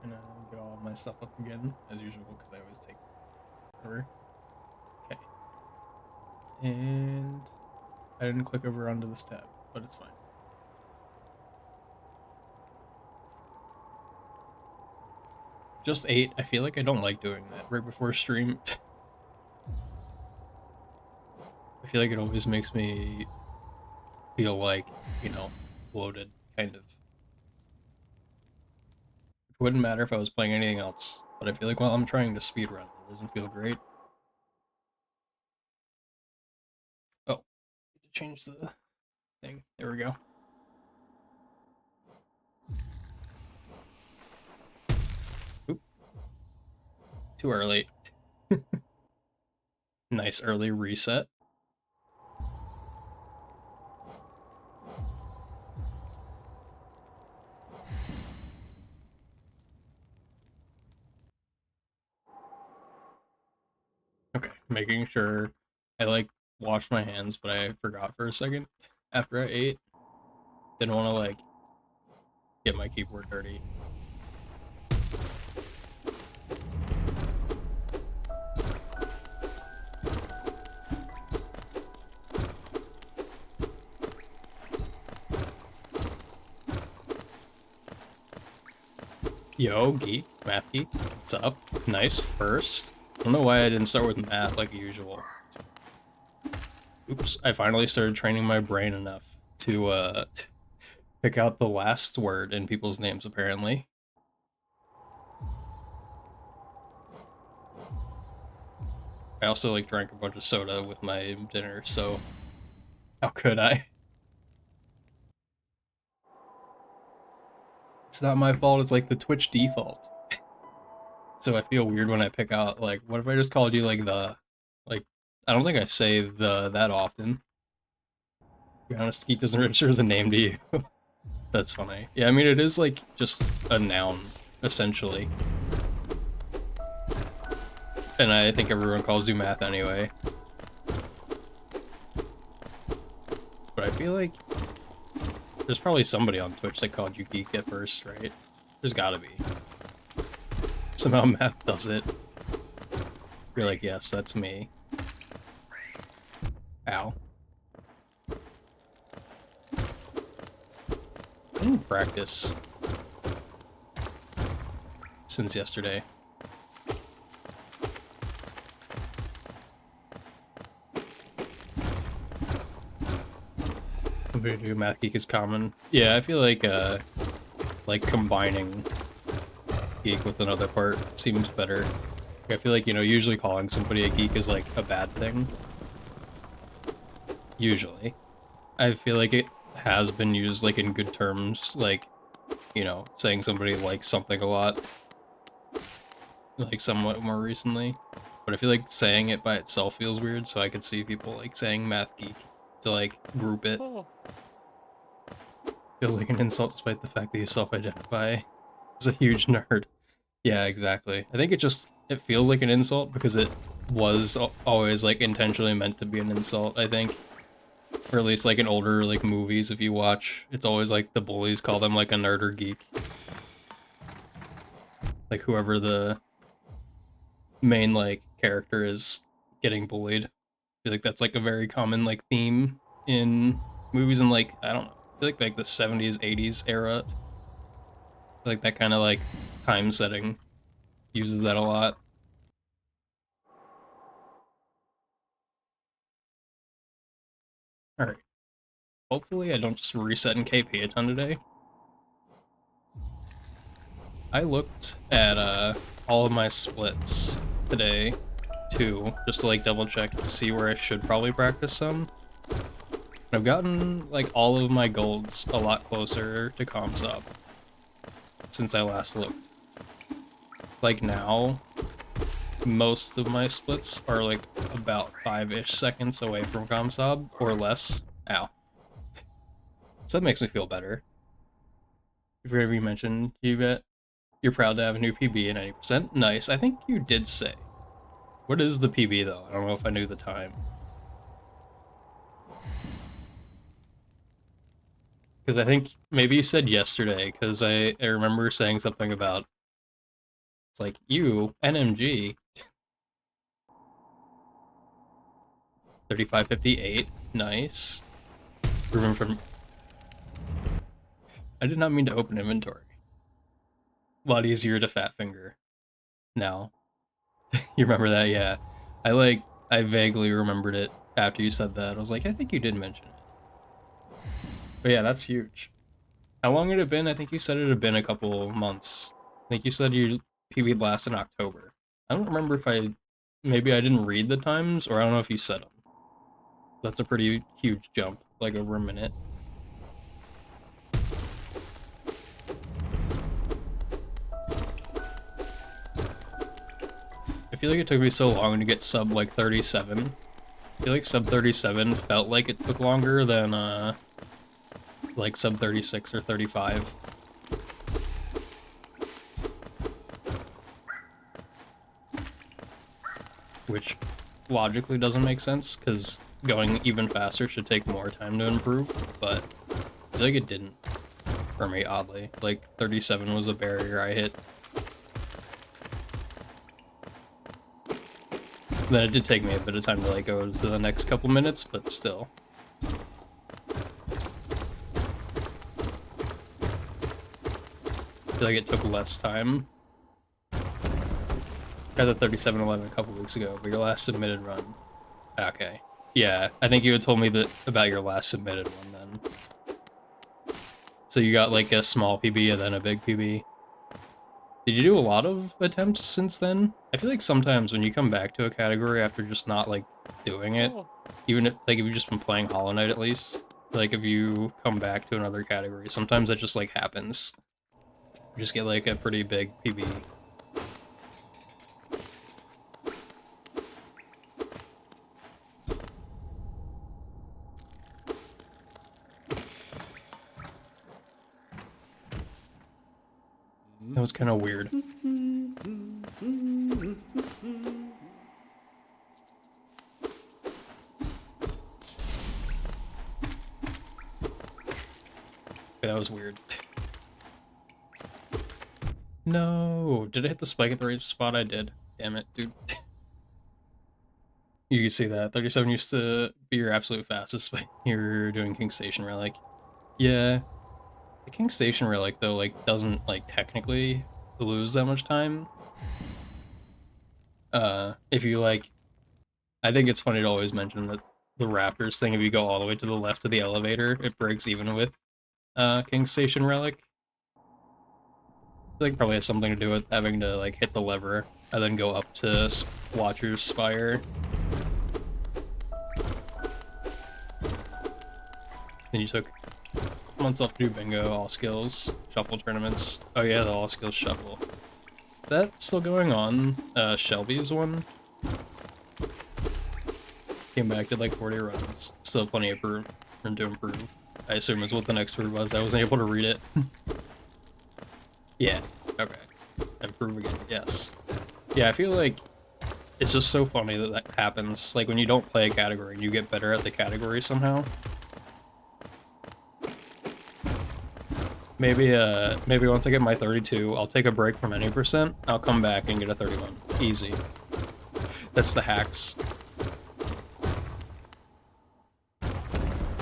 Gonna get all of my stuff up again, as usual, because I always take forever. Okay. And I didn't click over onto this tab, but it's fine. Just 8. I feel like I don't like doing that right before stream. I feel like it always makes me feel like, bloated, kind of. It wouldn't matter if I was playing anything else, but I feel like while I'm trying to speedrun, it doesn't feel great. Oh, need to change the thing. There we go. Oop, too early. Nice early reset. Okay, making sure I washed my hands, but I forgot for a second after I ate. Didn't want to get my keyboard dirty. Yo, geek, math geek, what's up? Nice first. I don't know why I didn't start with math like usual. Oops, I finally started training my brain enough to pick out the last word in people's names, apparently. I also drank a bunch of soda with my dinner, so how could I? It's not my fault, it's like the Twitch default. So I feel weird when I pick out what if I just called you like I don't think I say the that often. To be honest, Geek doesn't register as a name to you. That's funny. Yeah, I mean it is just a noun, essentially. And I think everyone calls you math anyway. But I feel like there's probably somebody on Twitch that called you geek at first, right? There's gotta be. Somehow math does it. You're like, yes, that's me. Ow. I didn't practice since yesterday. Compared to Math Geek is common. Yeah, I feel like combining geek with another part seems better. I feel like, usually calling somebody a geek is a bad thing. Usually. I feel like it has been used in good terms, saying somebody likes something a lot, somewhat more recently. But I feel like saying it by itself feels weird, so I could see people saying math geek to group it. Feels like an insult despite the fact that you self-identify as a huge nerd. Yeah, exactly. I think it feels like an insult because it was always intentionally meant to be an insult, I think. Or at least in older movies if you watch, it's always the bullies call them a nerd or geek. Whoever the main character is getting bullied. I feel like that's a very common theme in movies in I don't know, I feel like the 70s, 80s era. That kind of time setting uses that a lot. Alright. Hopefully I don't just reset in KP a ton today. I looked at all of my splits today too, just to double check to see where I should probably practice some. I've gotten all of my golds a lot closer to comms up since I last looked. Now, most of my splits are about 5-ish seconds away from comsob or less. Ow. So that makes me feel better. If you're ever mentioned, you bet you're proud to have a new PB at 90%. Nice. I think you did say. What is the PB though? I don't know if I knew the time. Because I think maybe you said yesterday, because I remember saying something about It's like, you, NMG, 3558, nice. Proven from... I did not mean to open inventory. A lot easier to fat finger now. You remember that? Yeah. I vaguely remembered it after you said that. I was like, I think you did mention it. But yeah, that's huge. How long had it been? I think you said it had been a couple months. I think you said you PB'd last in October. I don't remember if maybe I didn't read the times, or I don't know if you said them. That's a pretty huge jump, like over a minute. I feel like it took me so long to get sub like 37. I feel like sub 37 felt like it took longer than like sub 36 or 35. Which logically doesn't make sense, because going even faster should take more time to improve, but I feel like it didn't for me, oddly. Like, 37 was a barrier I hit. Then it did take me a bit of time to like go to the next couple minutes, but still. I feel like it took less time. Got the 3711 a couple weeks ago, but your last submitted run. Okay. Yeah, I think you had told me that about your last submitted one then. So you got like a small PB and then a big PB. Did you do a lot of attempts since then? I feel like sometimes when you come back to a category after just not like doing it, even if like if you've just been playing Hollow Knight at least, like if you come back to another category, sometimes that just like happens. You just get like a pretty big PB. That was kind of weird. That was weird. No! Did I hit the spike at the right spot? I did. Damn it, dude. You can see that. 37 used to be your absolute fastest when you're doing King Station Relic. Yeah. The King Station Relic, though, like, doesn't, like, technically lose that much time. If you, like... I think it's funny to always mention that the Raptors thing, if you go all the way to the left of the elevator, it breaks even with King Station Relic. I think probably has something to do with having to, like, hit the lever and then go up to Watcher's Spire. Then you took months off to do bingo, all skills, shuffle tournaments. Oh yeah, the all skills shuffle. That's still going on. Shelby's one. Came back, did like 40 runs. Still plenty of room to improve. I assume is what the next word was. I wasn't able to read it. Yeah, okay. Improve again, yes. Yeah, I feel like it's just so funny that that happens. Like when you don't play a category and you get better at the category somehow. Maybe once I get my 32, I'll take a break from any percent. I'll come back and get a 31. Easy. That's the hacks.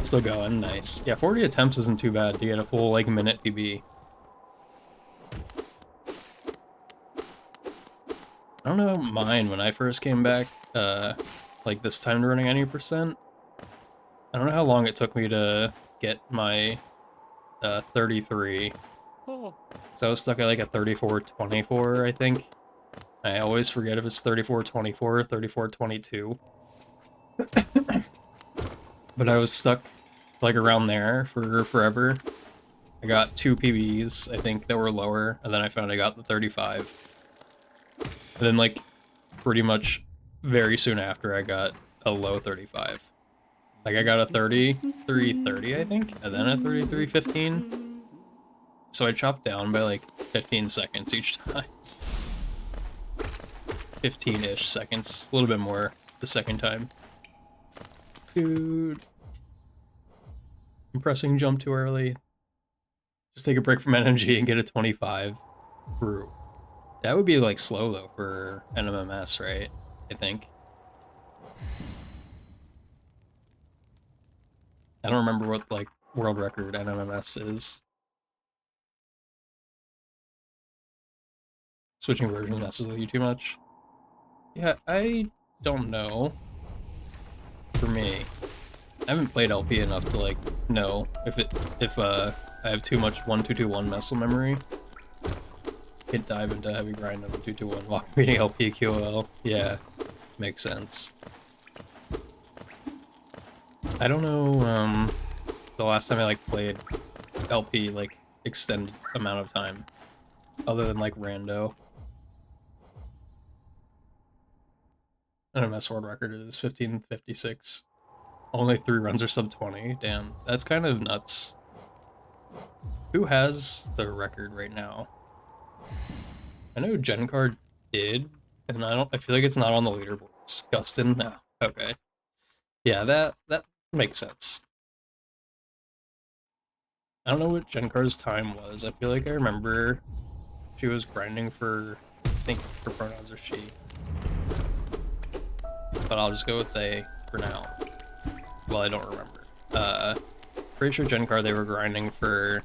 Still going, nice. Yeah, 40 attempts isn't too bad to get a full, like, minute PB. I don't know mine when I first came back, like, this time to running any percent. I don't know how long it took me to get my 33. So I was stuck at like a 34-24, I think. I always forget if it's 34-24 or 34-22. But I was stuck like around there for forever. I got 2 PBs, I think, that were lower, and then I found I got the 35. And then like pretty much very soon after I got a low 35. Like I got a 33-30, I think, and then a 33-15. So I chopped down by like 15 seconds each time. 15-ish seconds, a little bit more the second time. Dude. I'm pressing jump too early. Just take a break from NMG and get a 25 through. That would be like slow though for an MMS, right? I think. I don't remember what like world record NMMS is. Switching versions messes with you too much. Yeah, I don't know. For me, I haven't played LP enough to like know if I have too much 1221 muscle memory. Can't dive into heavy grind of 221 while reading LP QOL. Yeah, makes sense. I don't know. The last time I like played LP like extended amount of time, other than like rando. NMS world record is 1556. Only 3 runs are sub 20. Damn, that's kind of nuts. Who has the record right now? I know Genkar did, and I feel like it's not on the leaderboards. Gustin? No. Okay. Yeah, that makes sense. I don't know what Genkar's time was. I feel like I remember she was grinding for, I think her pronouns are she. But I'll just go with they for now. Well, I don't remember. Pretty sure Genkar they were grinding for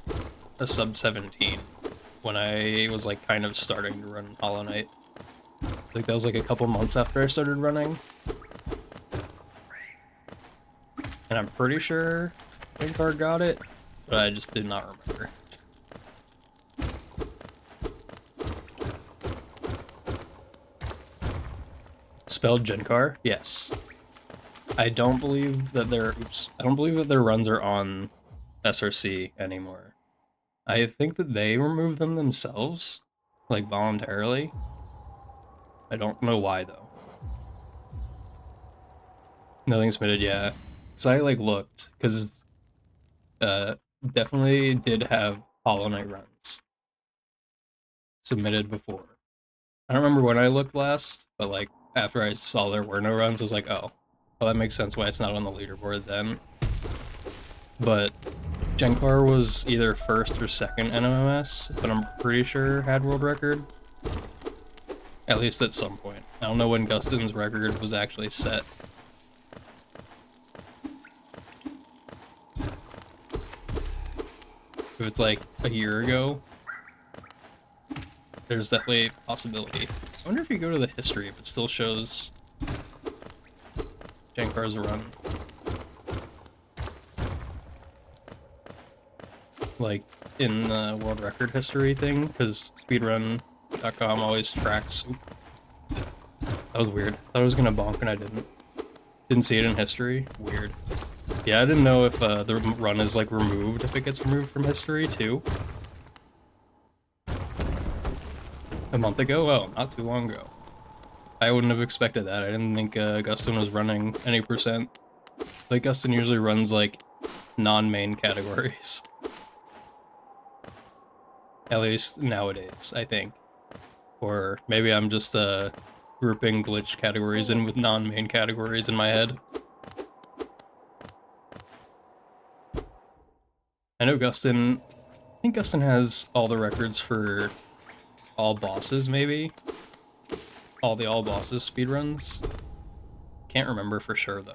a sub 17 when I was like kind of starting to run Hollow Knight. Like that was like a couple months after I started running. And I'm pretty sure Genkar got it, but I just did not remember. Spelled Genkar? Yes. I don't believe that I don't believe that their runs are on SRC anymore. I think that they removed them themselves, like voluntarily. I don't know why though. Nothing submitted, yeah. Cause I like looked, cause definitely did have Hollow Knight runs submitted before. I don't remember when I looked last, but like after I saw there were no runs, I was like, oh, well that makes sense why it's not on the leaderboard then. But Genkar was either first or second NMMS, but I'm pretty sure had world record. At least at some point. I don't know when Gustin's record was actually set. If it's like a year ago, there's definitely a possibility. I wonder if you go to the history if it still shows Genkar's run. Like in the world record history thing, because speedrun.com always tracks. Oop, that was weird. I thought I was gonna bonk and I didn't. Didn't see it in history. Weird. Yeah, I didn't know if the run is like removed, if it gets removed from history too. A month ago? Oh, not too long ago. I wouldn't have expected that. I didn't think Gustin was running any percent. Like, Gustin usually runs, like, non-main categories. At least nowadays, I think. Or maybe I'm just grouping glitch categories in with non-main categories in my head. I know Gustin... I think Gustin has all the records for all bosses, maybe? All bosses speedruns? Can't remember for sure, though.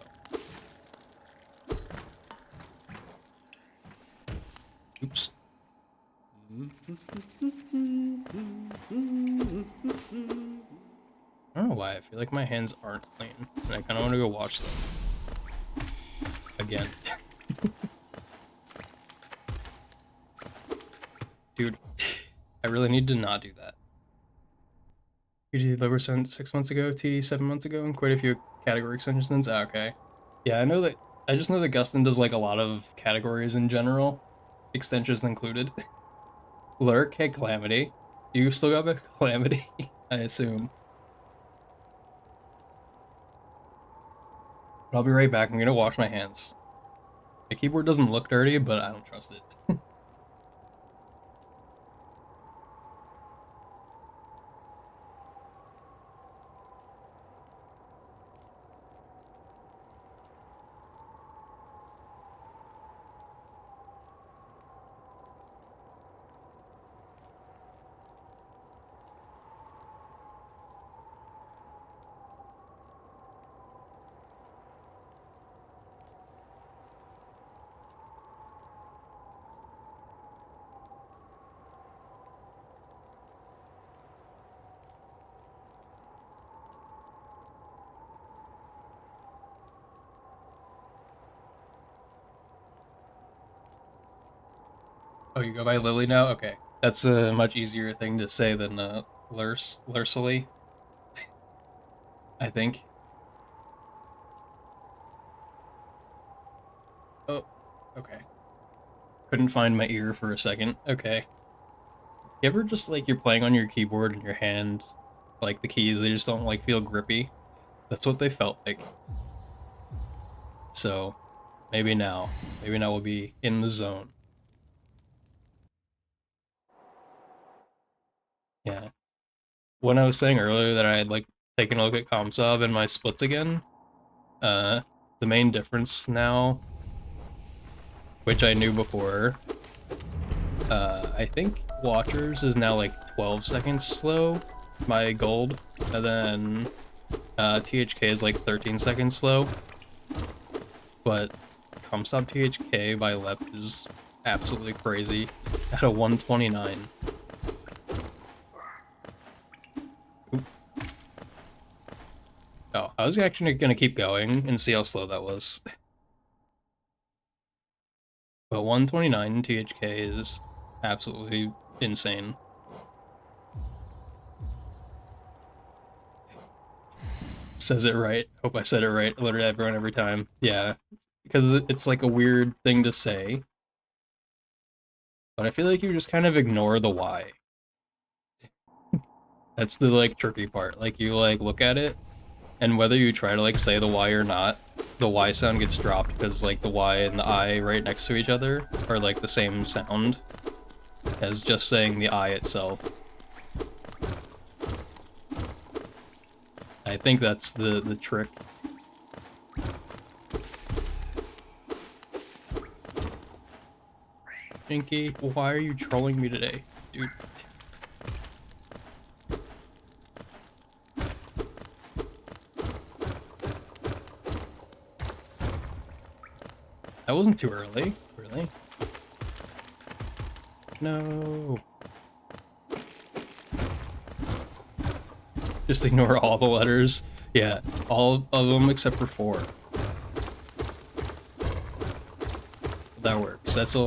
Oops. I don't know why, I feel like my hands aren't clean, and I kind of want to go wash them. Again. Dude, I really need to not do that. PG Liver sent 6 months ago, T 7 months ago, and quite a few category extensions. Ah, okay. Yeah, I just know that Gustin does like a lot of categories in general, extensions included. Lurk, hey Calamity. You still got a Calamity? I assume. But I'll be right back. I'm gonna wash my hands. The keyboard doesn't look dirty, but I don't trust it. Oh, you go by Lily now? Okay. That's a much easier thing to say than Lursily, I think. Oh, okay. Couldn't find my ear for a second. Okay. You ever just like you're playing on your keyboard and your hand, like the keys, they just don't like feel grippy? That's what they felt like. So maybe now we'll be in the zone. Yeah. When I was saying earlier that I had like taken a look at ComSob and my splits again, uh, the main difference now, which I knew before, I think Watchers is now like 12 seconds slow, my gold, and then THK is like 13 seconds slow, but ComSob THK by Lep is absolutely crazy at a 129. Oop. Oh, I was actually gonna keep going and see how slow that was. But 129 THK is absolutely insane. Says it right. Hope I said it right. Literally everyone every time. Yeah. Because it's like a weird thing to say. But I feel like you just kind of ignore the Y. That's the like tricky part. Like you like look at it, and whether you try to like say the Y or not, the Y sound gets dropped because like the Y and the I right next to each other are like the same sound as just saying the I itself. I think that's the trick. Jinky, why are you trolling me today, dude? That wasn't too early, really. No. Just ignore all the letters. Yeah, all of them except for 4. That works. That's a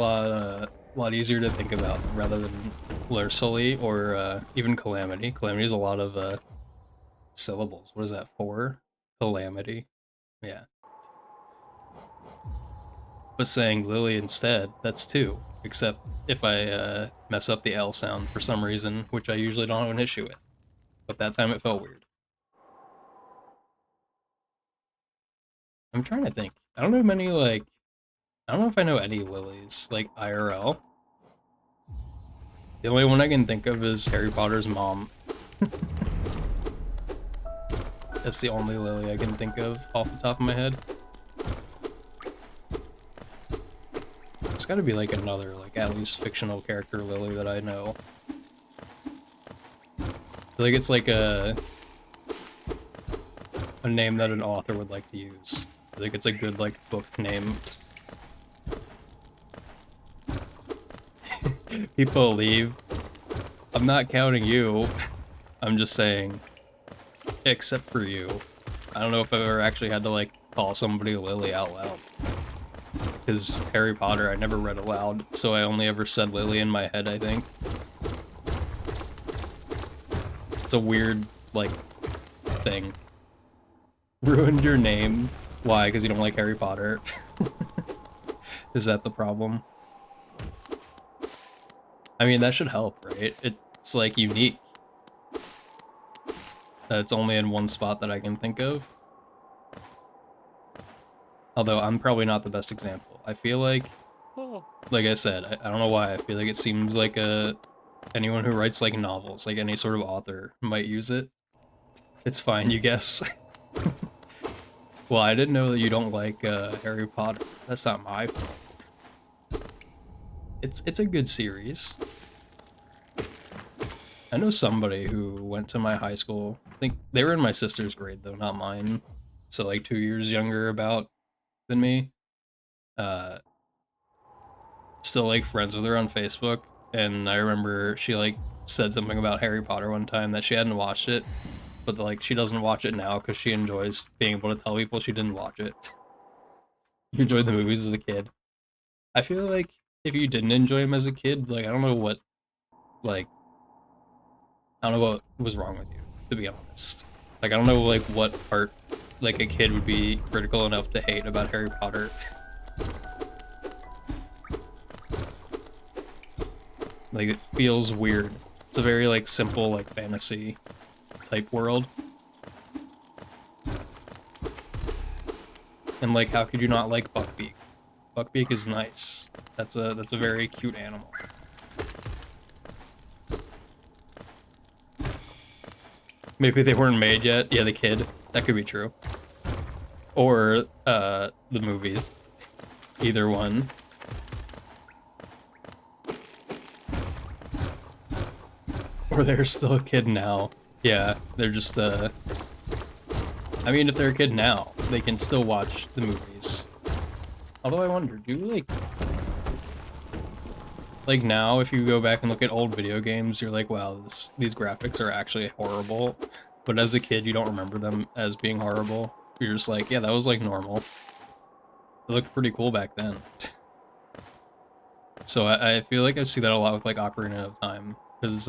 lot easier to think about rather than Lursily or even Calamity. Calamity is a lot of syllables. What is that, 4? Calamity. Yeah. But saying Lily instead, that's 2. Except if I mess up the L sound for some reason, which I usually don't have an issue with. But that time it felt weird. I'm trying to think. I don't know many, like, I don't know if I know any Lilies, like, IRL. The only one I can think of is Harry Potter's mom. That's the only Lily I can think of off the top of my head. There's gotta be, like, another, like, at least fictional character Lily that I know. I feel like it's, like, a name that an author would like to use. I think it's a good, like, book name. People leave. I'm not counting you. I'm just saying, except for you. I don't know if I've ever actually had to, like, call somebody Lily out loud. Because Harry Potter I never read aloud, so I only ever said Lily in my head, I think. It's a weird, like, thing. Ruined your name. Why? Because you don't like Harry Potter? Is that the problem? I mean, that should help, right? It's, like, unique. It's only in one spot that I can think of. Although, I'm probably not the best example. I feel like I said, I don't know why, I feel like it seems like anyone who writes, like, novels, like any sort of author, might use it. It's fine, you guess. Well, I didn't know that you don't like Harry Potter. That's not my fault. It's a good series. I know somebody who went to my high school. I think they were in my sister's grade though, not mine. So like 2 years younger about than me. Uh, Still like friends with her on Facebook, and I remember she like said something about Harry Potter one time that she hadn't watched it, but like she doesn't watch it now because she enjoys being able to tell people she didn't watch it. You enjoyed the movies as a kid. I feel like if you didn't enjoy them as a kid, like I don't know what, like I don't know what was wrong with you, to be honest. Like I don't know like what part like a kid would be critical enough to hate about Harry Potter. Like it feels weird. It's a very like simple like fantasy type world. And like how could you not like Buckbeak? Buckbeak is nice. That's a very cute animal. Maybe they weren't made yet. Yeah, the kid. That could be true. Or the movies. Either one. Or they're still a kid now. Yeah, they're just I mean if they're a kid now, they can still watch the movies. Although I wonder, do like now if you go back and look at old video games, you're like, wow, these graphics are actually horrible. But as a kid, you don't remember them as being horrible. You're just like, yeah, that was like normal. It looked pretty cool back then. So I feel like I see that a lot with like Ocarina of Time, because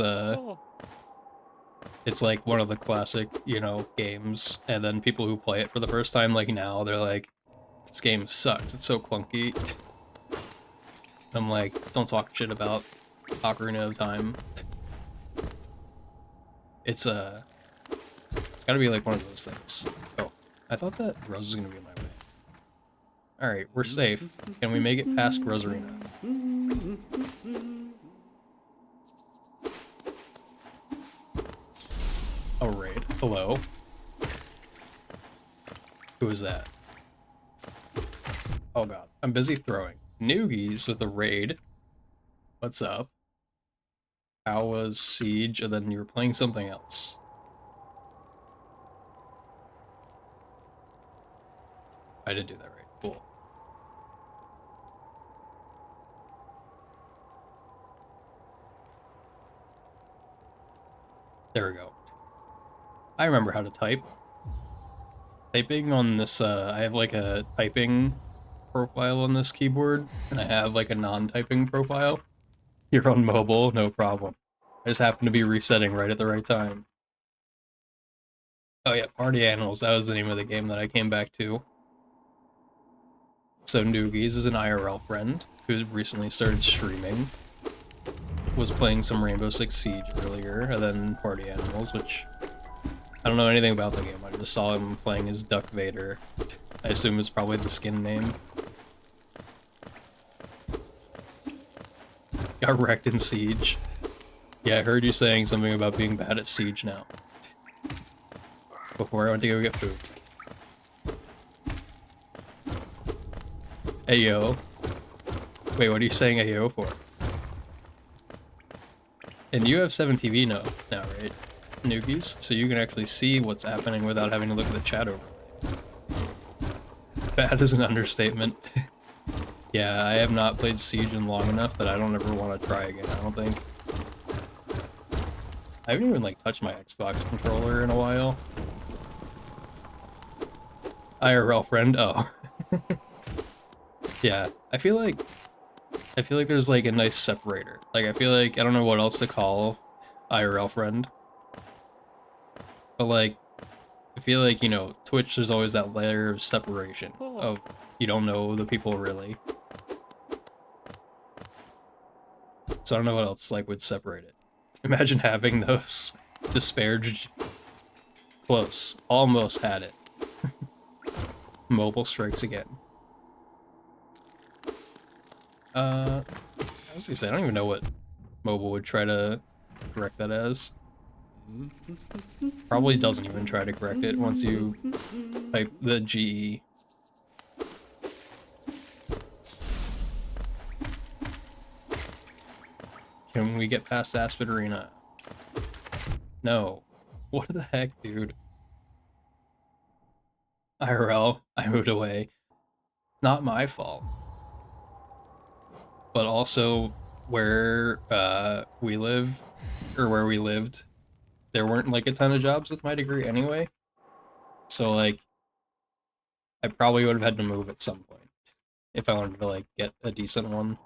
it's like one of the classic, you know, games, and then people who play it for the first time, like now, they're like, this game sucks, it's so clunky. I'm like, don't talk shit about Ocarina of Time. It's it's gotta be like one of those things. Oh, I thought that Rose was gonna be in my way. Alright, we're safe. Can we make it past Rosarina? Oh, raid. Hello. Who is that? Oh god, I'm busy throwing. Noogies with a raid. What's up? How was Siege? And then you were playing something else. I did do that right. Cool. There we go. I remember how to type. Typing on this, I have like a typing profile on this keyboard, and I have like a non-typing profile. You're on mobile, no problem. I just happen to be resetting right at the right time. Oh yeah, Party Animals, that was the name of the game that I came back to. So Noogies is an IRL friend who recently started streaming. Was playing some Rainbow Six Siege earlier, and then Party Animals, which I don't know anything about the game. I just saw him playing as Duck Vader. I assume it's probably the skin name. Got wrecked in Siege. Yeah, I heard you saying something about being bad at Siege now. Before I went to go get food. Ayo. Wait, what are you saying Ayo for? And you have 7 TV now, right? Noogies? So you can actually see what's happening without having to look at the chat overlay. Bad is an understatement. Yeah, I have not played Siege in long enough that I don't ever want to try again, I don't think. I haven't even, like, touched my Xbox controller in a while. IRL friend? Oh. Yeah, I feel like there's, like, a nice separator. Like, I feel like, I don't know what else to call IRL friend. But, like, I feel like, you know, Twitch, there's always that layer of separation of you don't know the people really. So I don't know what else, like, would separate it. Imagine having those disparaged... Close. Almost had it. Mobile strikes again. I was gonna say, I don't even know what mobile would try to correct that as. Probably doesn't even try to correct it once you type the GE. Can we get past Aspen Arena? No. What the heck, dude? IRL, I moved away. Not my fault. But also, where we live, or where we lived, there weren't like a ton of jobs with my degree anyway. So like, I probably would have had to move at some point if I wanted to like get a decent one.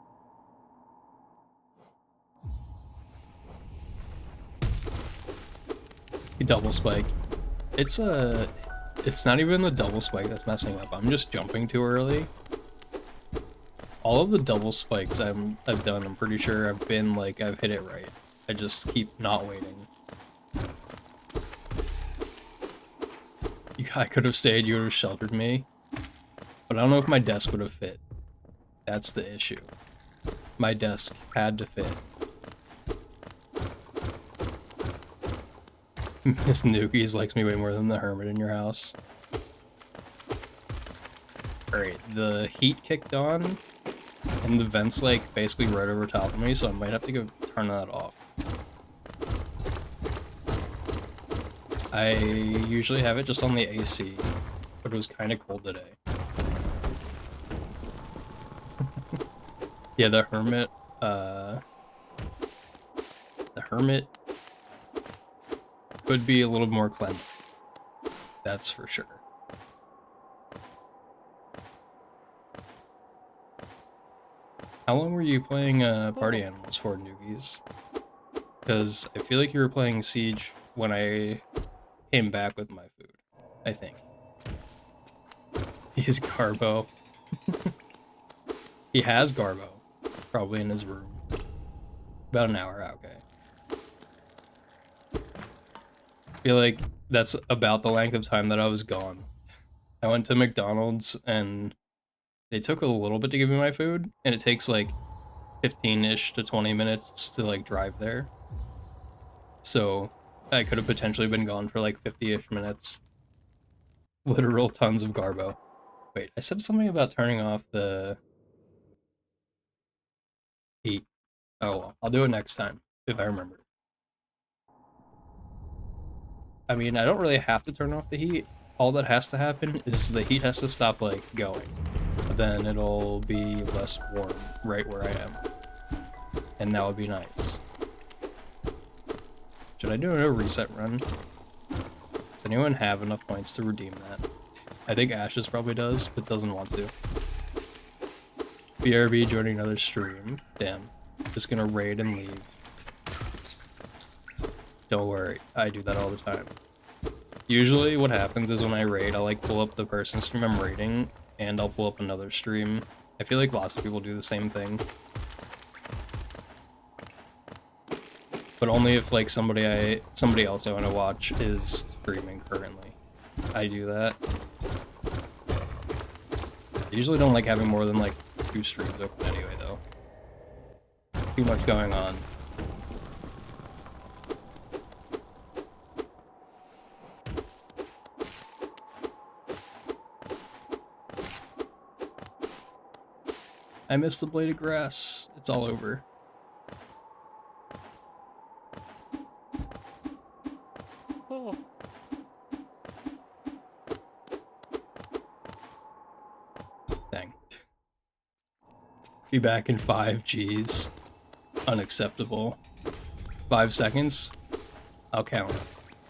Double spike. It's not even the double spike that's messing up. I'm just jumping too early. All of the double spikes I've done, I'm pretty sure I've hit it right. I just keep not waiting. I could have stayed, you would have sheltered me. But I don't know if my desk would have fit. That's the issue. My desk had to fit. Miss Nukies likes me way more than the hermit in your house. Alright, the heat kicked on, and the vent's like basically right over top of me, so I might have to go turn that off. I usually have it just on the AC, but it was kind of cold today. Yeah, the hermit could be a little more cleanly. That's for sure. How long were you playing Party Animals for, Noogies? Because I feel like you were playing Siege when I came back with my food, I think. He's Garbo. He has Garbo, probably in his room. About an hour out, okay. I feel like that's about the length of time that I was gone. I went to McDonald's and they took a little bit to give me my food, and it takes like 15-ish to 20 minutes to like drive there. So I could have potentially been gone for like 50-ish minutes. Literal tons of Garbo. Wait, I said something about turning off the heat. Oh well, I'll do it next time, if I remember. I mean, I don't really have to turn off the heat. All that has to happen is the heat has to stop, like, going. But then it'll be less warm right where I am. And that would be nice. Should I do a reset run? Does anyone have enough points to redeem that? I think Ashes probably does, but doesn't want to. BRB joining another stream. Damn. Just gonna raid and leave. Don't worry, I do that all the time. Usually what happens is when I raid, I'll like pull up the person's stream I'm raiding, and I'll pull up another stream. I feel like lots of people do the same thing. But only if like somebody else I want to watch is streaming currently. I do that. I usually don't like having more than like 2 streams open anyway though. Too much going on. I missed the blade of grass. It's all over. Oh. Dang. Be back in 5 Gs. Unacceptable. 5 seconds? I'll count.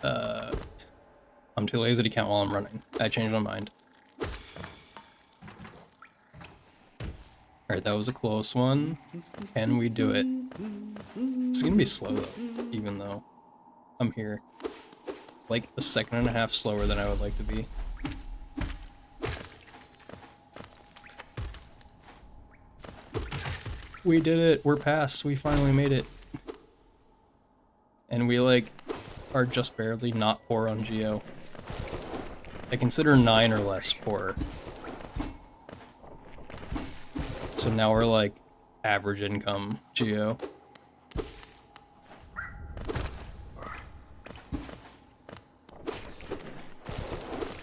I'm too lazy to count while I'm running. I changed my mind. Alright, that was a close one. Can we do it? It's gonna be slow though, even though I'm here. Like a second and a half slower than I would like to be. We did it! We're past! We finally made it! And we like are just barely not poor on Geo. I consider 9 or less poor. So now we're like average income Geo. I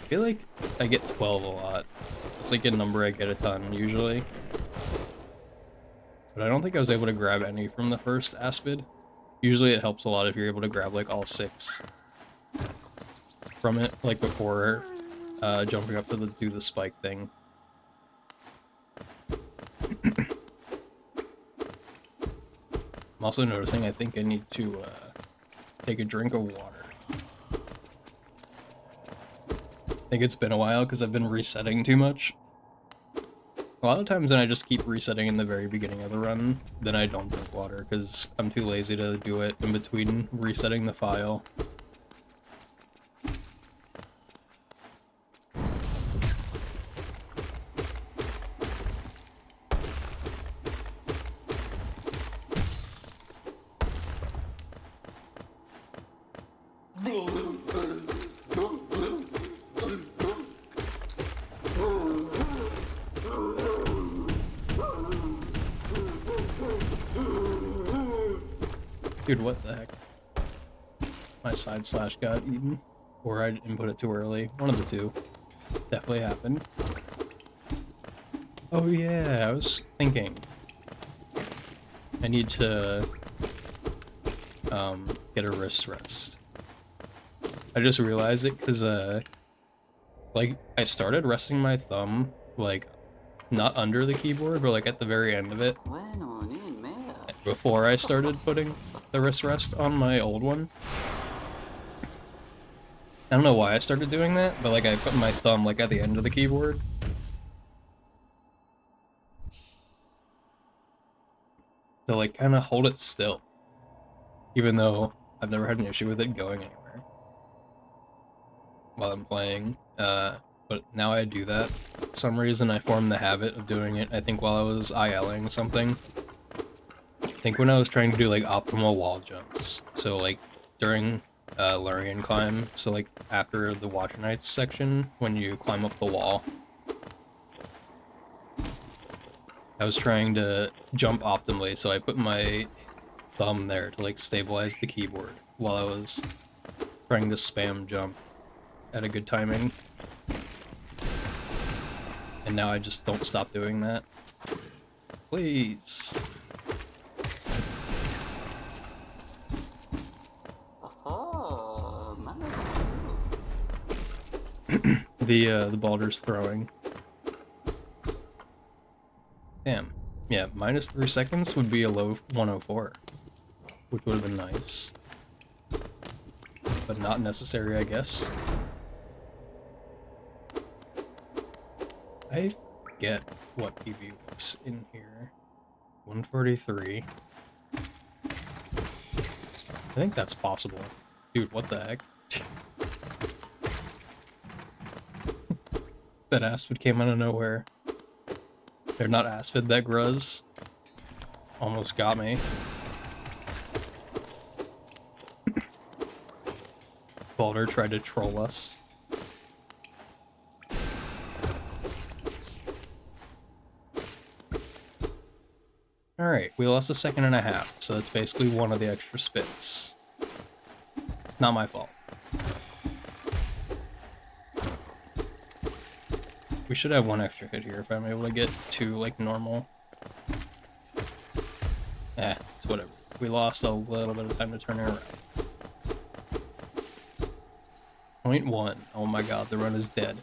feel like I get 12 a lot. It's like a number I get a ton usually. But I don't think I was able to grab any from the first Aspid. Usually it helps a lot if you're able to grab like all 6 from it, like before jumping up to do the spike thing. I'm also noticing I think I need to take a drink of water. I think it's been a while because I've been resetting too much. A lot of times when I just keep resetting in the very beginning of the run, then I don't drink water because I'm too lazy to do it in between resetting the file. Dude, what the heck? My side slash got eaten. Or I input it too early. One of the two. Definitely happened. Oh yeah, I was thinking. I need to get a wrist rest. I just realized it because like I started resting my thumb like not under the keyboard but like at the very end of it before I started putting the wrist rest on my old one. I don't know why I started doing that, but like I put my thumb like at the end of the keyboard. To like kind of hold it still. Even though I've never had an issue with it going anywhere while I'm playing. But now I do that. For some reason I formed the habit of doing it, I think while I was ILing something. I think when I was trying to do like optimal wall jumps. So like during Lurian climb, so like after the Watcher Knights section, when you climb up the wall. I was trying to jump optimally, so I put my thumb there to like stabilize the keyboard while I was trying to spam jump at a good timing. And now I just don't stop doing that. Please. The Baldur's throwing. Damn. Yeah, minus 3 seconds would be a low 104. Which would have been nice. But not necessary, I guess. I forget what PV was in here. 143. I think that's possible. Dude, what the heck? That Aspid came out of nowhere. They're not Aspid, that Gruz. Almost got me. Baldur tried to troll us. Alright, we lost a second and a half, so that's basically one of the extra spits. It's not my fault. We should have one extra hit here if I'm able to get two, like, normal. It's whatever. We lost a little bit of time to turn it around. 0.1. Oh my god, the run is dead.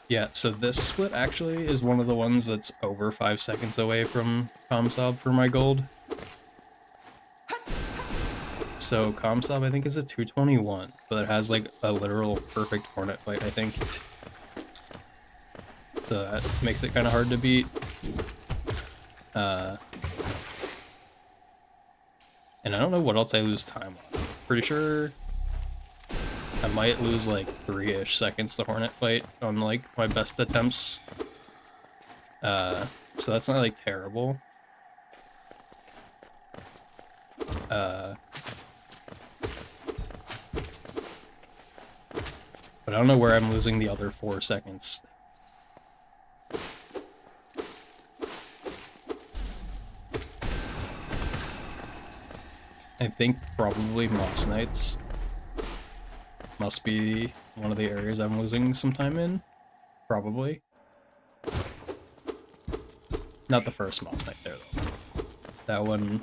Yeah, so this split actually is one of the ones that's over 5 seconds away from Comsob for my gold. So Comsob I think is a 221, but it has like a literal perfect Hornet fight, I think. So that makes it kind of hard to beat. And I don't know what else I lose time on. Pretty sure I might lose like 3-ish seconds to Hornet fight on like my best attempts. So that's not like terrible. But I don't know where I'm losing the other 4 seconds. I think probably Moss Knights must be one of the areas I'm losing some time in. Probably. Not the first Moss Knight there, though. That one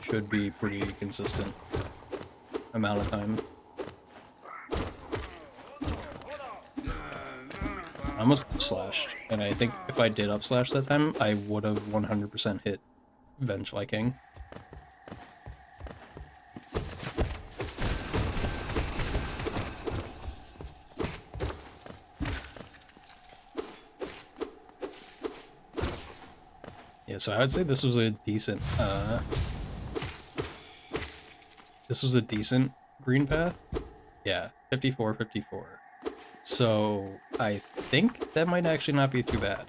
should be pretty consistent amount of time. I almost up-slashed, and I think if I did up-slash that time, I would have 100% hit Vengefly King. Yeah, so I would say this was a decent, green path. Yeah, 54, 54. So I think that might actually not be too bad.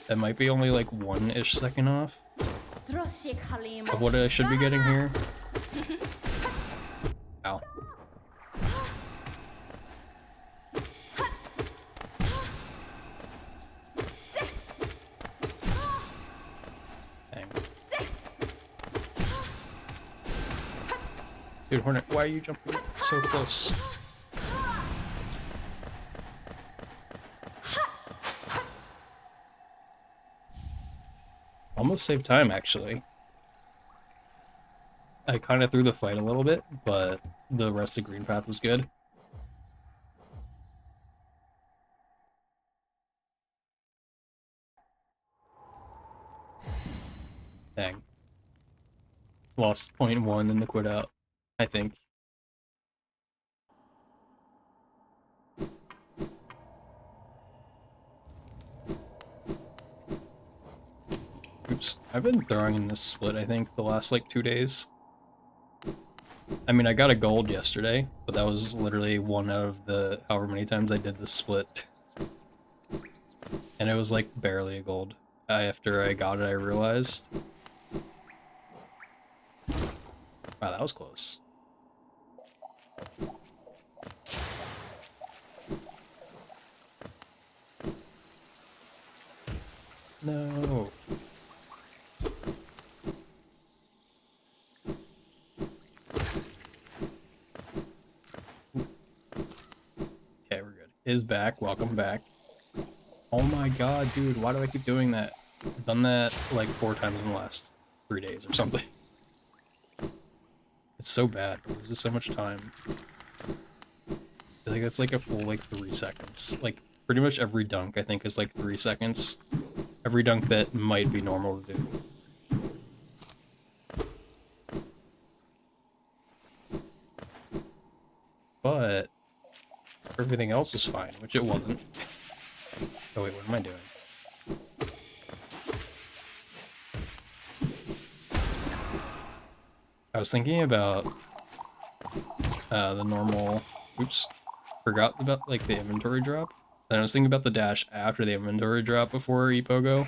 That might be only like 1-ish second off of what I should be getting here. Ow. Dang. Dude, Hornet, why are you jumping so close? Almost saved time, actually. I kind of threw the fight a little bit, but the rest of green path was good. Dang. Lost 0.1 in the quit out, I think. Oops. I've been throwing in this split, I think, the last, like, 2 days. I mean, I got a gold yesterday, but that was literally one out of the however many times I did this split. And it was, like, barely a gold. After I got it, I realized. Wow, that was close. No. Okay, we're good. Is back. Welcome back. Oh my god, dude, why do I keep doing that? I've done that like 4 times in the last 3 days or something. It's so bad. It loses so much time. I think that's like a full like 3 seconds. Like pretty much every dunk I think is like 3 seconds. Every dunk that might be normal to do. But everything else was fine, which it wasn't. Oh wait, what am I doing? I was thinking about the normal... Oops. Forgot about like the inventory drop. Then I was thinking about the dash after the inventory drop before Epogo.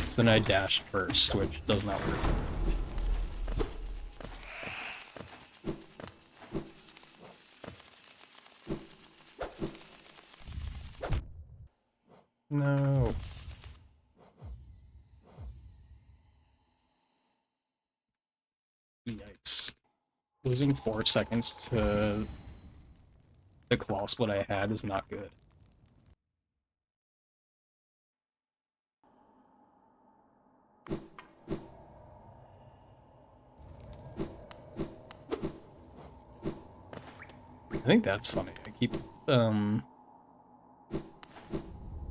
So then I dashed first, which does not work. No. Yikes. Losing 4 seconds to the claw split I had is not good. I think that's funny. I keep,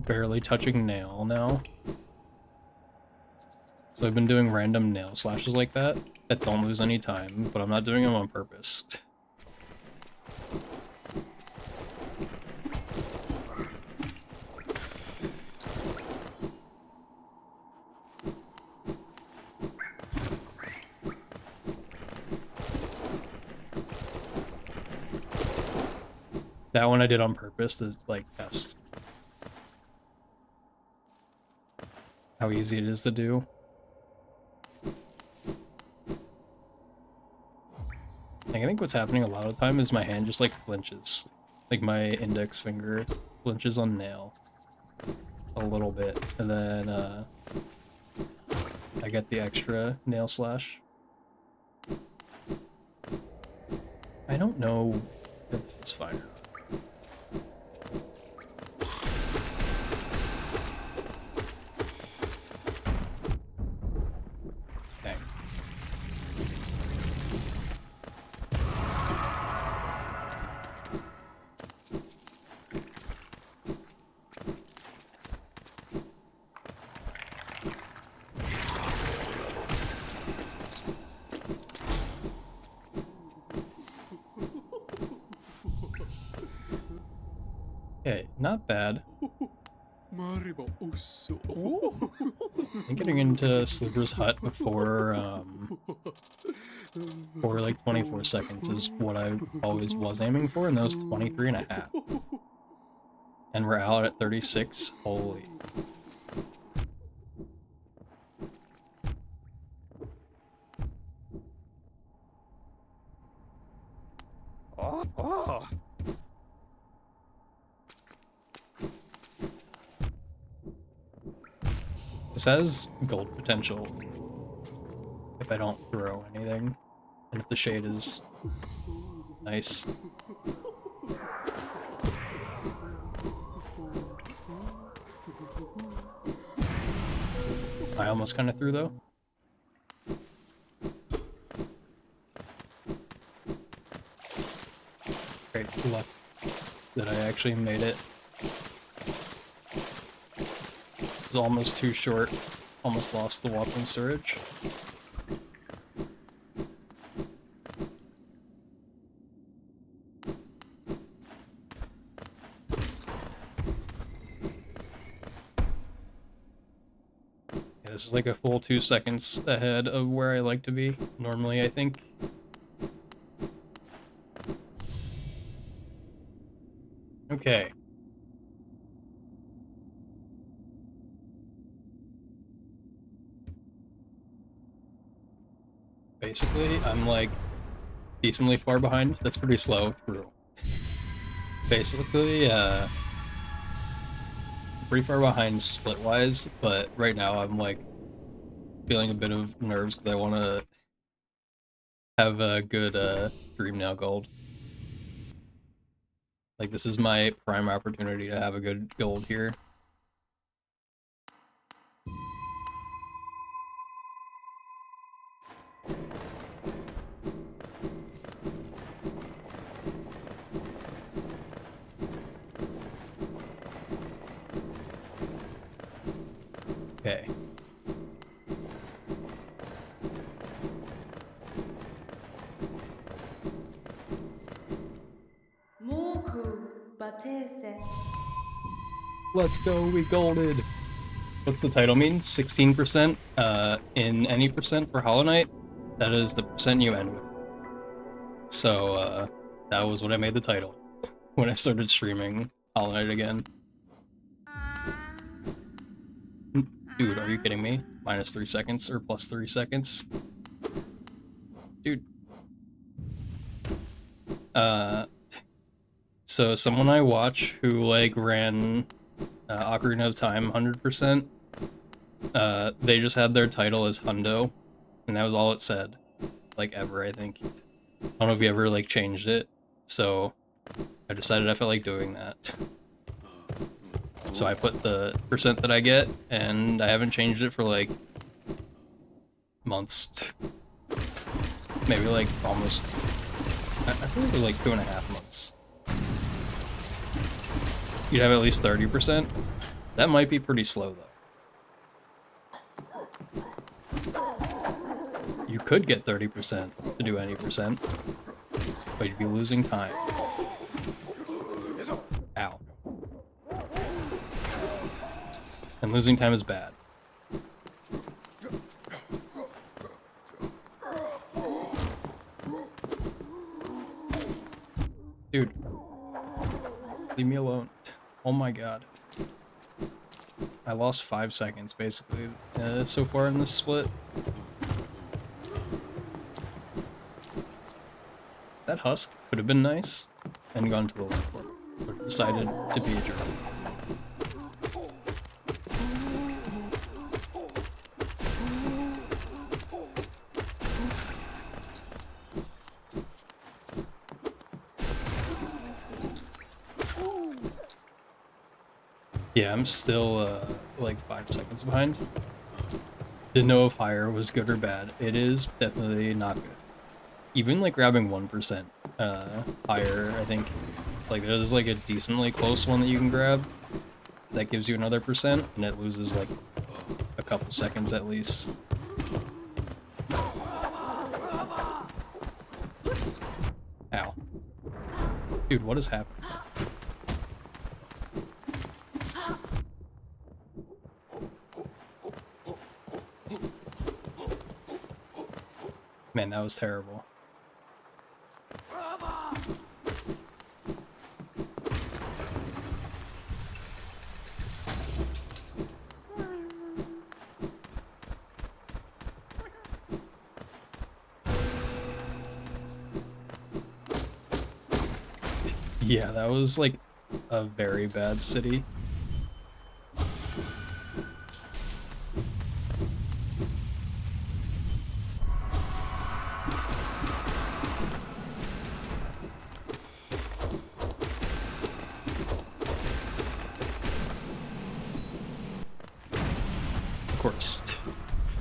barely touching nail now. So I've been doing random nail slashes like that don't lose any time, but I'm not doing them on purpose. That one I did on purpose to, like, test how easy it is to do. I think what's happening a lot of the time is my hand just, like, flinches. Like, my index finger flinches on nail a little bit, and then, I get the extra nail slash. I don't know if this is fine or not. Okay, not bad. I'm getting into Sliver's Hut before, for like 24 seconds is what I always was aiming for, and that was 23 and a half. And we're out at 36. Holy. This has gold potential. if I don't throw anything. And if the shade is nice. I almost kind of threw, though. Great luck that I actually made it. It was almost too short. Almost lost the walking surge. This is like a full 2 seconds ahead of where I like to be, normally, I think. Okay. Basically, I'm like decently far behind. That's pretty slow, true. Basically, pretty far behind split-wise, but right now I'm like feeling a bit of nerves because I want to have a good Dream Now gold. Like, this is my prime opportunity to have a good gold here. Okay. Let's go, we golded! What's the title mean? 16% in any percent for Hollow Knight? That is the percent you end with. So, that was what I made the title when I started streaming Hollow Knight again. Dude, are you kidding me? Minus 3 seconds or plus 3 seconds? Dude. So someone I watch who, like, ran Ocarina of Time 100%, they just had their title as Hundo, and that was all it said. Like, ever, I think. I don't know if you ever, like, changed it, so I decided I felt like doing that. So I put the percent that I get, and I haven't changed it for, like, months. Maybe, like, almost... I think it was, like, 2.5 months. You'd have at least 30%. That might be pretty slow, though. You could get 30% to do any percent, but you'd be losing time. Ow. And losing time is bad. Dude. Leave me alone. Oh my god. I lost 5 seconds, basically, so far in this split. That husk could have been nice and gone to the left corner, but decided to be a jerk. Yeah, I'm still, like 5 seconds behind. Didn't know if higher was good or bad. It is definitely not good. Even, like, grabbing 1% higher, I think, like, there's, like, a decently close one that you can grab that gives you another percent, and it loses, like, a couple seconds at least. Ow. Dude, what is happening? Man, that was terrible. Yeah, that was like a very bad city.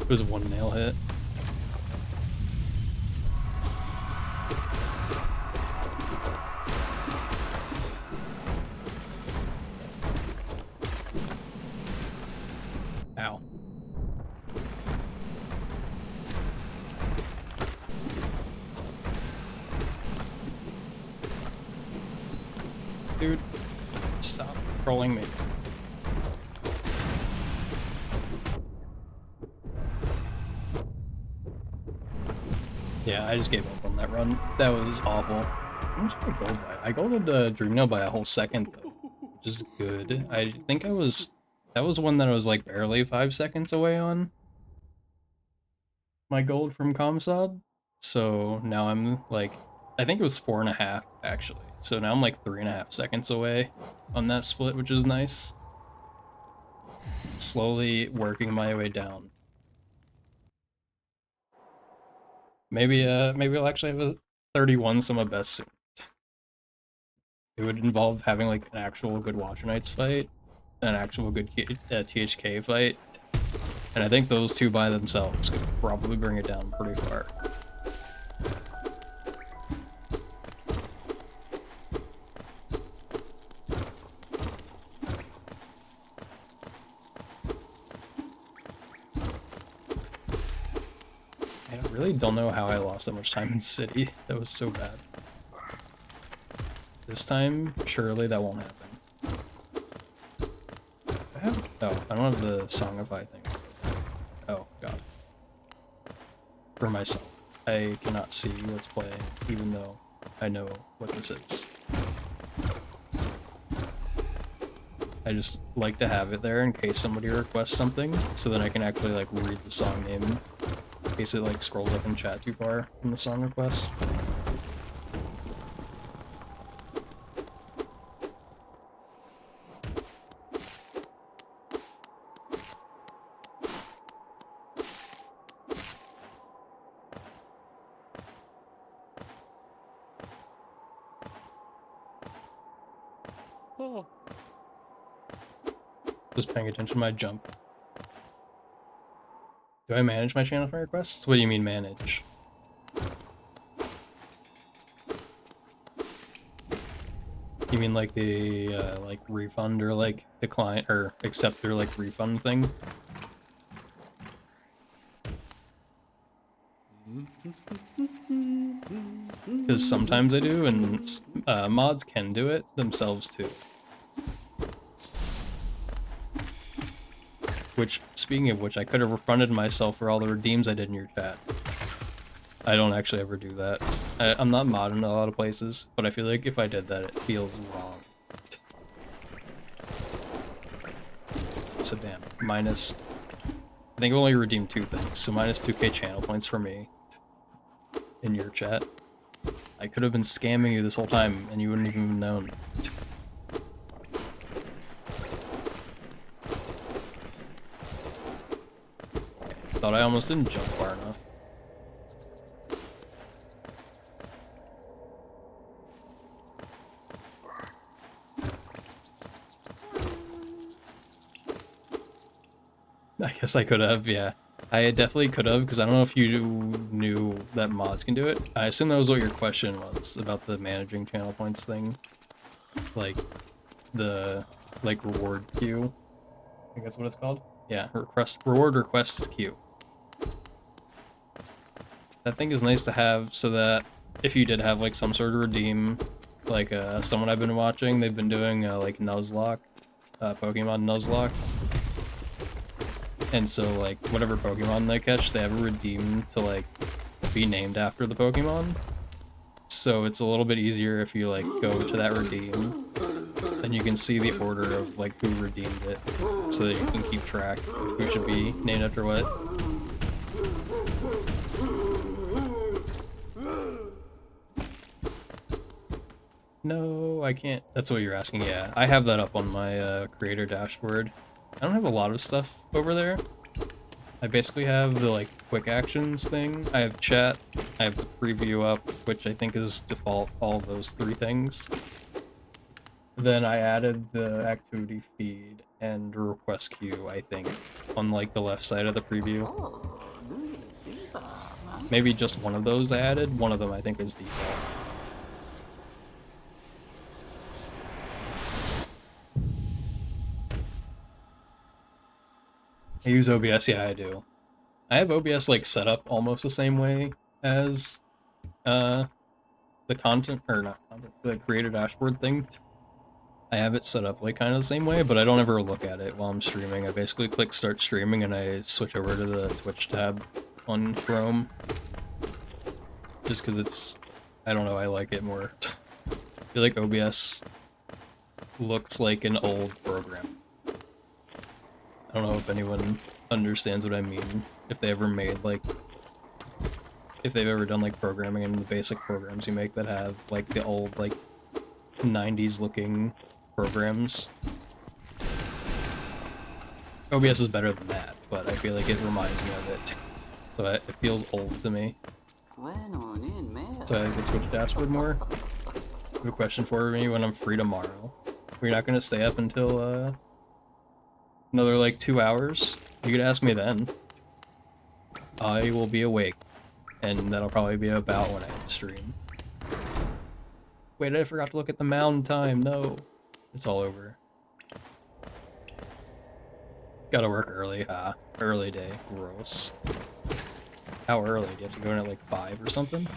It was one nail hit. Ow. Dude, stop trolling me. Yeah, I just gave up on that run. That was awful. How much did I gold by? I golded Dream Nail by a whole second though, which is good. I think that was one that I was like barely 5 seconds away on my gold from Comsob. So now I'm like, I think it was 4.5 actually. So now I'm like 3.5 seconds away on that split, which is nice. Slowly working my way down. Maybe I'll actually have a 31 Summa Best soon. It would involve having like an actual good Watcher Knights fight, an actual good THK fight, and I think those two by themselves could probably bring it down pretty far. I really don't know how I lost that much time in City. That was so bad. This time, surely that won't happen. I don't have the Songify thing. Oh, God. For myself. I cannot see what's playing, even though I know what this is. I just like to have it there in case somebody requests something, so then I can actually like read the song name in case it like scrolls up in chat too far from the song request. Oh. Just paying attention to my jump. Do I manage my channel friend requests? What do you mean manage? You mean like the like refund or like decline or accept or like refund thing? Because sometimes I do, and mods can do it themselves too. Which, speaking of which, I could have refunded myself for all the redeems I did in your chat. I don't actually ever do that. I'm not modding in a lot of places, but I feel like if I did that, it feels wrong. So damn, minus... I think I only redeemed 2 things, so minus 2k channel points for me in your chat. I could have been scamming you this whole time, and you wouldn't even have known. Thought I almost didn't jump far enough. I guess I could have, yeah. I definitely could have, because I don't know if you knew that mods can do it. I assume that was what your question was, about the managing channel points thing. Like, the, like, reward queue. I think that's what it's called? Yeah, reward request queue. That thing is nice to have so that if you did have, like, some sort of redeem, like, someone I've been watching, they've been doing, like, Nuzlocke, Pokemon Nuzlocke. And so, like, whatever Pokemon they catch, they have a redeem to, like, be named after the Pokemon. So it's a little bit easier if you, like, go to that redeem, then you can see the order of, like, who redeemed it, so that you can keep track of who should be named after what. No, I can't. That's what you're asking, yeah. I have that up on my creator dashboard. I don't have a lot of stuff over there. I basically have the, like, quick actions thing. I have chat. I have the preview up, which I think is default, all of those 3 things. Then I added the activity feed and request queue, I think, on, like, the left side of the preview. Maybe just one of those I added. One of them I think is default. I use OBS, yeah, I do. I have OBS like set up almost the same way as the content, or not content, the creator dashboard thing. I have it set up like kind of the same way, but I don't ever look at it while I'm streaming. I basically click start streaming and I switch over to the Twitch tab on Chrome. Just because it's, I don't know, I like it more. I feel like OBS looks like an old program. I don't know if anyone understands what I mean. If they ever made like, if they've ever done like programming in the basic programs you make that have like the old like 90s looking programs. OBS is better than that, but I feel like it reminds me of it. So it feels old to me. So I like the Twitch dashboard more. I have a question for me when I'm free tomorrow. We're not gonna stay up until another like 2 hours. You could ask me then. I will be awake, and that'll probably be about when I stream. Wait, I forgot to look at the mountain time. No, it's all over. Gotta work early, early day. Gross. How early? Do you have to go in at like 5 or something?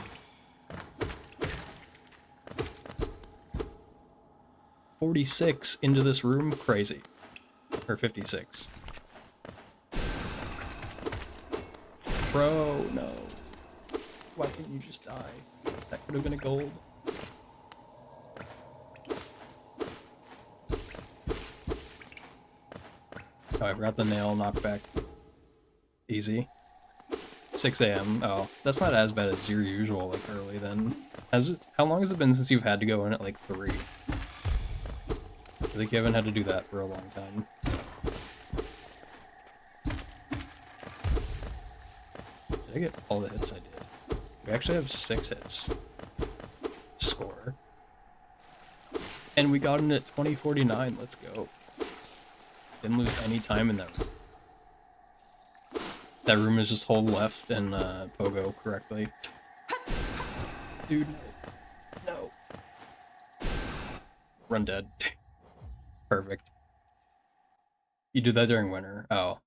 $46 into this room? Crazy. Or 56. Bro, no. Why didn't you just die? That could have been a gold. Oh, I forgot the nail knockback. Easy. 6 a.m. Oh, that's not as bad as your usual, like, early then. How long has it been since you've had to go in at, like, 3? I think you haven't had to do that for a long time. Did I get all the hits I did? We actually have 6 hits. Score. And we got in at 2049, let's go. Didn't lose any time in that room. That room is just hold left and pogo correctly. Dude, no. Run dead. Perfect. You do that during winter? Oh.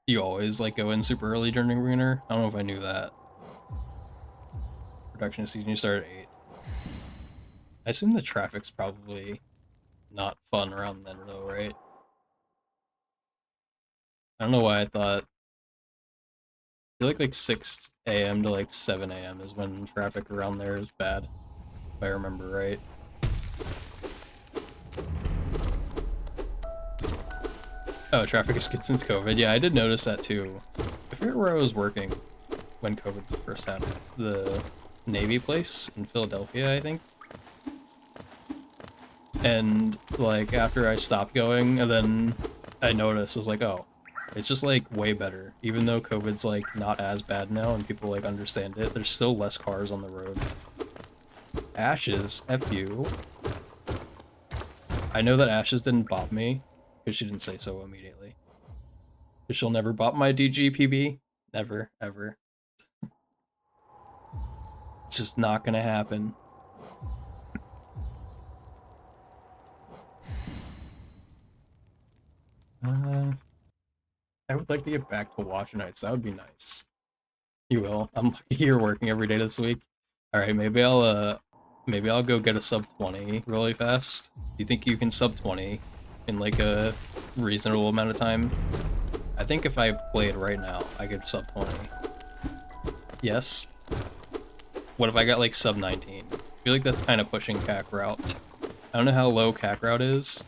You always like go in super early during winter? I don't know if I knew that. Production season, you start at 8. I assume the traffic's probably not fun around then though, right? I don't know why I thought. I feel like 6 a.m. to like 7 a.m. is when traffic around there is bad, if I remember right. Oh, traffic is good since COVID. Yeah, I did notice that too. I forget where I was working when COVID first happened. The Navy place in Philadelphia, I think. And like after I stopped going, and then I noticed, I was like, oh, it's just like way better. Even though COVID's like not as bad now and people like understand it, there's still less cars on the road. Ashes, F you. I know that Ashes didn't bop me, because she didn't say so immediately. Because she'll never bop my DGPB. Never, ever. It's just not gonna happen. I would like to get back to watch nights. That would be nice. You will. I'm lucky you're working every day this week. Alright, maybe I'll go get a sub 20 really fast. Do you think you can sub 20 in like a reasonable amount of time? I think if I played right now, I could sub 20. Yes? What if I got like sub 19? I feel like that's kind of pushing CAC route. I don't know how low CAC route is.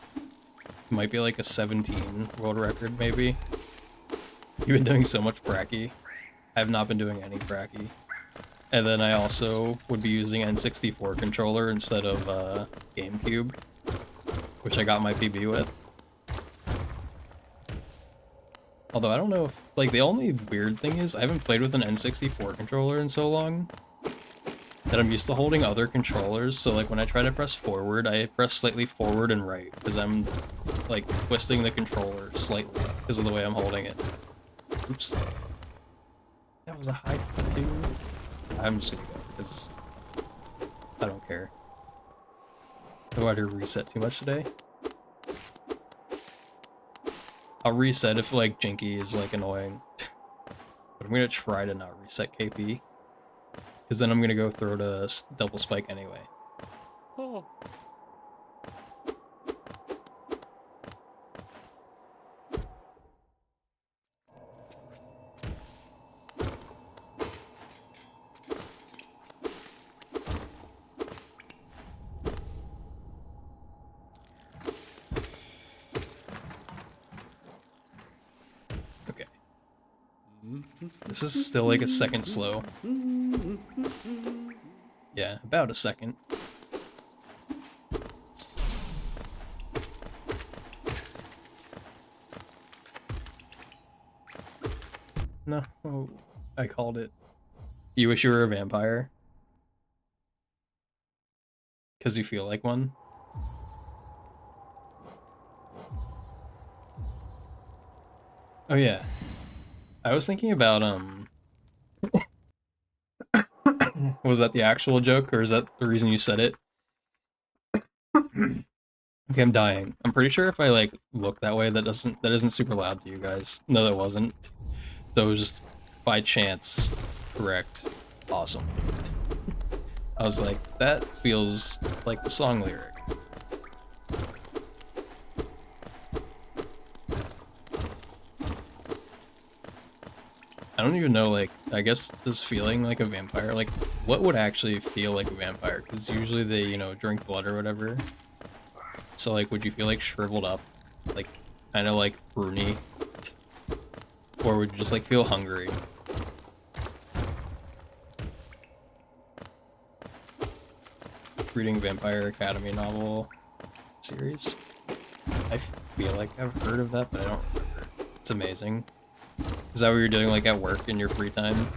It might be like a 17 world record, maybe. You've been doing so much Bracky. I have not been doing any Bracky. And then I also would be using N64 controller instead of GameCube, which I got my PB with. Although I don't know if, like, the only weird thing is I haven't played with an N64 controller in so long that I'm used to holding other controllers, so like when I try to press forward, I press slightly forward and right, because I'm like twisting the controller slightly because of the way I'm holding it. Oops. That was a high. to, I'm just gonna go, because I don't care. Do I have to reset too much today? I'll reset if, like, Jinky is, like, annoying. But I'm gonna try to not reset KP. Because then I'm gonna go throw to double spike anyway. Oh. Okay. This is still like a second slow. Yeah, about a second. No, oh, I called it. You wish you were a vampire? Because you feel like one? Oh yeah. I was thinking about, was that the actual joke, or is that the reason you said it? Okay, I'm dying. I'm pretty sure if I, like, look that way, that isn't super loud to you guys. No, that wasn't. So it was just, by chance, correct. Awesome. I was like, that feels like the song lyric. I don't even know, like, I guess does feeling like a vampire, like, what would actually feel like a vampire? Because usually they, you know, drink blood or whatever. So, like, would you feel, like, shriveled up? Like, kind of, like, pruny? Or would you just, like, feel hungry? Reading Vampire Academy novel series? I feel like I've heard of that, but I don't remember. It's amazing. Is that what you're doing, like, at work in your free time?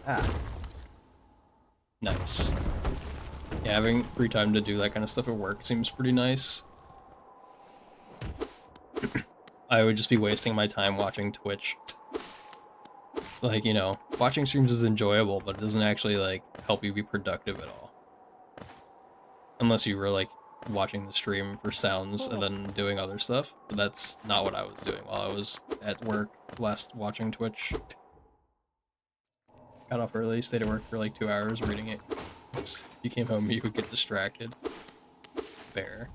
Ah. Nice. Yeah, having free time to do that kind of stuff at work seems pretty nice. I would just be wasting my time watching Twitch. Like, you know, watching streams is enjoyable, but it doesn't actually, like, help you be productive at all. Unless you were, like, watching the stream for sounds and then doing other stuff. But that's not what I was doing while I was at work last watching Twitch. Got off early, stayed at work for like 2 hours reading it. You came home, you would get distracted. Fair.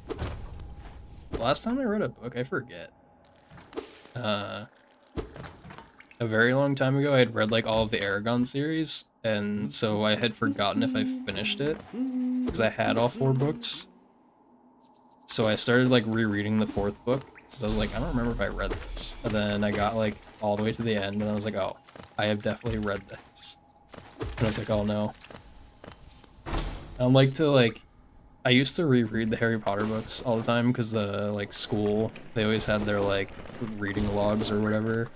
Last time I read a book, I forget. A very long time ago, I had read like all of the Aragon series, and so I had forgotten if I finished it, because I had all 4 books. So I started like rereading the 4th book, because I was like, I don't remember if I read this. And then I got like all the way to the end, and I was like, oh, I have definitely read this. And I was like, oh no. I like to like, I used to reread the Harry Potter books all the time, because the like school, they always had their like reading logs or whatever.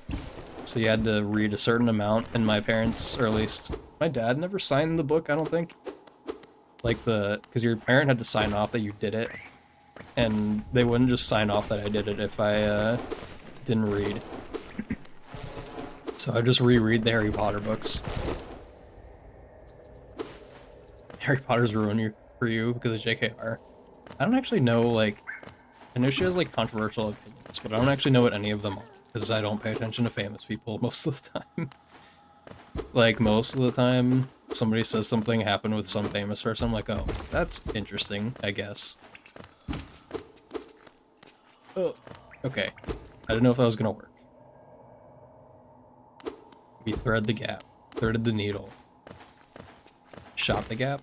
So you had to read a certain amount, and my parents, or at least my dad, never signed the book, I don't think. Like because your parent had to sign off that you did it, and they wouldn't just sign off that I did it if I didn't read. So I just reread the Harry Potter books. Harry Potter's ruined for you because of JKR. I don't actually know, like, I know she has like controversial opinions, but I don't actually know what any of them are, because I don't pay attention to famous people most of the time. Like, most of the time, somebody says something happened with some famous person, I'm like, oh, that's interesting, I guess. Oh, okay. I didn't know if that was gonna work. We thread the gap. Threaded the needle. Shot the gap?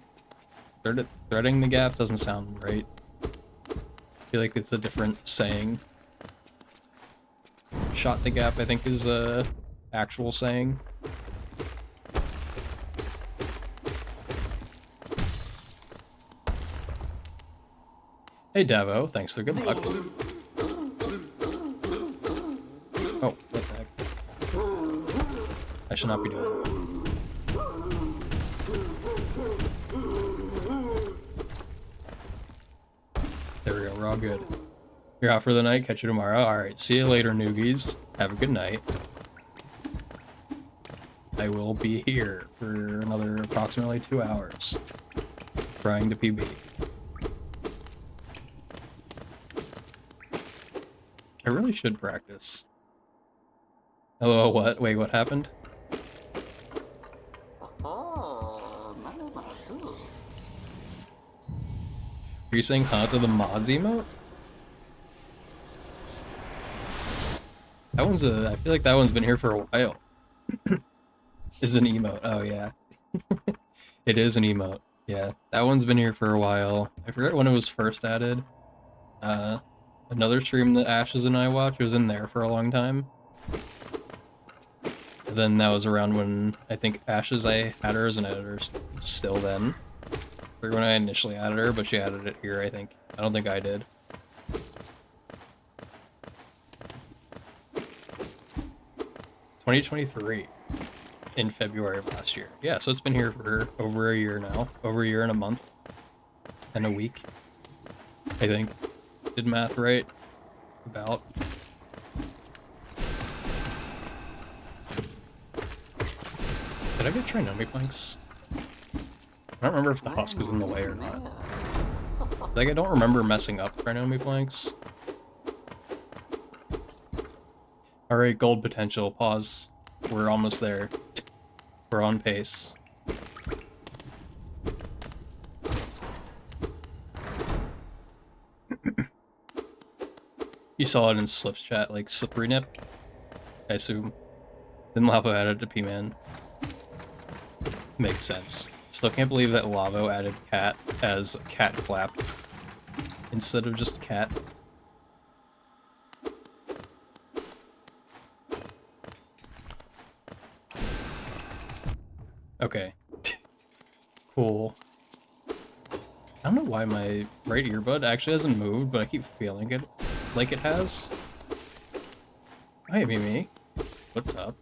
Threading the gap doesn't sound right. I feel like it's a different saying. Shot the gap, I think, is a actual saying. Hey Davo, thanks for good luck. Oh, what the heck? I should not be doing that. There we go, we're all good. You're out for the night, catch you tomorrow. Alright, see you later, noogies. Have a good night. I will be here for another approximately 2 hours trying to PB. I really should practice. Oh, what? Wait, what happened? Are you saying huh to the mods emote? That one's I feel like that one's been here for a while. Is an emote. Oh, yeah. It is an emote. Yeah, that one's been here for a while. I forget when it was first added. Another stream that Ashes and I watched was in there for a long time. And then that was around when I think Ashes, I had her as an editor still then. Or when I initially added her, but she added it here, I think. I don't think I did. $2023 in February of last year. Yeah, so it's been here for over a year now. Over a year and a month. And a week. I think. Did math right? About. Did I get Trinomi planks? I don't remember if the husk was in the way or not. Like, I don't remember messing up Trinomi planks. Alright, gold potential. Pause. We're almost there. We're on pace. You saw it in Slip's chat, like, slippery nip? I assume. Then Lavo added to P-Man. Makes sense. Still can't believe that Lavo added cat as cat clap instead of just cat. Okay. Cool. I don't know why my right earbud actually hasn't moved, but I keep feeling it like it has. Hey, Mimi. What's up?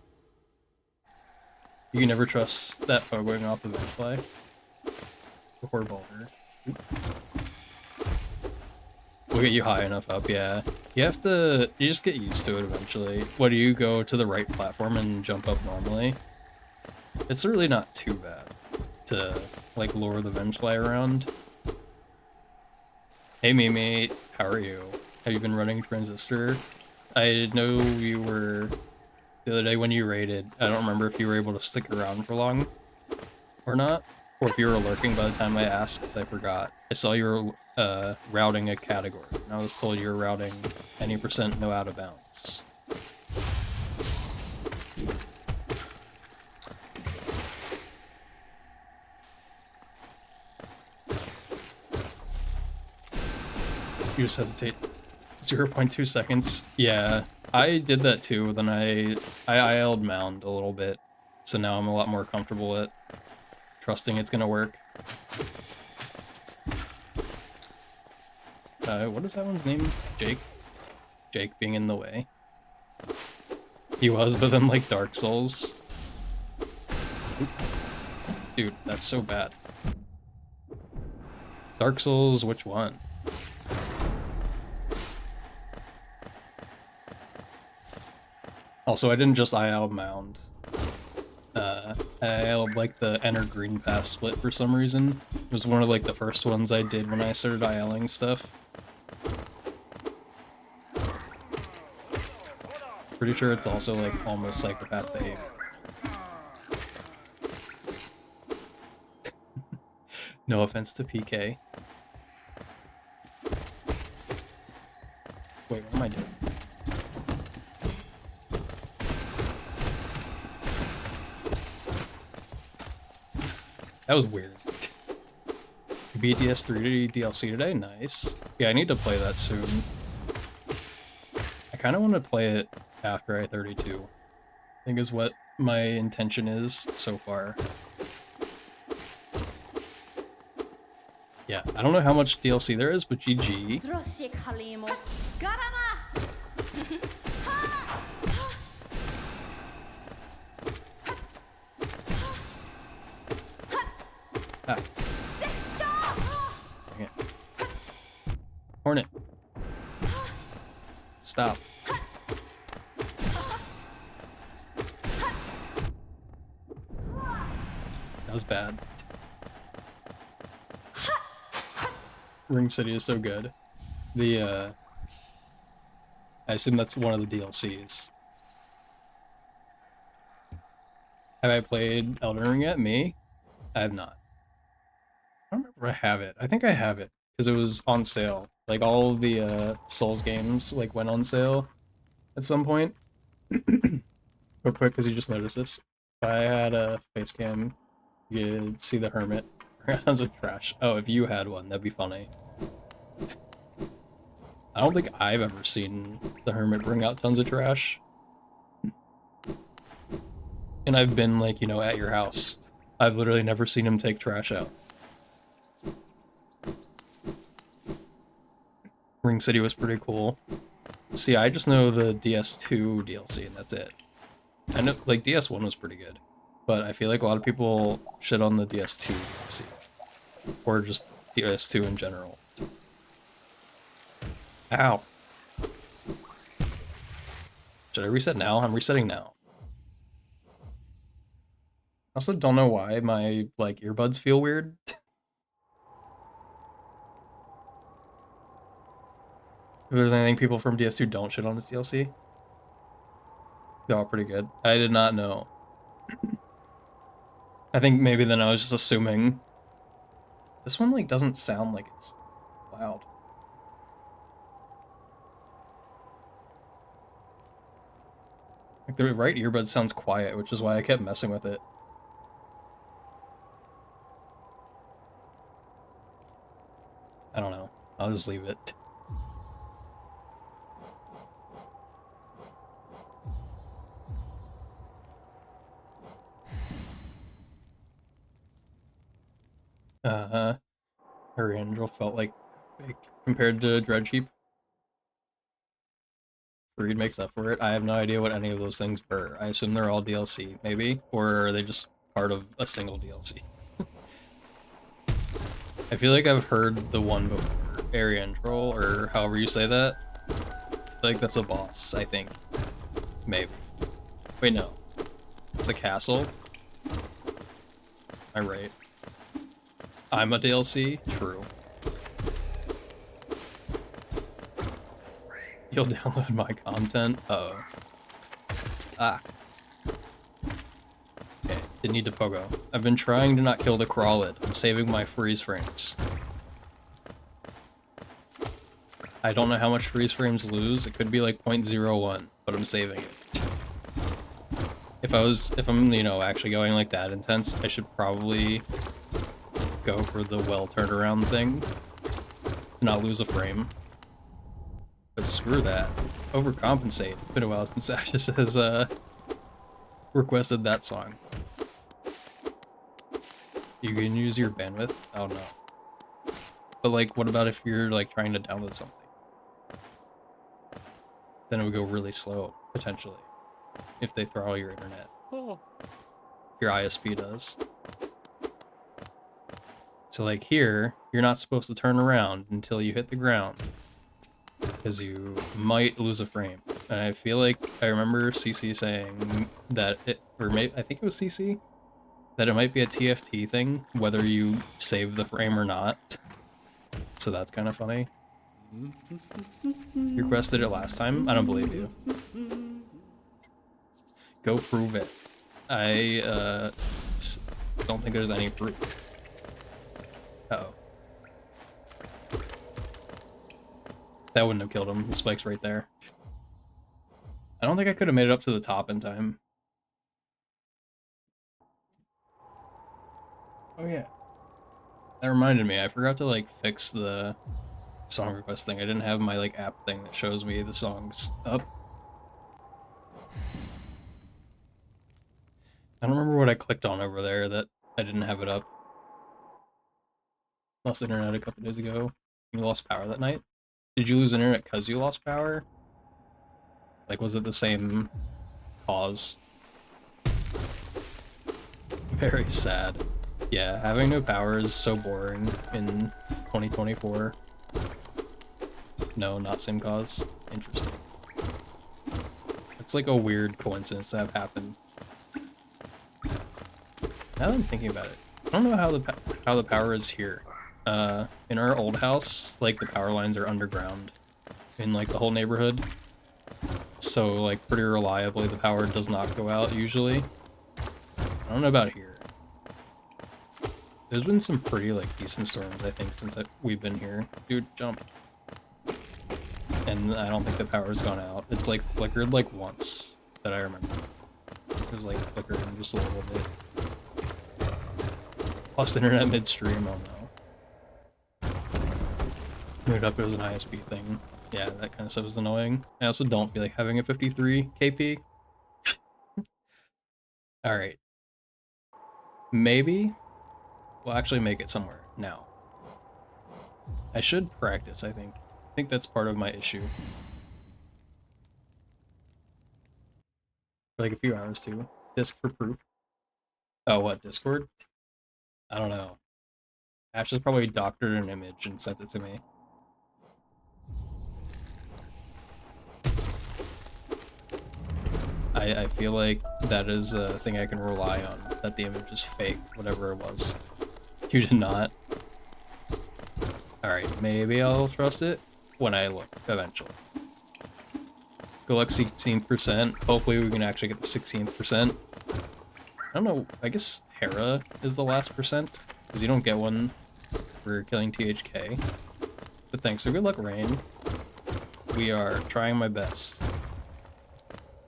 You can never trust that foe going off the benchfly. Before Boulder. We'll get you high enough up, yeah. You just get used to it eventually. What, do you go to the right platform and jump up normally? It's really not too bad to, like, lure the benchfly around. Hey Mimi, how are you? Have you been running Transistor? I know you were the other day when you raided. I don't remember if you were able to stick around for long or not, or if you were lurking by the time I asked, because I forgot. I saw you were routing a category, and I was told you were routing any percent no out of bounds. You just hesitate. 0.2 seconds. Yeah, I did that too. Then I IL'd Mound a little bit, so now I'm a lot more comfortable at trusting it's gonna work. What is that one's name? Jake? Jake being in the way. He was, but then like Dark Souls. Dude, that's so bad. Dark Souls, which one? Also, I didn't just IL Mound. I IL'd like the Enter Green Pass split for some reason. It was one of like the first ones I did when I started ILing stuff. Pretty sure it's also like almost psychopath behavior. No offense to PK. Wait, what am I doing? That was weird. BTS 3 DLC today? Nice. Yeah, I need to play that soon. I kind of want to play it after I-32. I think is what my intention is so far. Yeah, I don't know how much DLC there is, but GG. Ah. Dang it. Hornet. Stop. That was bad. Ring City is so good. I assume that's one of the DLCs. Have I played Elden Ring yet? Me? I have not. I don't remember if I have it. I think I have it, because it was on sale. Like, all of the Souls games, like, went on sale at some point. Real quick, because you just noticed this. If I had a face cam, you'd see the Hermit. Tons of trash. Oh, if you had one, that'd be funny. I don't think I've ever seen the Hermit bring out tons of trash. And I've been, like, you know, at your house. I've literally never seen him take trash out. Ring City was pretty cool. See, I just know the DS2 DLC, and that's it. I know, like, DS1 was pretty good, but I feel like a lot of people shit on the DS2 DLC. Or just DS2 in general. Ow. Should I reset now? I'm resetting now. I also don't know why my, like, earbuds feel weird. If there's anything people from DS2 don't shit on this DLC. They're all pretty good. I did not know. I think maybe then I was just assuming. This one, like, doesn't sound like it's loud. Like, the right earbud sounds quiet, which is why I kept messing with it. I don't know. I'll just leave it. Her Angel felt like fake compared to Dreadcheap. Freed makes up for it. I have no idea what any of those things were. I assume they're all DLC, maybe? Or are they just part of a single DLC? I feel like I've heard the one before. Ariandrol, or however you say that. I feel like that's a boss, I think. Maybe. Wait, no. It's a castle? Am I right? I'm a DLC? True. You'll download my content? Uh-oh. Ah. Okay, didn't need to pogo. I've been trying to not kill the crawlet. I'm saving my freeze frames. I don't know how much freeze frames lose. It could be like 0.01, but I'm saving it. If I'm, you know, actually going like that intense, I should probably go for the well turnaround thing. To not lose a frame. But screw that. Overcompensate. It's been a while since Ashes has requested that song. You can use your bandwidth? Oh no. But like, what about if you're like trying to download something? Then it would go really slow, potentially. If they throttle your internet. If your ISP does. So like here, you're not supposed to turn around until you hit the ground. Because you might lose a frame. And I feel like I remember CC saying that it, or maybe, I think it was CC, that it might be a TFT thing, whether you save the frame or not. So that's kind of funny. You requested it last time? I don't believe you. Go prove it. I don't think there's any proof. Uh-oh. That wouldn't have killed him. The spike's right there. I don't think I could have made it up to the top in time. Oh yeah. That reminded me, I forgot to like fix the song request thing. I didn't have my like app thing that shows me the songs up. I don't remember what I clicked on over there that I didn't have it up. Lost internet a couple days ago. You lost power that night? Did you lose internet because you lost power? Like, was it the same cause? Very sad. Yeah, having no power is so boring in 2024. No, not same cause. Interesting. It's like a weird coincidence to have happened. Now that I'm thinking about it, I don't know how the power is here. In our old house, like the power lines are underground in like the whole neighborhood. So like pretty reliably the power does not go out usually. I don't know about here. There's been some pretty like decent storms I think since we've been here. Dude, jump. And I don't think the power's gone out. It's like flickered like once that I remember. It was like flickering just a little bit. Lost internet midstream, oh no. Moved up, it was an ISP thing. Yeah, that kind of stuff is annoying. I also don't feel like having a 53 KP. Alright. Maybe we'll actually make it somewhere now. I should practice, I think. I think that's part of my issue. For like a few hours too. Disk for proof. Oh, what, Discord? I don't know. Ash has probably doctored an image and sent it to me. I feel like that is a thing I can rely on, that the image is fake, whatever it was. You did not. Alright, maybe I'll trust it when I look, eventually. Good luck 16%. Hopefully we can actually get the 16%. I don't know, I guess Hera is the last percent, because you don't get one for killing THK. But thanks, so good luck, Rain. We are trying my best.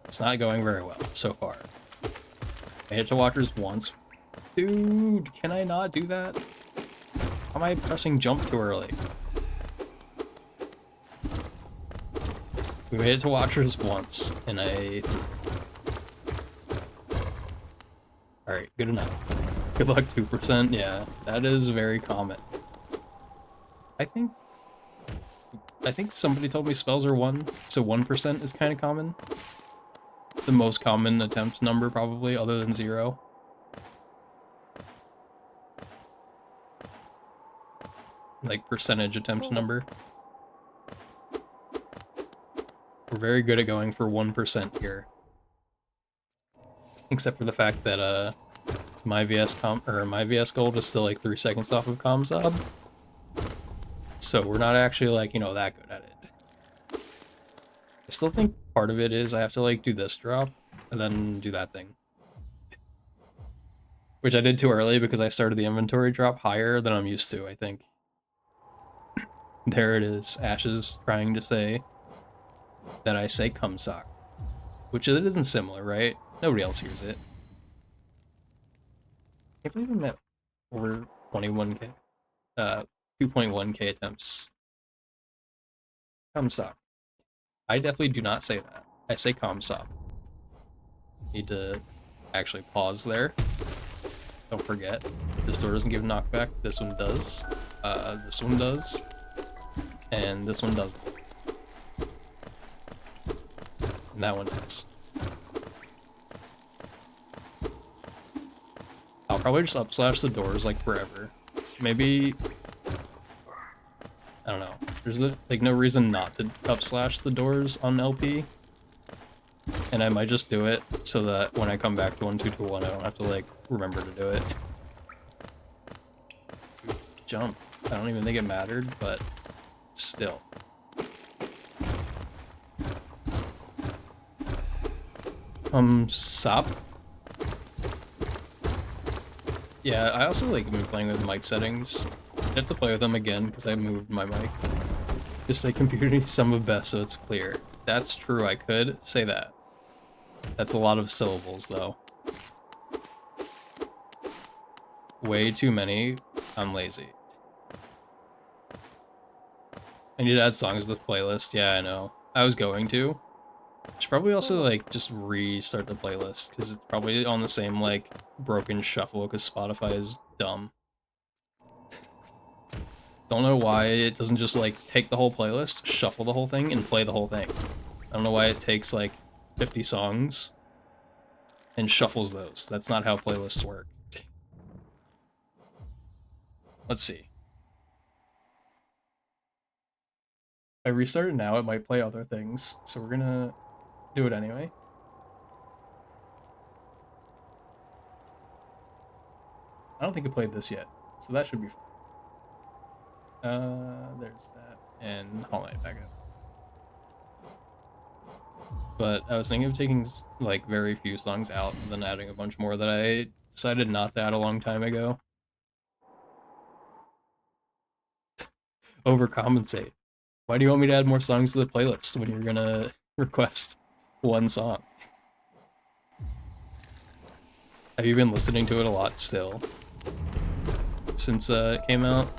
It's not going very well so far. I hit to walkers once. Dude, can I not do that? How am I pressing jump too early? We made it to watchers once, and Alright, good enough. Good luck 2%, yeah, that is very common. I think somebody told me spells are 1, so 1% is kind of common. The most common attempt number, probably, other than 0. Like, percentage attempt number. We're very good at going for 1% here. Except for the fact that, my VS gold is still like 3 seconds off of ComSob. So we're not actually like, you know, that good at it. I still think part of it is I have to like do this drop and then do that thing. Which I did too early because I started the inventory drop higher than I'm used to, I think. There it is. Ash is trying to say that I say cumsock. Which it isn't similar, right? Nobody else hears it. I can't believe I'm at over 21k. 2.1k attempts. Cumsock. I definitely do not say that. I say cumsock. Need to actually pause there. Don't forget. This door doesn't give knockback. This one does. This one does. And this one doesn't. And that one does. I'll probably just upslash the doors like forever. Maybe... I don't know. There's like no reason not to upslash the doors on LP. And I might just do it so that when I come back to 1221 I don't have to like remember to do it. Jump. I don't even think it mattered, but still. Sop. Yeah, I also like been playing with mic settings. I have to play with them again because I moved my mic. Just say computer needs some of best so it's clear. That's true, I could say that. That's a lot of syllables though. Way too many. I'm lazy. I need to add songs to the playlist. Yeah, I know. I was going to. Should probably also like just restart the playlist because it's probably on the same like broken shuffle because Spotify is dumb. Don't know why it doesn't just like take the whole playlist, shuffle the whole thing, and play the whole thing. I don't know why it takes like 50 songs and shuffles those. That's not how playlists work. Let's see. If I restart it now, it might play other things, so we're gonna do it anyway. I don't think I played this yet, so that should be fun. There's that, and Hollow Knight back up. But I was thinking of taking like very few songs out and then adding a bunch more that I decided not to add a long time ago. Overcompensate. Why do you want me to add more songs to the playlist when you're gonna request one song? Have you been listening to it a lot still since it came out?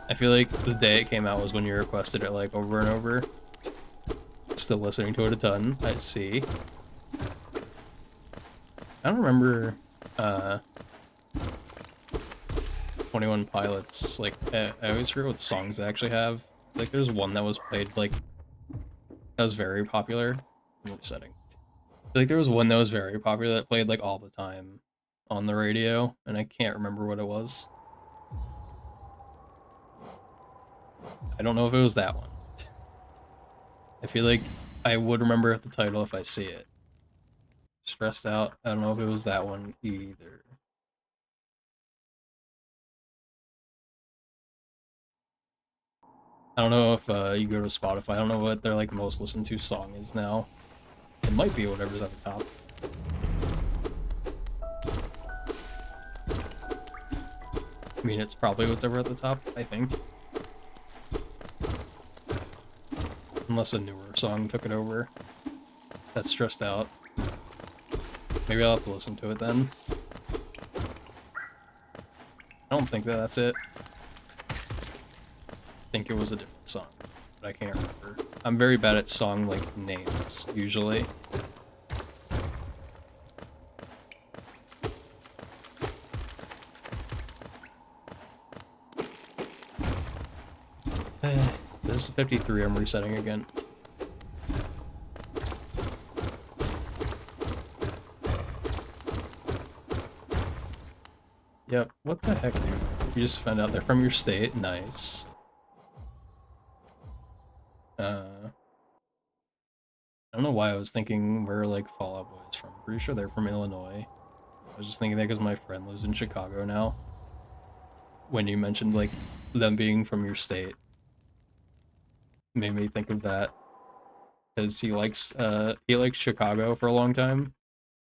I feel like the day it came out was when you requested it like over and over. Still listening to it a ton, I see. I don't remember 21 Pilots, like, I always forget what songs they actually have. Like, there's one that was played, like, that was very popular. What setting? Like, there was one that was very popular that played, like, all the time on the radio, and I can't remember what it was. I don't know if it was that one. I feel like I would remember the title if I see it. Stressed Out, I don't know if it was that one either. I don't know if you go to Spotify, I don't know what their, like, most listened to song is now. It might be whatever's at the top. I mean, it's probably whatever at the top, I think. Unless a newer song took it over. That's Stressed Out. Maybe I'll have to listen to it then. I don't think that's it. I think it was a different song, but I can't remember. I'm very bad at song, like, names, usually. This is 53, I'm resetting again. Yep, what the heck, dude? You just found out they're from your state, nice. I don't know why I was thinking where, like, Fall Out Boy is from. Pretty sure they're from Illinois. I was just thinking that because my friend lives in Chicago now. When you mentioned, like, them being from your state. Made me think of that. Because he likes Chicago for a long time.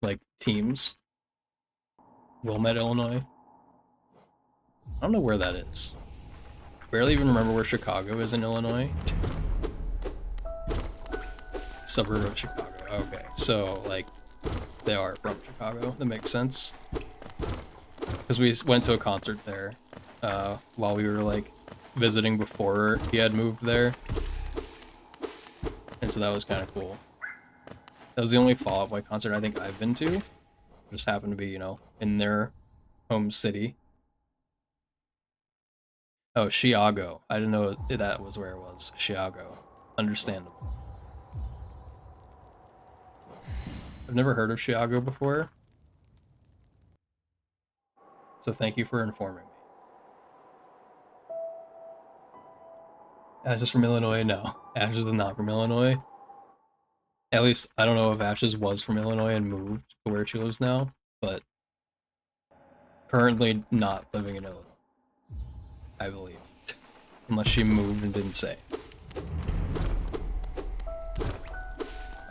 Like, teams. Wilmette, Illinois. I don't know where that is. Barely even remember where Chicago is in Illinois. Suburb of Chicago. Okay, so, like, they are from Chicago. That makes sense. Because we went to a concert there while we were, like, visiting before he had moved there. And so that was kind of cool. That was the only Fall Out Boy concert I think I've been to. Just happened to be, you know, in their home city. Oh, Chicago. I didn't know that was where it was. Chicago. Understandable. I've never heard of Chicago before. So thank you for informing me. Ash is from Illinois? No. Ashes is not from Illinois. At least, I don't know if Ashes was from Illinois and moved to where she lives now, but currently not living in Illinois, I believe. Unless she moved and didn't say.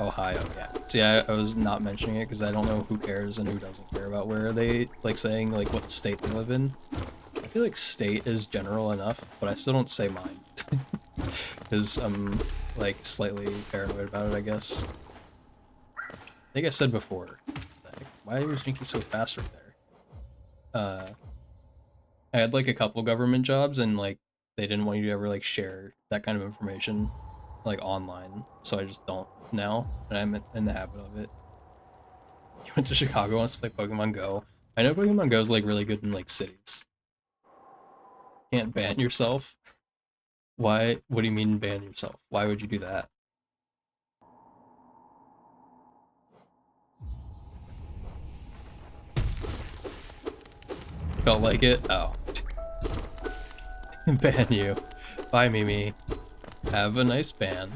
Ohio, yeah. See, I was not mentioning it because I don't know who cares and who doesn't care about where they, like, saying, like, what state they live in. I feel like state is general enough, but I still don't say mine. Because I'm, like, slightly paranoid about it, I guess. I think I said before. Why was Jinky so fast right there? I had, like, a couple government jobs, and, like, they didn't want you to ever, like, share that kind of information, like, online, so I just don't now, and I'm in the habit of it. You went to Chicago, wants to play Pokemon Go. I know Pokemon Go is, like, really good in, like, cities. Can't ban yourself? Why? What do you mean ban yourself? Why would you do that? Felt like it? Oh. Ban you. Bye, Mimi. Have a nice ban.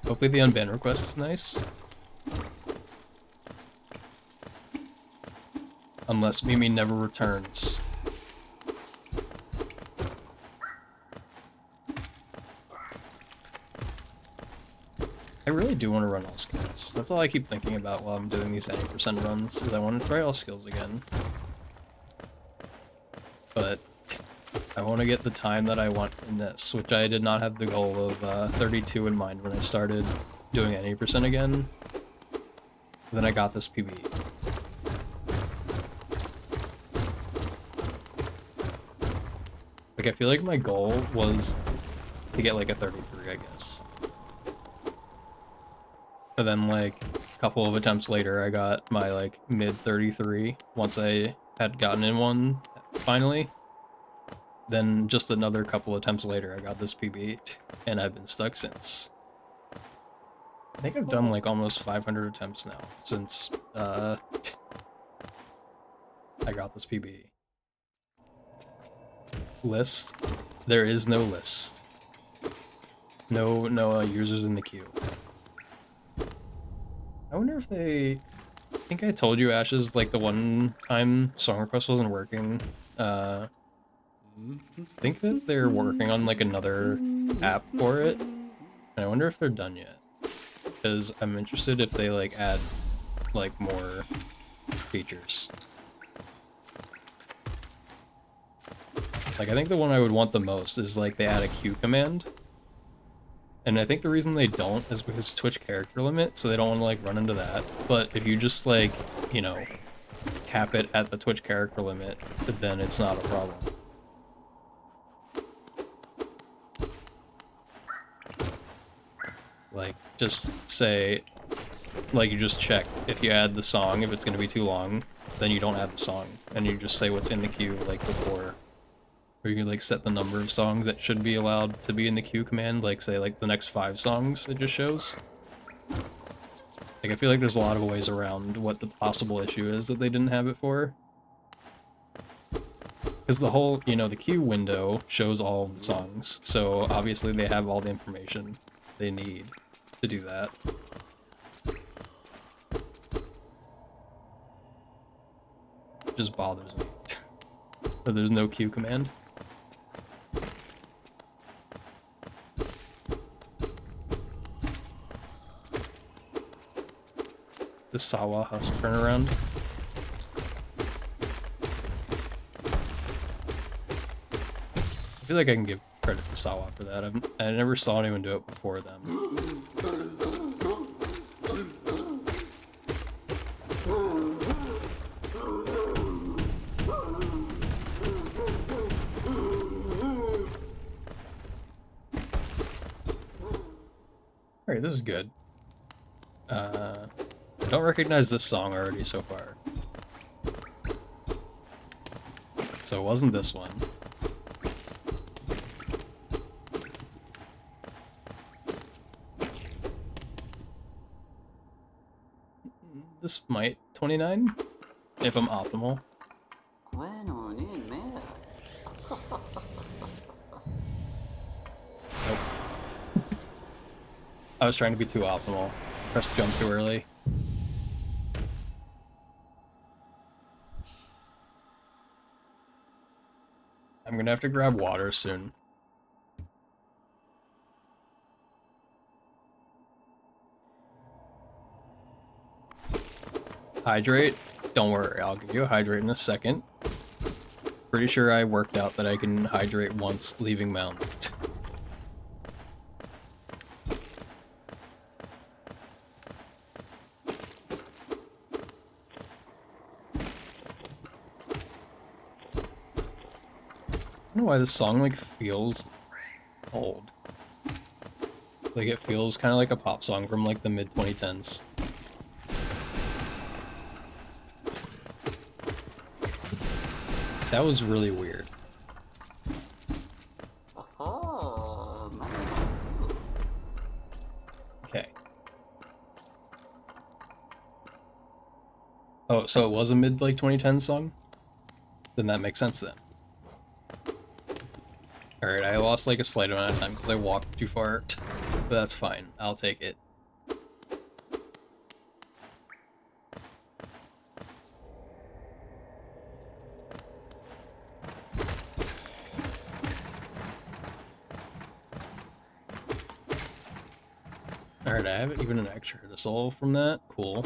Hopefully the unban request is nice. Unless Mimi never returns. I really do want to run all skills. That's all I keep thinking about while I'm doing these 90% runs, is I want to try all skills again. But I want to get the time that I want in this, which I did not have the goal of 32 in mind when I started doing 80% again. Then I got this PB. Like, I feel like my goal was to get like a 33, I guess. But then, like, a couple of attempts later, I got my, like, mid-33 once I had gotten in one, finally. Then, just another couple attempts later, I got this PB, and I've been stuck since. I think I've done, like, almost 500 attempts now, since, I got this PB. List? There is no list. No users in the queue. I wonder if they... I think I told you, Ashes, like the one time song request wasn't working. I think that they're working on like another app for it. And I wonder if they're done yet. Because I'm interested if they like add like more features. Like I think the one I would want the most is like they add a queue command. And I think the reason they don't is because Twitch character limit, so they don't want to, like, run into that. But if you just, like, you know, cap it at the Twitch character limit, then it's not a problem. Like, just say, like, you just check if you add the song, if it's going to be too long, then you don't add the song. And you just say what's in the queue, like, before. Or you can, like, set the number of songs that should be allowed to be in the queue command, like, say, like, the next 5 songs it just shows. Like, I feel like there's a lot of ways around what the possible issue is that they didn't have it for. Because the whole, you know, the queue window shows all of the songs, so obviously they have all the information they need to do that. It just bothers me. But there's no queue command. The Sawa Husk turnaround. I feel like I can give credit to Sawa for that. I never saw anyone do it before them. Alright, this is good. I don't recognize this song already so far. So it wasn't this one. This might 29, if I'm optimal. Nope. I was trying to be too optimal. Pressed jump too early. I'm gonna have to grab water soon. Hydrate? Don't worry, I'll give you a hydrate in a second. Pretty sure I worked out that I can hydrate once leaving mount. I don't know why this song, like, feels old. Like, it feels kind of like a pop song from, like, the mid-2010s. That was really weird. Okay. Oh, so it was a mid, like, 2010 song? Then that makes sense then. Alright, I lost, like, a slight amount of time because I walked too far. But that's fine. I'll take it. Alright, I have even an extra to solve from that. Cool.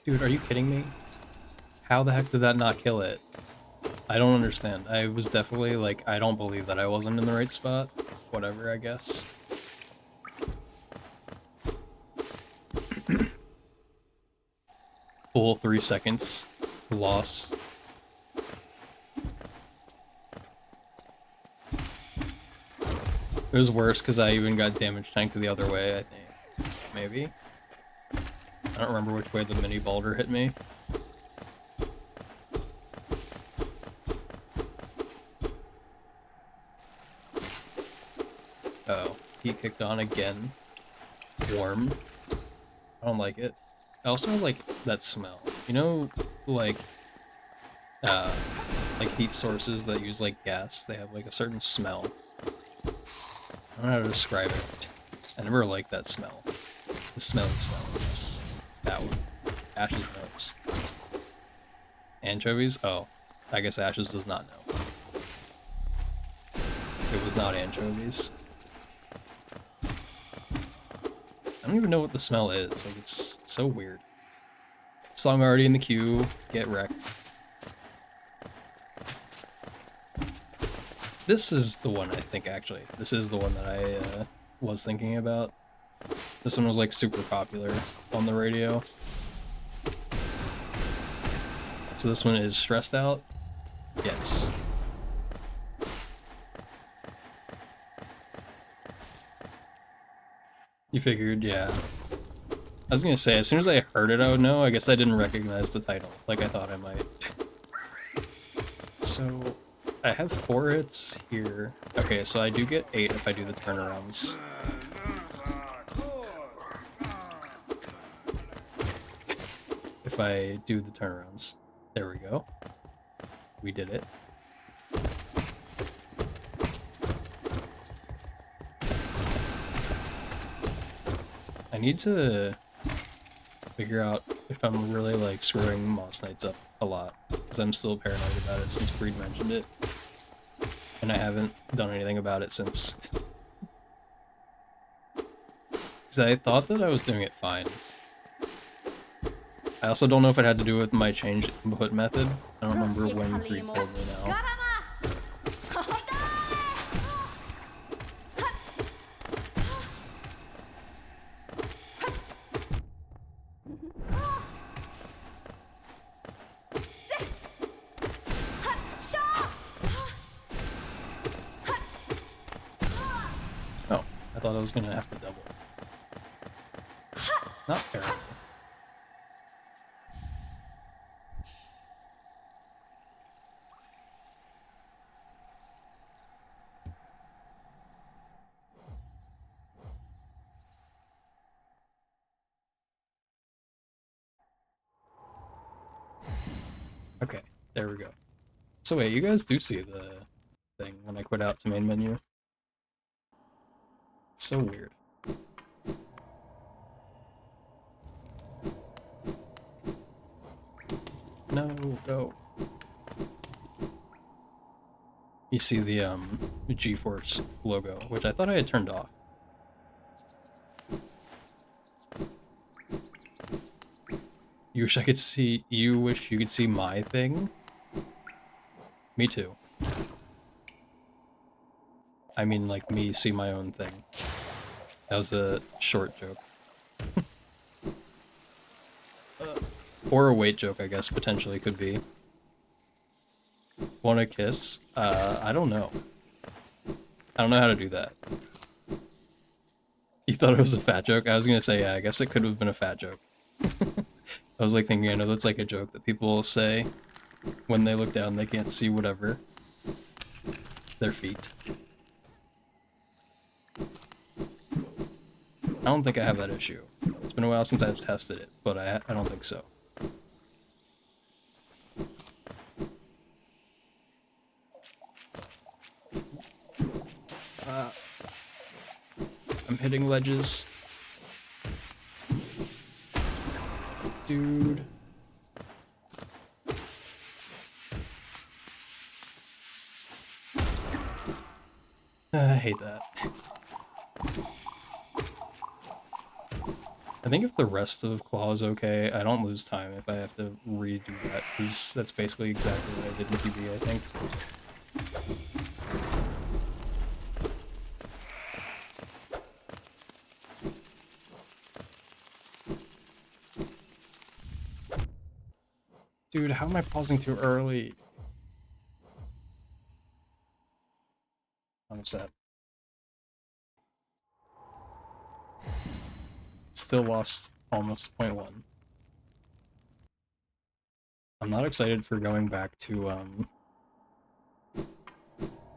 Dude, are you kidding me? How the heck did that not kill it? I don't understand. I was definitely like, I don't believe that I wasn't in the right spot. Whatever, I guess. Full 3 seconds. Lost. It was worse because I even got damage tanked the other way, I think. Maybe? I don't remember which way the mini boulder hit me. Oh, he kicked on again. Warm. I don't like it. I also like that smell. You know, like heat sources that use like gas, they have like a certain smell. I don't know how to describe it. I never liked that smell. The smelly smell. Yes. That one. Ashes knows. Anchovies? Oh. I guess Ashes does not know. It was not anchovies. I don't even know what the smell is. Like, it's so weird. Song already in the queue. Get wrecked. This is the one, I think, actually. This is the one that I was thinking about. This one was, like, super popular on the radio. So this one is Stressed Out? Yes. You figured, yeah. I was gonna say, as soon as I heard it, I would know. I guess I didn't recognize the title, like I thought I might. So, I have 4 hits here. Okay, so I do get 8 if I do the turnarounds. If I do the turnarounds. There we go. We did it. I need to figure out if I'm really, like, screwing Moss Knights up a lot, because I'm still paranoid about it since Breed mentioned it. And I haven't done anything about it since. Because I thought that I was doing it fine. I also don't know if it had to do with my change input method. I don't remember when Breed told me now. Oh, I thought I was gonna have to double. Not terrible. Okay, there we go. So wait, you guys do see the thing when I quit out to main menu? It's so weird. No, go. You see the GeForce logo, which I thought I had turned off. You wish you could see my thing? Me too. I mean, like, me see my own thing. That was a short joke. Or a weight joke, I guess, potentially could be. Wanna kiss? I don't know. I don't know how to do that. You thought it was a fat joke? I was gonna say, yeah, I guess it could have been a fat joke. I was like thinking, I know that's like a joke that people will say when they look down, they can't see whatever. Their feet. I don't think I have that issue. It's been a while since I've tested it, but I don't think so. I'm hitting ledges. Dude. I hate that. I think if the rest of Claw is okay, I don't lose time if I have to redo that, because that's basically exactly what I did in PB, I think. Dude, how am I pausing too early? I'm upset. Still lost almost 0.1. I'm not excited for going back to,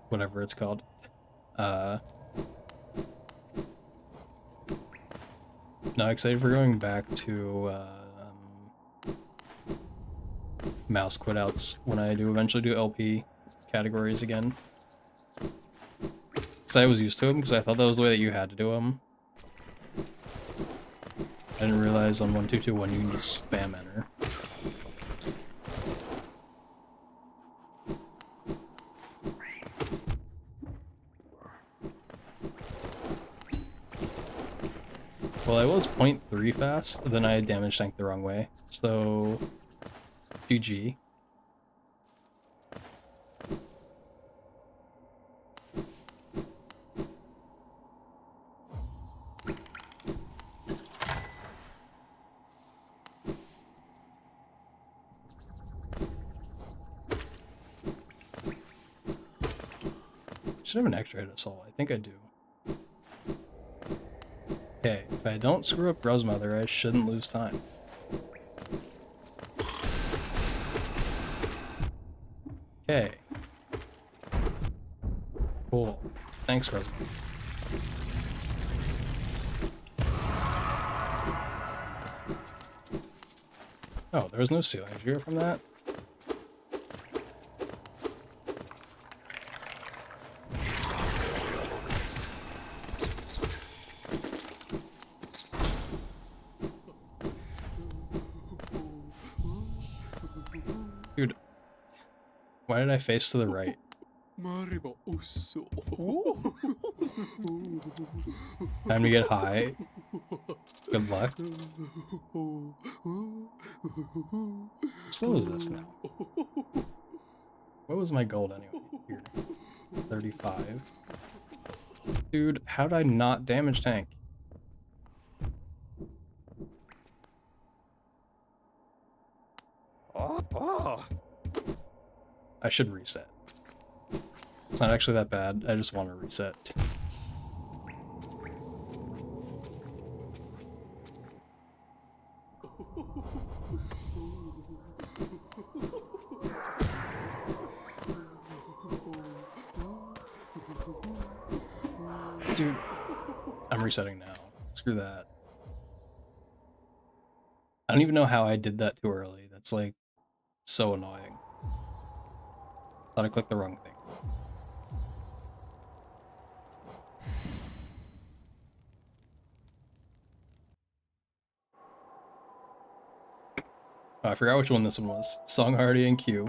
whatever it's called. Not excited for going back to, mouse quitouts when I do eventually do LP categories again. Because I was used to them, because I thought that was the way that you had to do them. I didn't realize on 1221 you can just spam enter. Well, I was 0.3 fast, then I damage tanked the wrong way, so GG. Should have an extra hit assault. I think I do. Okay, if I don't screw up Bros Mother, I shouldn't lose time. Okay. Cool. Thanks, Bros Mother. Oh, there was no ceiling trigger from that? Dude, why did I face to the right? Time to get high. Good luck. How slow is this now? What was my gold anyway? Here. 35. Dude, how did I not damage tank? I should reset. It's not actually that bad, I just want to reset. Dude, I'm resetting now. Screw that. I don't even know how I did that too early. That's like so annoying. Thought I clicked the wrong thing. Oh, I forgot which one this one was. Song already in queue.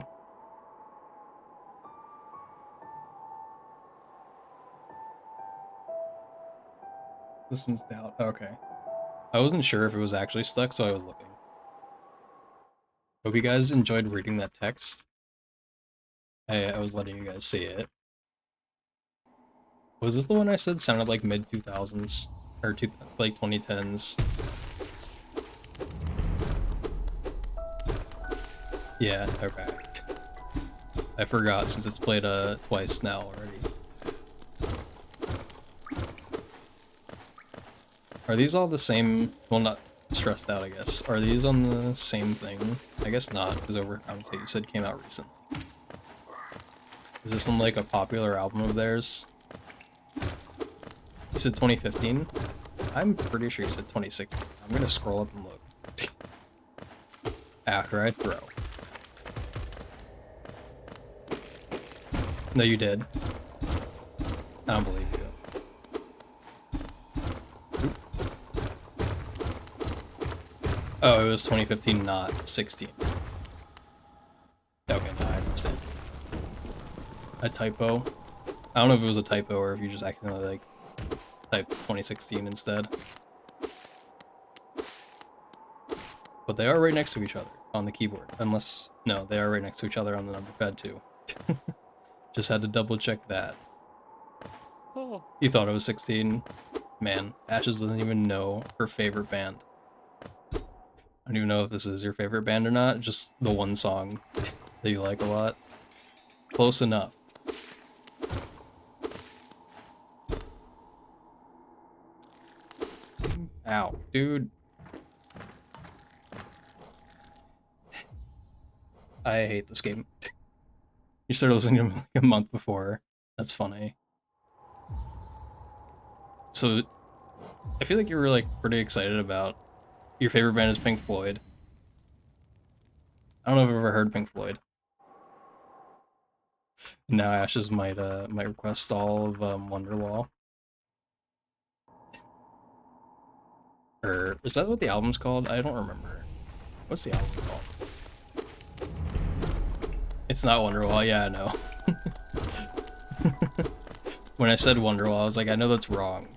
This one's down. Okay. I wasn't sure if it was actually stuck, so I was looking. Hope you guys enjoyed reading that text. I was letting you guys see it. Was this the one I said sounded like mid-2000s? Or like 2010s? Yeah, okay. I forgot since it's played twice now already. Are these all the same? Well, not stressed out, I guess. Are these on the same thing? I guess not, because Overcompensate you said came out recently. Is this on like a popular album of theirs? You said 2015? I'm pretty sure you said 2016. I'm gonna scroll up and look. After I throw. No, you did. I don't believe you. Oh, it was 2015, not 16. Okay, now I understand. A typo. I don't know if it was a typo or if you just accidentally like typed 2016 instead. But they are right next to each other on the keyboard. Unless, no, they are right next to each other on the number pad too. Just had to double check that. You thought it was 16? Man, Ashes doesn't even know her favorite band. I don't even know if this is your favorite band or not, just the one song that you like a lot. Close enough. Ow, dude. I hate this game. You started listening to him like a month before. That's funny. So, I feel like you were like pretty excited about your favorite band is Pink Floyd. I don't know if I've ever heard Pink Floyd. Now Ashes might request all of Wonderwall. Or is that what the album's called? I don't remember. What's the album called? It's not Wonderwall. Yeah, I know. When I said Wonderwall, I was like, I know that's wrong.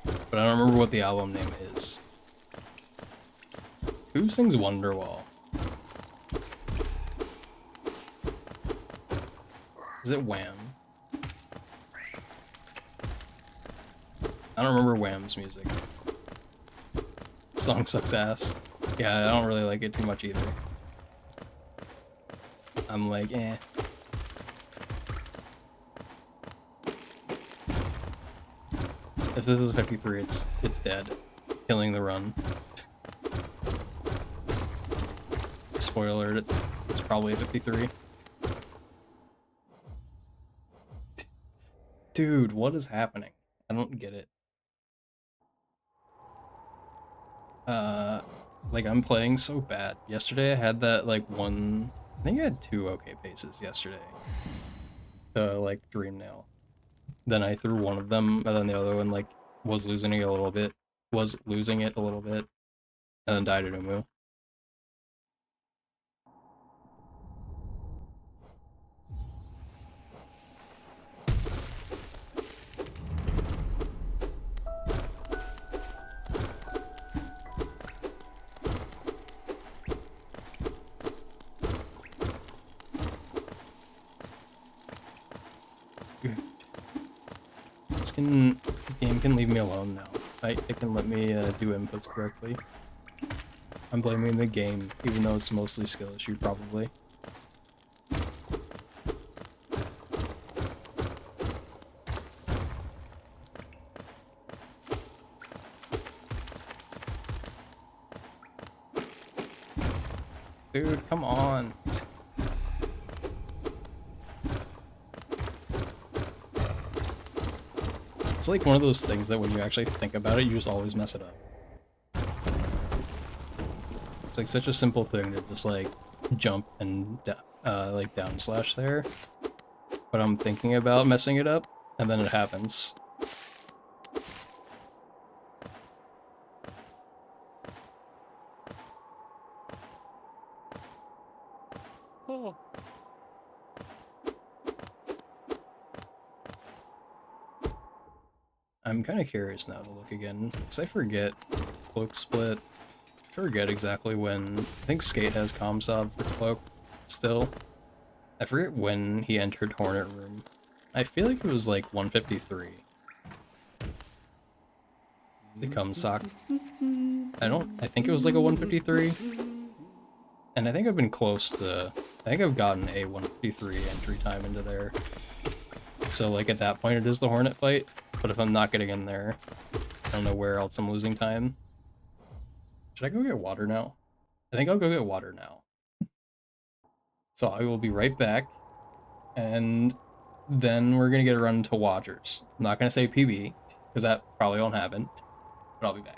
But I don't remember what the album name is. Who sings Wonderwall? Is it Wham? I don't remember Wham's music. The song sucks ass. Yeah, I don't really like it too much either. I'm like, eh. If this is 53, it's dead. Killing the run. Spoiler alert, it's probably a 53. Dude, what is happening? I don't get it. Like I'm playing so bad. Yesterday I had that like one, I think I had 2 okay paces yesterday. The like Dream Nail. Then I threw one of them, and then the other one like was losing it a little bit, and then died at Umu. This game can leave me alone now. It can let me do inputs correctly. I'm blaming the game, even though it's mostly skill issue, probably. Dude, come on. It's like one of those things that when you actually think about it, you just always mess it up. It's like such a simple thing to just like jump and like down slash there. But I'm thinking about messing it up, and then it happens. Oh. I'm kind of curious now to look again, because I forget Cloak Split. I forget exactly when. I think Skate has Comsob for Cloak still. I forget when he entered Hornet Room. I feel like it was like 153. The Comsock. I think it was like a 153. And I think I've been close to, I think I've gotten a 153 entry time into there. So like at that point it is the Hornet fight, but if I'm not getting in there, I don't know where else I'm losing time. Should I go get water now? I think I'll go get water now. So I will be right back, and then we're gonna get a run to Watchers. I'm not gonna say PB, because that probably won't happen, but I'll be back.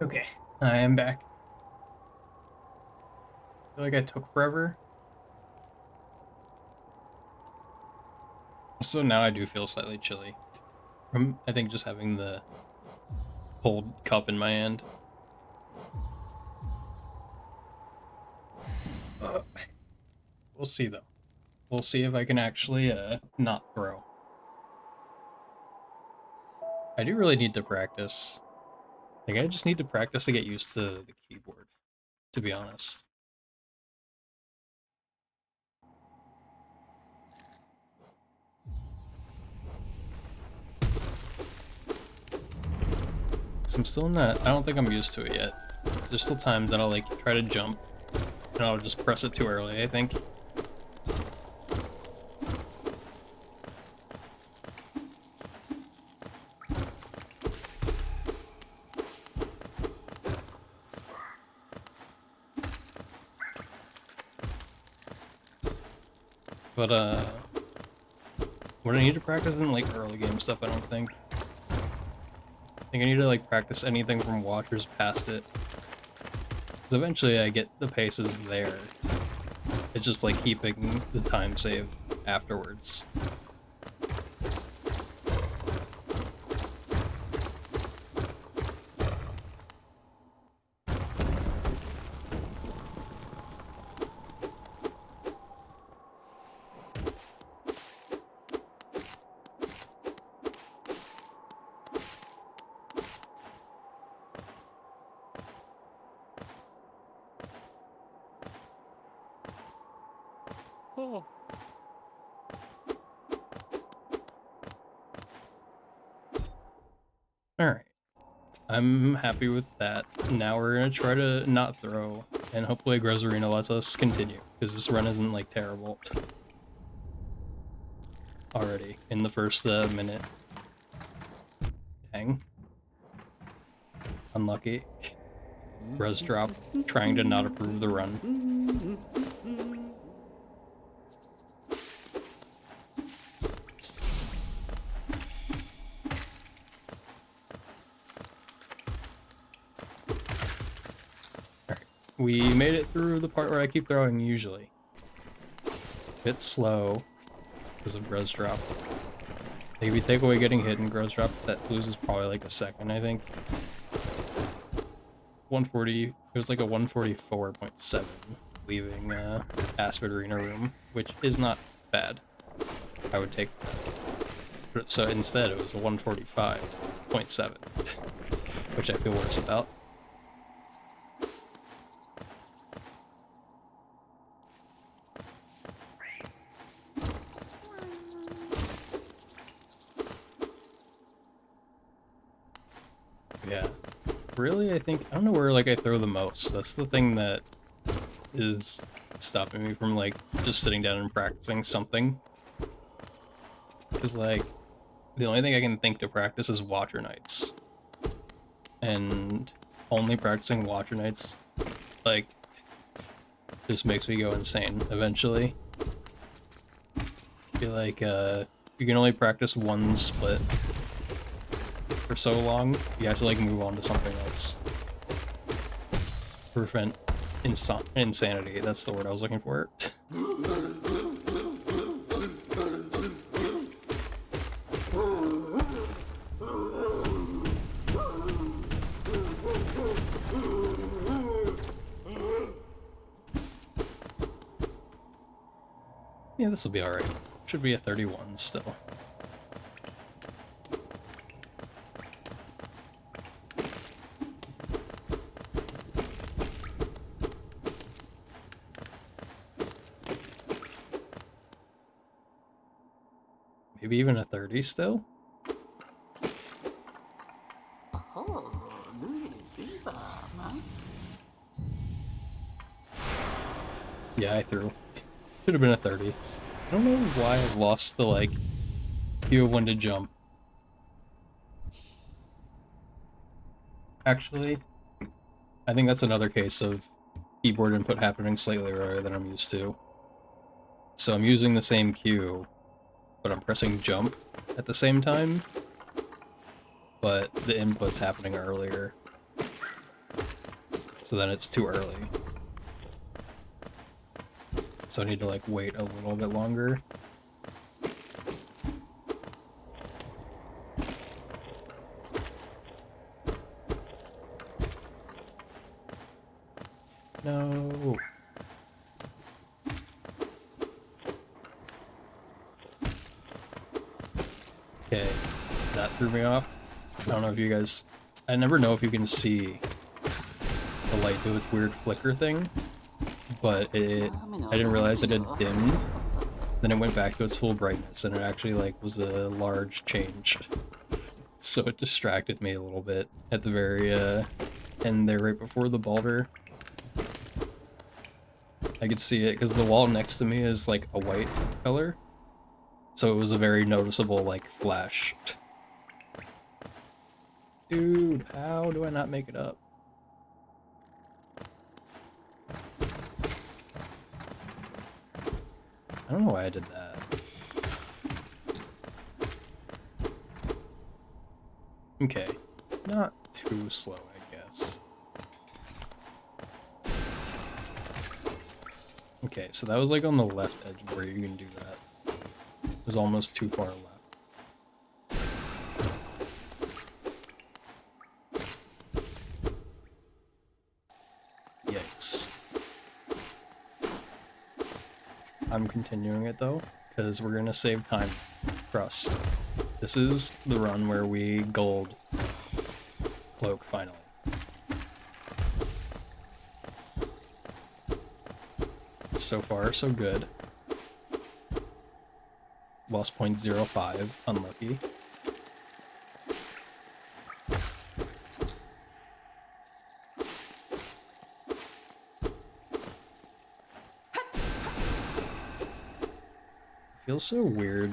Okay, I am back. I feel like I took forever. So now I do feel slightly chilly. From, I think, just having the cold cup in my hand. We'll see, though. We'll see if I can actually not throw. I do really need to practice. I think I just need to practice to get used to the keyboard, to be honest. So I'm still not, I don't think I'm used to it yet. There's still times that I'll like try to jump and I'll just press it too early, I think. But what I need to practice in like early game stuff, I don't think. I think I need to like practice anything from Watchers past it. Because eventually I get the paces there. It's just like keeping the time save afterwards. Oh. Alright. I'm happy with that. Now we're gonna try to not throw, and hopefully Grezarina lets us continue, because this run isn't like terrible. Already, in the first minute. Dang. Unlucky. Res drop, trying to not approve the run. Alright, we made it through the part where I keep throwing usually. Bit slow because of res drop. Like if you take away getting hit and res drop, that loses probably like a second, I think. 140, it was like a 144.7 leaving Aspid Arena room, which is not bad. I would take that. So instead it was a 145.7, which I feel worse about. Yeah. Really, I think, I don't know where, like, I throw the most. That's the thing that is stopping me from, like, just sitting down and practicing something. Because, like, the only thing I can think to practice is Watcher Knights. And only practicing Watcher Knights, like, just makes me go insane eventually. I feel like, you can only practice one split for so long, you have to, like, move on to something else. Prevent insanity, that's the word I was looking for. Yeah, this will be alright. Should be a 31 still. Maybe even a 30 still? Yeah, I threw. Should have been a 30. I don't know why I've lost the, like, view of when to jump. Actually, I think that's another case of keyboard input happening slightly earlier than I'm used to. So I'm using the same cue, but I'm pressing jump at the same time, but the input's happening earlier. So then it's too early. So I need to like wait a little bit longer. No. Okay, that threw me off. I don't know if you guys... I never know if you can see the light do its weird flicker thing, but I didn't realize it had dimmed. Then it went back to its full brightness, and it actually like was a large change. So it distracted me a little bit at the very end there, right before the boulder. I could see it because the wall next to me is like a white color. So it was a very noticeable, like, flash. Dude, how do I not make it up? I don't know why I did that. Okay. Not too slow, I guess. Okay, so that was like on the left edge where you can do that. It was almost too far left. Yikes. I'm continuing it though, because we're gonna save time for us. This is the run where we gold cloak finally. So far, so good. Lost 0.05, unlucky. Feels so weird,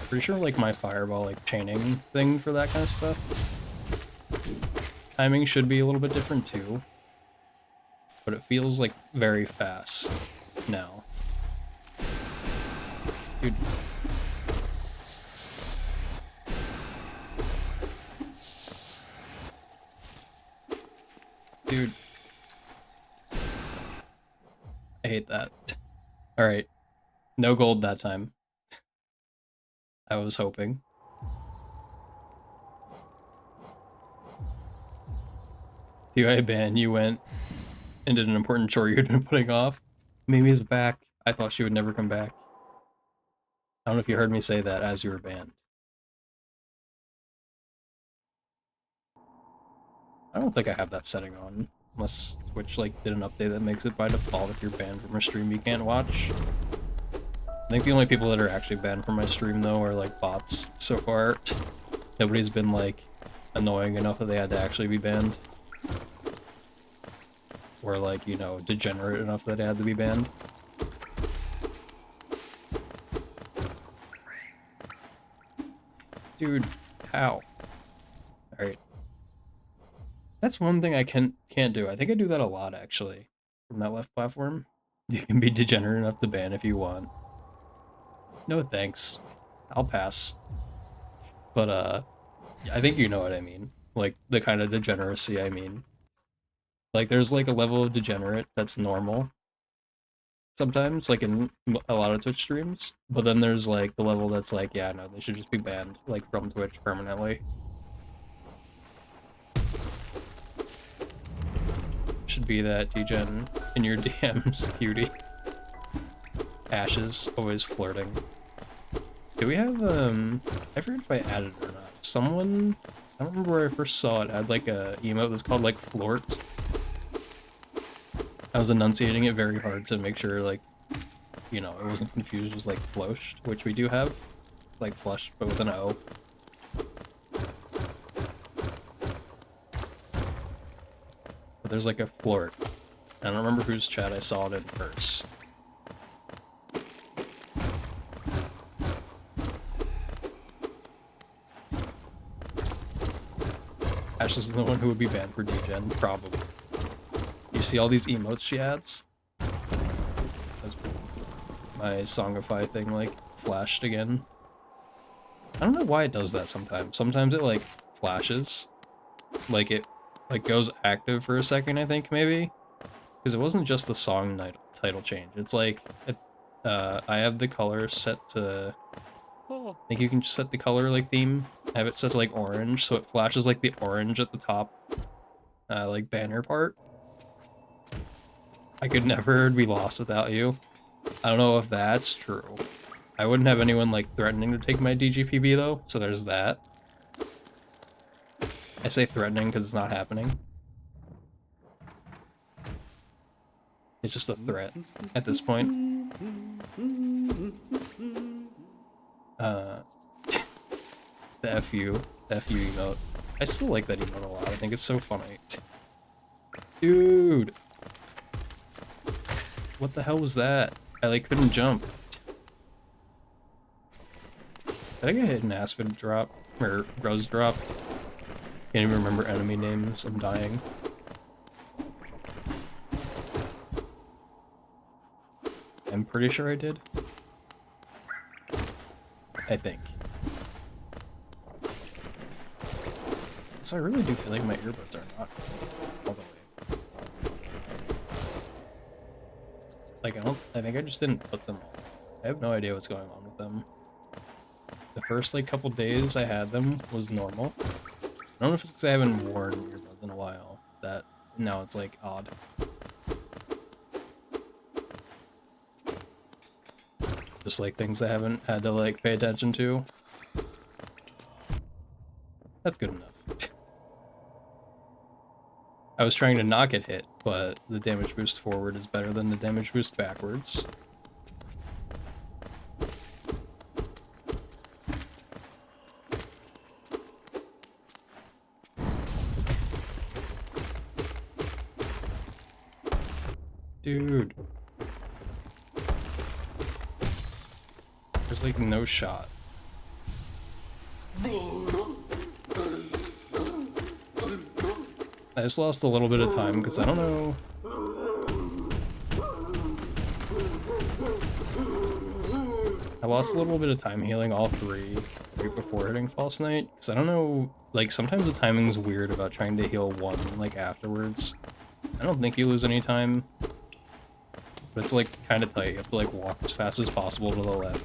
pretty sure like my fireball like chaining thing for that kind of stuff. Timing should be a little bit different too. But it feels like very fast now. Dude. Dude. I hate that. Alright. No gold that time. I was hoping. UI ban, you went and did an important chore you'd been putting off. Mimi's back. I thought she would never come back. I don't know if you heard me say that as you were banned. I don't think I have that setting on. Unless Twitch like did an update that makes it by default if you're banned from a stream you can't watch. I think the only people that are actually banned from my stream though are like bots so far. Nobody's been like annoying enough that they had to actually be banned. Or like, you know, degenerate enough that it had to be banned. Dude, how? Alright. That's one thing I can't do. I think I do that a lot, actually. From that left platform. You can be degenerate enough to ban if you want. No thanks. I'll pass. But, I think you know what I mean. Like, the kind of degeneracy I mean. Like, there's like a level of degenerate that's normal. Sometimes, like in a lot of Twitch streams. But then there's like the level that's like, yeah, no, they should just be banned, like, from Twitch permanently. Should be that degen in your DMs, cutie. Ashes, always flirting. Do we have, I forget if I added it or not. Someone, I don't remember where I first saw it, had like a emote that's called like Flort. I was enunciating it very hard to make sure, like, you know, it wasn't confused as like floshed, which we do have. Like flush, but with an O. But there's like a Flort. I don't remember whose chat I saw it in first. Ash is the one who would be banned for degen, probably. You see all these emotes she adds? That's my Songify thing, like, flashed again. I don't know why it does that sometimes. Sometimes it, like, flashes. Like, it like goes active for a second, I think, maybe. Because it wasn't just the song title change. It's like, I have the color set to, I think you can just set the color like theme, have it set to like orange, so it flashes like the orange at the top, like banner part. I could never be lost without you. I don't know if that's true. I wouldn't have anyone like threatening to take my DGPB though, so there's that. I say threatening because it's not happening. It's just a threat at this point. The FU emote. I still like that emote a lot. I think it's so funny. Dude! What the hell was that? I like couldn't jump. Did I get hit an Aspen drop? Or Rose drop? Can't even remember enemy names. I'm dying. I'm pretty sure I did. I think. So I really do feel like my earbuds are not all the way. Like I think I just didn't put them all. I have no idea what's going on with them. The first like couple days I had them was normal. I don't know if it's because I haven't worn earbuds in a while that now it's like odd. Just like things I haven't had to like pay attention to. That's good enough. I was trying to not get hit, but the damage boost forward is better than the damage boost backwards. Dude. There's like no shot. I just lost a little bit of time because I don't know. I lost a little bit of time healing all three right before hitting False Knight because I don't know, like sometimes the timing's weird about trying to heal one like afterwards. I don't think you lose any time, but it's like kind of tight. You have to like walk as fast as possible to the left.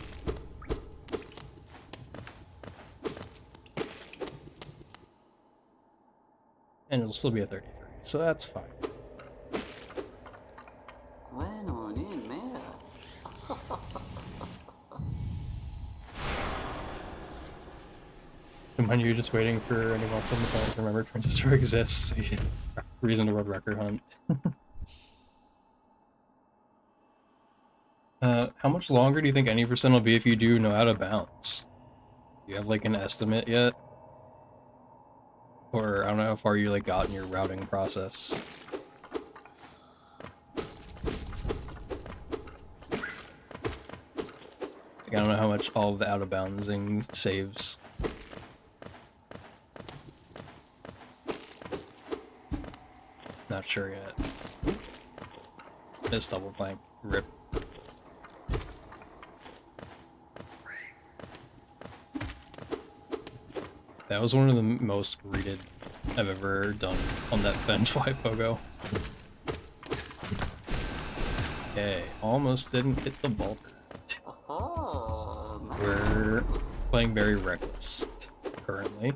And it'll still be a 33, so that's fine. Mind you, just waiting for anyone else on the phone to remember Transistor exists. Reason to world record hunt. How much longer do you think any percent will be if you do no out of bounds? Do you have like an estimate yet? Or I don't know how far you like got in your routing process. Like, I don't know how much all of the out of boundsing saves. Not sure yet. This double blank. Rip. That was one of the most greeted I've ever done on that bench wipe pogo. Okay, almost didn't hit the bulk. We're playing very reckless currently.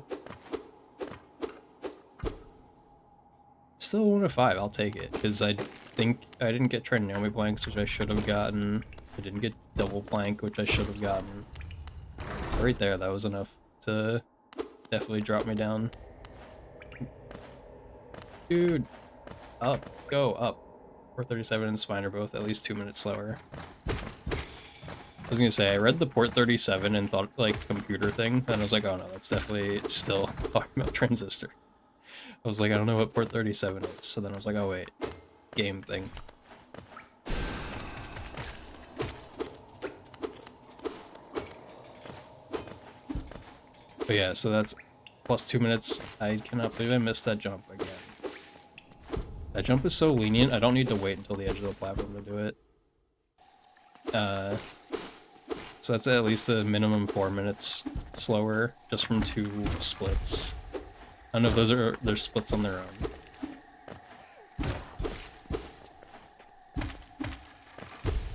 Still 1 of 5, I'll take it, because I think I didn't get Trinome blanks, which I should have gotten. I didn't get double blank, which I should have gotten. Right there, that was enough to definitely drop me down. Dude! Up. Go up. 437 and Spine are both at least 2 minutes slower. I was gonna say, I read the port 37 and thought, like, computer thing, and I was like, oh no, that's definitely still talking about Transistor. I was like, I don't know what port 37 is, so then I was like, oh wait, game thing. But yeah, so that's plus 2 minutes. I cannot believe I missed that jump again. That jump is so lenient, I don't need to wait until the edge of the platform to do it. So that's at least a minimum 4 minutes slower, just from 2 splits. I don't know if those are their splits on their own.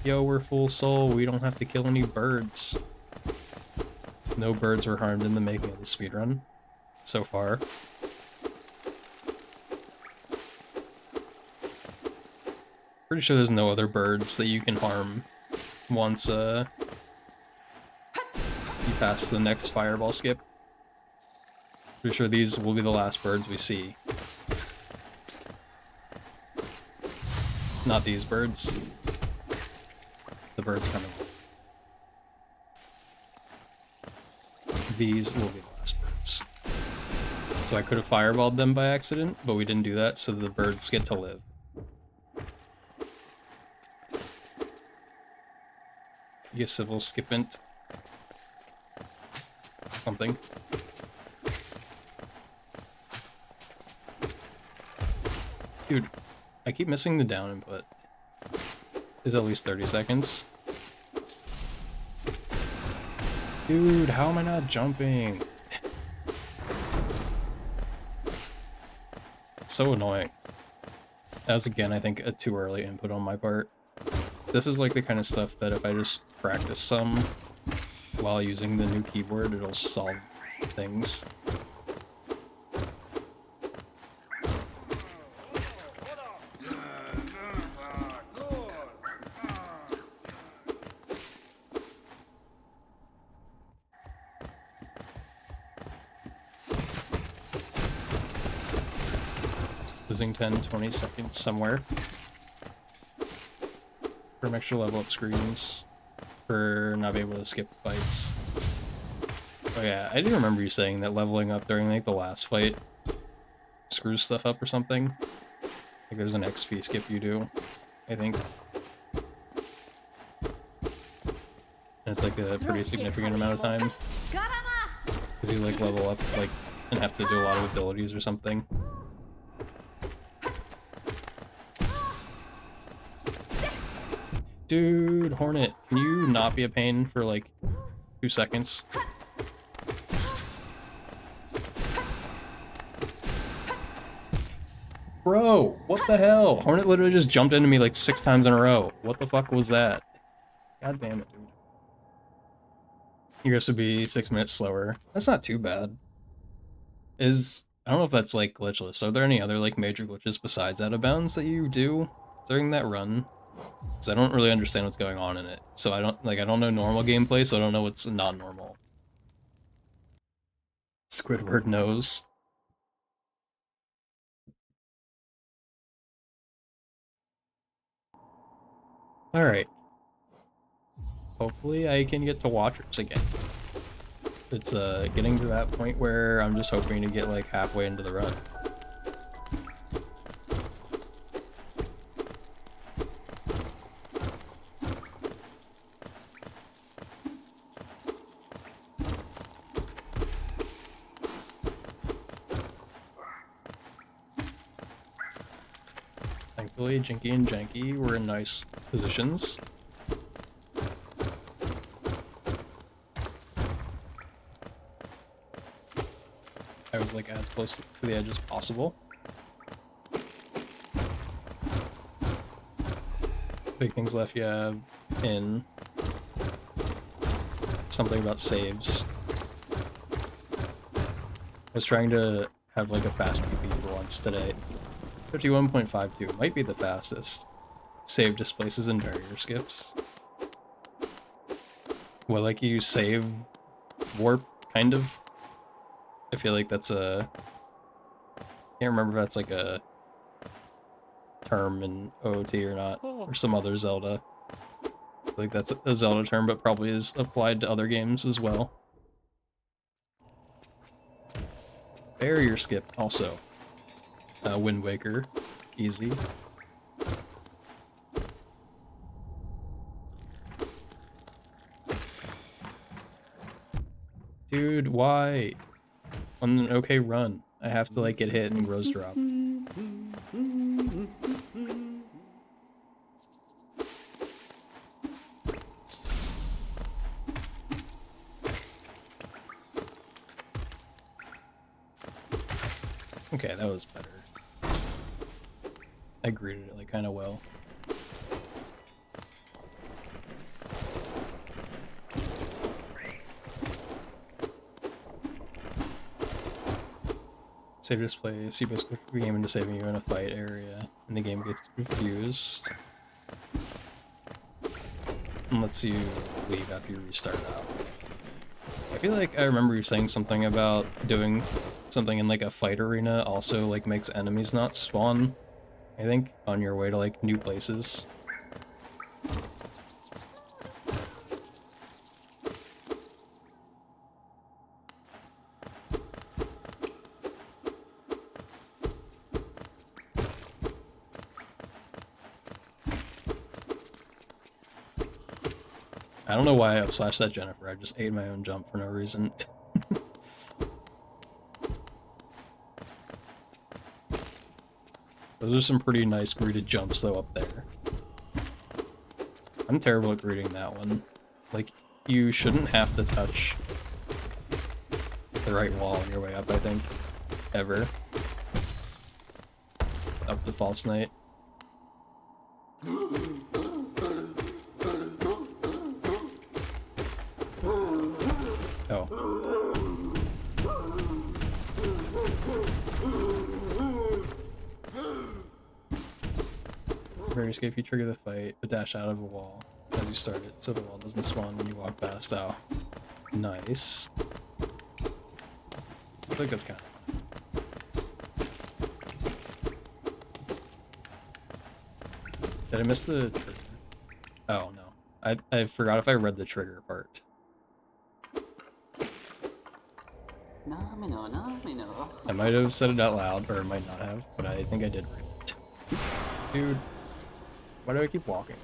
Yo, we're full soul. We don't have to kill any birds. No birds were harmed in the making of the speedrun so far. Pretty sure there's no other birds that you can harm once you pass the next fireball skip. Pretty sure these will be the last birds we see. Not these birds. The birds coming. These will be the last birds. So I could have fireballed them by accident, but we didn't do that, so the birds get to live. I guess civil skipment. Something. Dude, I keep missing the down input. Is at least 30 seconds. Dude, how am I not jumping? It's so annoying. That was, again, I think, a too early input on my part. This is like the kind of stuff that if I just practice some while using the new keyboard, it'll solve things. Losing 10, 20 seconds somewhere. For extra level up screens. For not being able to skip fights. Oh yeah, I do remember you saying that leveling up during like the last fight screws stuff up or something. Like there's an XP skip you do, I think. And it's like a pretty significant amount of time. Because you like level up like and have to do a lot of abilities or something. Dude, Hornet, can you not be a pain for like 2 seconds? Bro, what the hell? Hornet literally just jumped into me like 6 times in a row. What the fuck was that? God damn it, dude. You guys would be 6 minutes slower. That's not too bad. I don't know if that's like glitchless. Are there any other like major glitches besides out of bounds that you do during that run? Because I don't really understand what's going on in it. So I don't know normal gameplay, so I don't know what's not normal. Squidward knows. Alright. Hopefully I can get to Watchers again. It's getting to that point where I'm just hoping to get like halfway into the run. Thankfully, Jinky and Janky were in nice positions. I was like as close to the edge as possible. Big things left you have in something about saves. I was trying to have like a fast PB for once today. 51.52 might be the fastest. Save displaces and barrier skips. Well, like you save warp, kind of. I feel like that's a... Can't remember if that's like a term in OOT or not, or some other Zelda. I feel like that's a Zelda term, but probably is applied to other games as well. Barrier skip, also. Wind Waker, easy. Dude, why? On an okay run, I have to like get hit and Rose drop. Okay, that was better. I greeted it like kind of well. Save display, see best quick game into saving you in a fight area, and the game gets confused. And lets you leave after you restart out. I feel like I remember you saying something about doing something in like a fight arena also like makes enemies not spawn, I think, on your way to like new places. I don't know why I upslashed that Jennifer, I just ate my own jump for no reason. Those are some pretty nice greeted jumps though up there. I'm terrible at greeting that one. Like, you shouldn't have to touch the right wall on your way up, I think. Ever. Up to False Knight. Oh. Very escape, you trigger the fight, but dash out of a wall as you start it, so the wall doesn't spawn when you walk past. Oh. Nice. I think that's kind of fun. Did I miss the trigger? Oh, no. I forgot if I read the trigger part. I might have said it out loud, or might not have, but I think I did read it. Dude, why do I keep walking?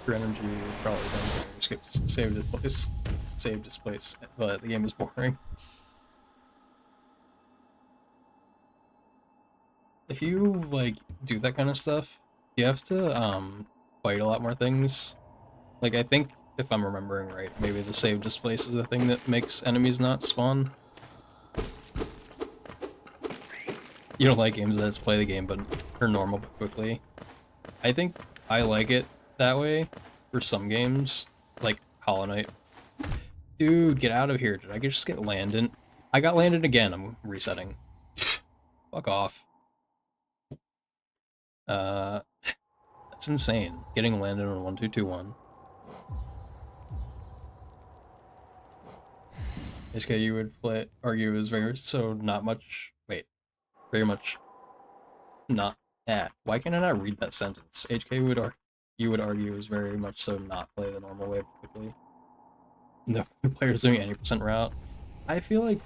Your energy probably then skip save displace, save displace, but the game is boring. If you like do that kind of stuff, you have to fight a lot more things. Like I think if I'm remembering right, maybe the save displace is the thing that makes enemies not spawn. You don't like games that just play the game but are normal but quickly. I think I like it that way for some games, like Hollow Knight. Dude, get out of here. Did I just get landed? I got landed again. I'm resetting. Fuck off. That's insane. Getting landed on 1221. HK, you would argue is very so not much. Wait, very much not. Why can I not read that sentence? HK you would argue is very much so not play the normal way quickly. No players doing any % route. I feel like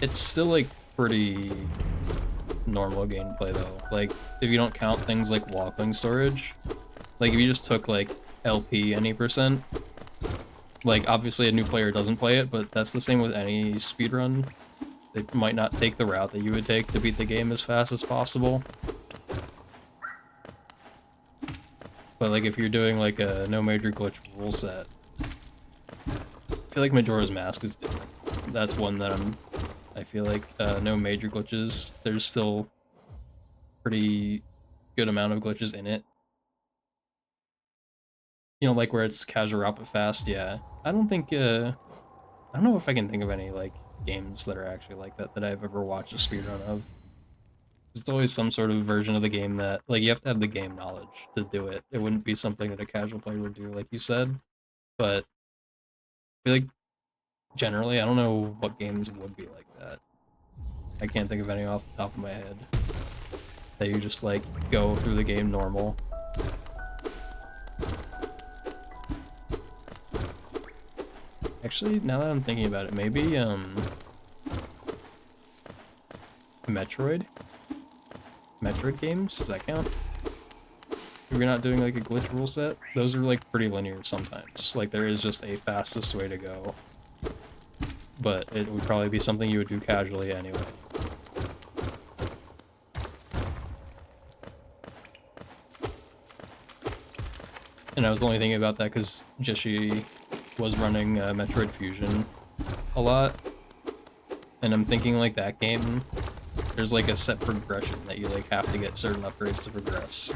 it's still like pretty normal gameplay though. Like if you don't count things like walking storage, like if you just took like LP any %, like obviously a new player doesn't play it, but that's the same with any speedrun. They might not take the route that you would take to beat the game as fast as possible. But like if you're doing like a no major glitch rule set, I feel like Majora's Mask is different. That's one that I feel like no major glitches. There's still pretty good amount of glitches in it. You know, like where it's casual route but fast, yeah. I don't know if I can think of any like games that are actually like that I've ever watched a speedrun of. It's always some sort of version of the game that, like, you have to have the game knowledge to do it. It wouldn't be something that a casual player would do, like you said. But I feel like, generally, I don't know what games would be like that. I can't think of any off the top of my head. That you just, like, go through the game normal. Actually, now that I'm thinking about it, maybe, Metroid games, does that count? If you're not doing like a glitch rule set, those are like pretty linear sometimes. Like there is just a fastest way to go. But it would probably be something you would do casually anyway. And I was only thinking about that because Jishi was running Metroid Fusion a lot. And I'm thinking like that game, there's like a set progression that you like have to get certain upgrades to progress.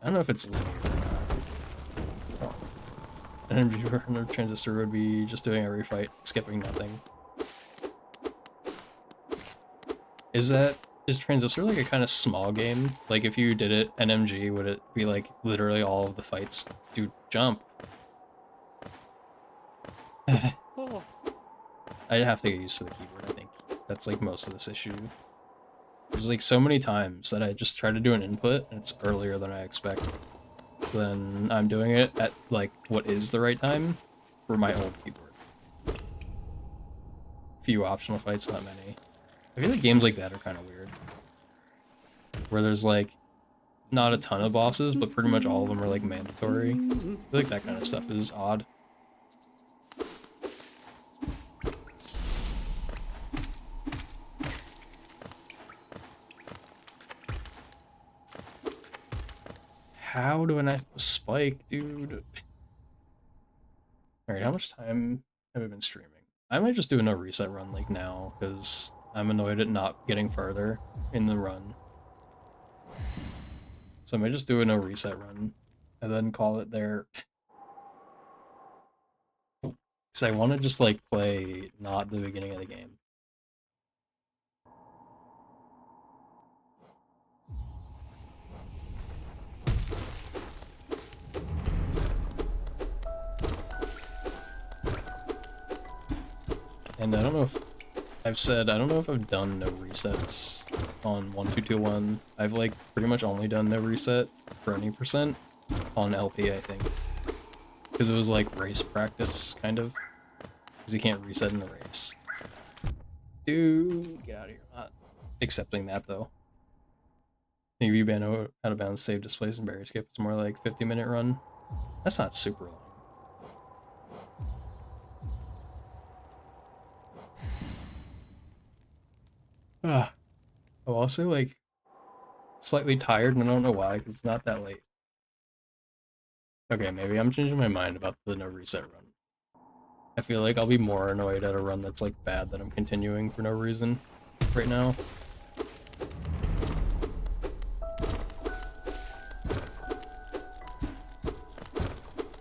I don't know if it's linear or not. An energy burner transistor would be just doing every fight, skipping nothing. Is Transistor like a kind of small game? Like if you did it NMG, would it be like literally all of the fights do jump? I'd have to get used to the keyboard, I think. That's like most of this issue. There's like so many times that I just try to do an input and it's earlier than I expect. So then I'm doing it at like what is the right time for my old keyboard. Few optional fights, not many. I feel like games like that are kind of weird. Where there's like not a ton of bosses, but pretty much all of them are like mandatory. I feel like that kind of stuff is odd. How do I not spike, dude? Alright, how much time have I been streaming? I might just do a no reset run like now, because I'm annoyed at not getting farther in the run. So I might just do a no reset run, and then call it there. Because I want to just like play not the beginning of the game. And I don't know if I don't know if I've done no resets on 1221. I've like pretty much only done no reset for any percent on LP, I think. Because it was like race practice, kind of. Because you can't reset in the race. Dude, get out of here. I'm not accepting that though. Maybe ban out of bounds, save displays, and barrier skip. It's more like 50-minute run. That's not super long. Ah, I'm also like slightly tired, and I don't know why, because it's not that late. Okay, maybe I'm changing my mind about the no reset run. I feel like I'll be more annoyed at a run that's like bad that I'm continuing for no reason right now.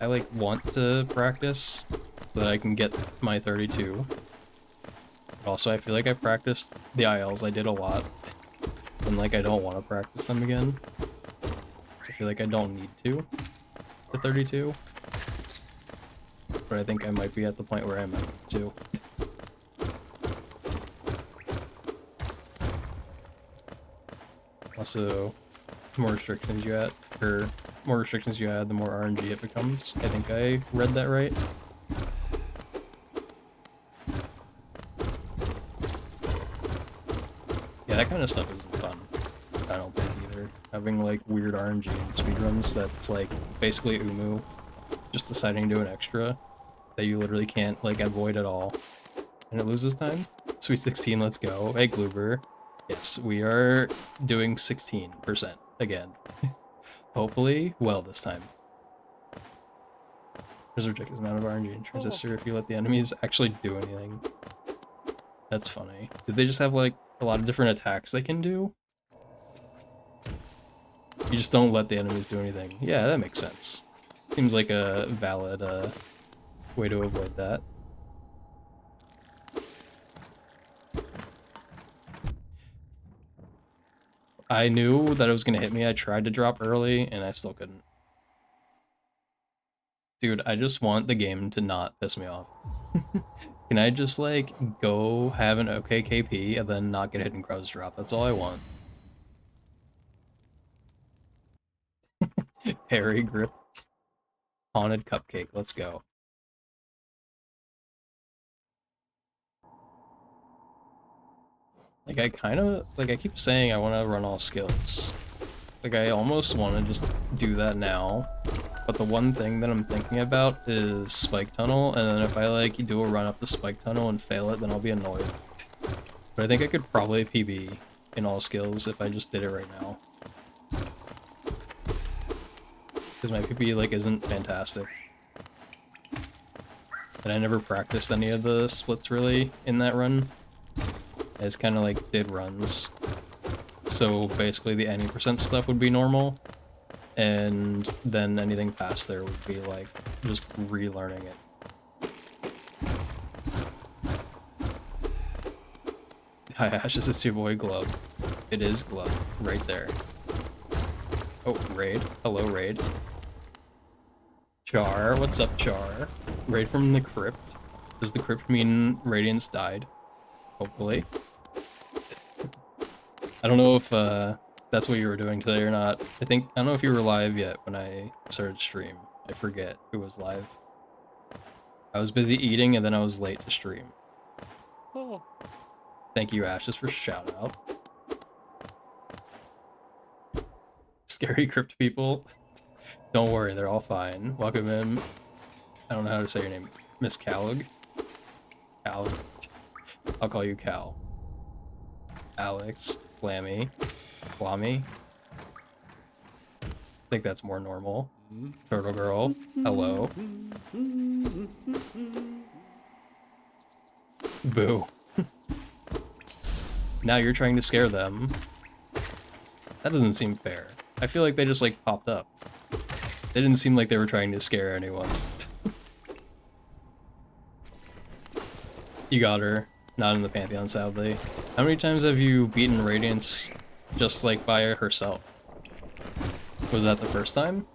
I like want to practice so that I can get my 32. But also I feel like I practiced the ILs I did a lot. And like I don't want to practice them again. So I feel like I don't need to. The 32. But I think I might be at the point where I might need to. Also, the more restrictions you add, or more restrictions you add, the more RNG it becomes. I think I read that right. Yeah, that kind of stuff isn't fun. I don't think either. Having like weird RNG and speedruns that's like basically Umu just deciding to do an extra that you literally can't like avoid at all. And it loses time. Sweet 16, let's go. Hey, Gloober. Yes, we are doing 16% again. Hopefully, well this time. There's a ridiculous amount of RNG in Transistor if you let the enemies actually do anything. That's funny. Did they just have like a lot of different attacks they can do? You just don't let the enemies do anything. Yeah, that makes sense. Seems like a valid way to avoid that. I knew that it was gonna hit me. I tried to drop early, and I still couldn't. Dude, I just want the game to not piss me off. Can I just, like, go have an okay KP and then not get hit in Crow's Drop? That's all I want. Parry grip. Haunted Cupcake. Let's go. Like, I kind of... Like, I keep saying I want to run all skills. Like, I almost want to just do that now. But the one thing that I'm thinking about is Spike Tunnel, and then if I, like, do a run up the Spike Tunnel and fail it, then I'll be annoyed. But I think I could probably PB in all skills if I just did it right now. Because my PB, like, isn't fantastic. And I never practiced any of the splits, really, in that run. I just kind of, like, did runs. So, basically, the any percent stuff would be normal. And then anything past there would be, like, just relearning it. Hi Ashes, it's your boy Glove. It is Glove, right there. Oh, Raid. Hello, Raid. Char, what's up, Char? Raid from the Crypt. Does the Crypt mean Radiance died? Hopefully. I don't know if that's what you were doing today or not. I don't know if you were live yet when I started stream. I forget who was live. I was busy eating and then I was late to stream. Oh. Thank you, Ashes, for shout out. Scary Crypt people. Don't worry, they're all fine. Welcome in. I don't know how to say your name. Miss Calug? Cal. I'll call you Cal. Alex. Flammy. Flammy. I think that's more normal. Turtle Girl. Hello. Boo. Now you're trying to scare them. That doesn't seem fair. I feel like they just like popped up. They didn't seem like they were trying to scare anyone. You got her. Not in the Pantheon, sadly. How many times have you beaten Radiance just like by herself? Was that the first time?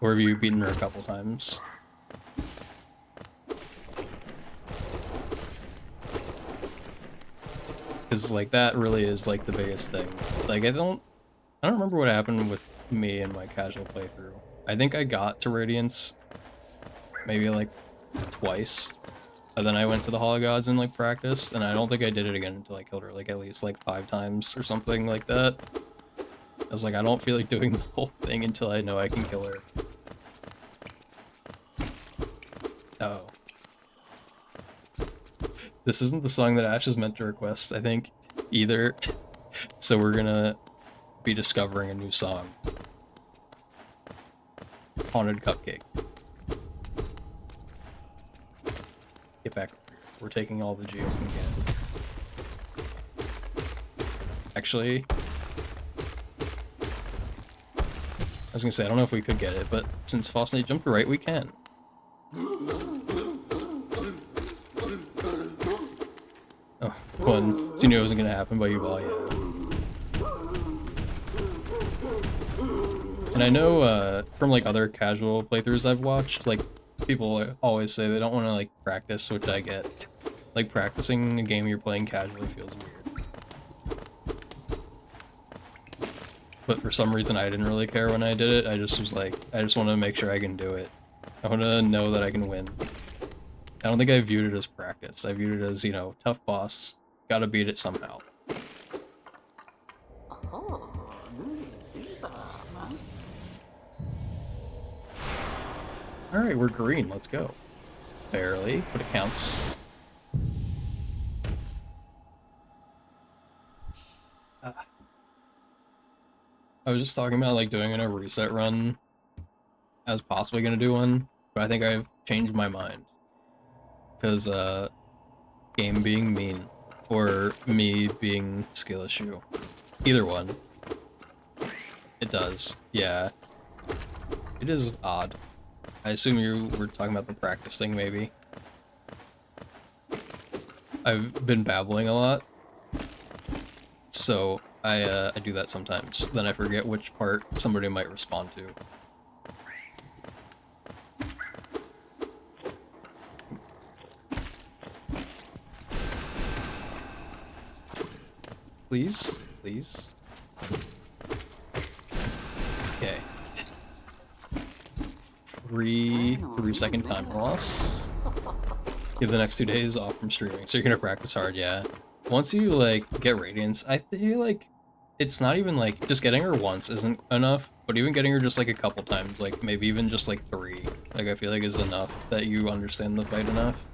Or have you beaten her a couple times? Because like that really is like the biggest thing. Like I don't remember what happened with me in my casual playthrough. I think I got to Radiance maybe like twice. And then I went to the Hall of Gods and like practiced, and I don't think I did it again until I killed her like at least like 5 times or something like that. I was like, I don't feel like doing the whole thing until I know I can kill her. Oh. This isn't the song that Ash is meant to request, I think, either. So we're gonna be discovering a new song. Haunted Cupcake. Get back over here. We're taking all the geo we can get. Actually, I was gonna say, I don't know if we could get it, but since Fosnate jumped right, we can. Oh, one. So you knew it wasn't gonna happen, but you will, yeah. And I know from like other casual playthroughs I've watched, like people always say they don't want to like practice, which I get. Like practicing a game you're playing casually feels weird. But for some reason I didn't really care when I did it. I just was like, I just want to make sure I can do it. I want to know that I can win. I don't think I viewed it as practice. I viewed it as, you know, tough boss, gotta beat it somehow. Alright, we're green, let's go. Barely, but it counts. I was just talking about like doing a reset run. I was possibly gonna do one, but I think I've changed my mind. Because, game being mean, or me being skill issue. Either one. It does, yeah. It is odd. I assume you were talking about the practice thing, maybe. I've been babbling a lot, so I do that sometimes. Then I forget which part somebody might respond to. Please? Please? Okay. 3-second time loss. Give the next 2 days off from streaming, so you're gonna practice hard, yeah. Once you, like, get Radiance, I feel like it's not even, like, just getting her once isn't enough, but even getting her just, like, a couple times, like, maybe even just, like, 3, like, I feel like is enough that you understand the fight enough.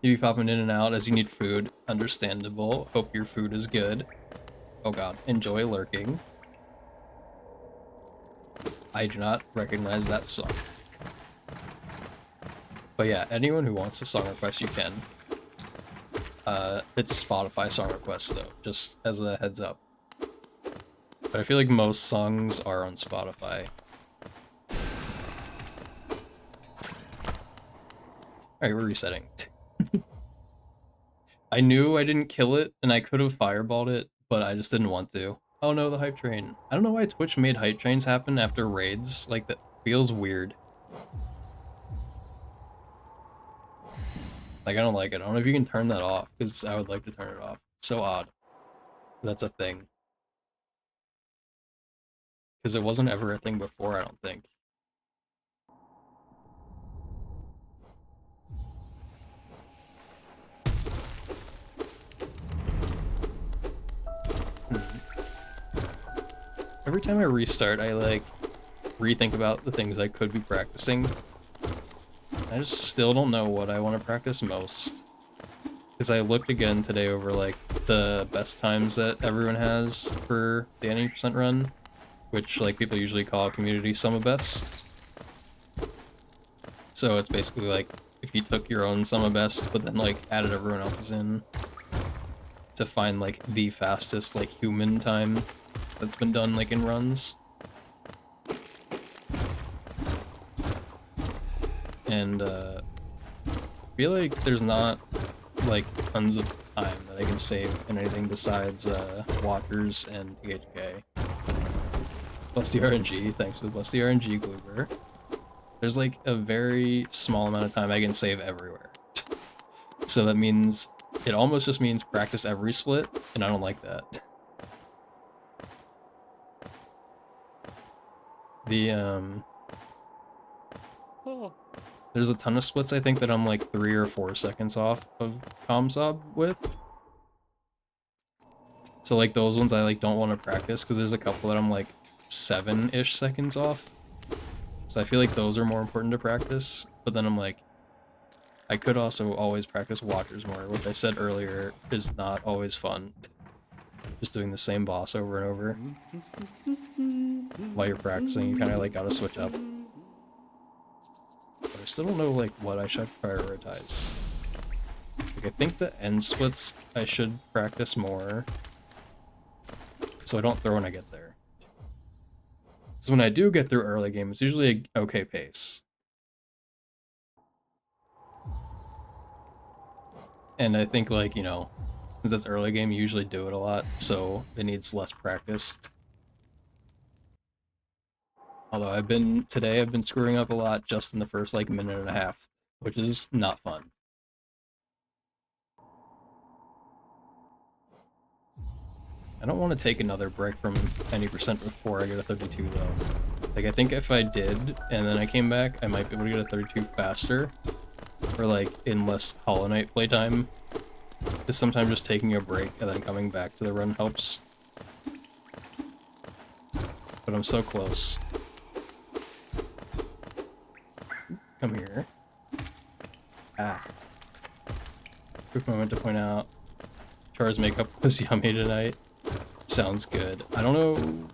You be popping in and out as you need food. Understandable. Hope your food is good. Oh god. Enjoy lurking. I do not recognize that song. But yeah, anyone who wants a song request, you can. It's Spotify song requests though, just as a heads up. But I feel like most songs are on Spotify. Alright, we're resetting. I knew I didn't kill it, and I could have fireballed it, but I just didn't want to. Oh no, the hype train. I don't know why Twitch made hype trains happen after raids. Like, that feels weird. Like, I don't like it. I don't know if you can turn that off, because I would like to turn it off. It's so odd. That's a thing. Because it wasn't ever a thing before, I don't think. Every time I restart, I, like, rethink about the things I could be practicing. I just still don't know what I want to practice most. Because I looked again today over, like, the best times that everyone has for the 90% run, which, like, people usually call community summa best. So it's basically like, if you took your own summa best, but then, like, added everyone else's in to find, like, the fastest, like, human time that's been done, like, in runs. And, I feel like there's not, like, tons of time that I can save in anything besides, walkers and THK. Plus the RNG, thanks for the plus the RNG, Gloober. There's, like, a very small amount of time I can save everywhere. So that means, it almost just means practice every split, and I don't like that. The, there's a ton of splits, I think, that I'm, like, 3 or 4 seconds off of ComSob with. So, like, those ones I, like, don't want to practice, because there's a couple that I'm, like, 7-ish seconds off. So I feel like those are more important to practice, but then I'm like, I could also always practice walkers more, which I said earlier is not always fun. Just doing the same boss over and over. While you're practicing, you kind of, like, gotta switch up. But I still don't know, like, what I should prioritize. Like, I think the end splits I should practice more, so I don't throw when I get there. So when I do get through early game, it's usually an okay pace. And I think, like, you know, since it's early game, you usually do it a lot, so it needs less practice. Although I've been screwing up a lot just in the first, like, minute and a half, which is not fun. I don't want to take another break from 90% before I get a 32, though. Like, I think if I did, and then I came back, I might be able to get a 32 faster, or, like, in less Hollow Knight playtime. Because sometimes just taking a break and then coming back to the run helps. But I'm so close. Come here. Ah. Quick moment to point out, Char's makeup was yummy tonight. Sounds good. I don't know.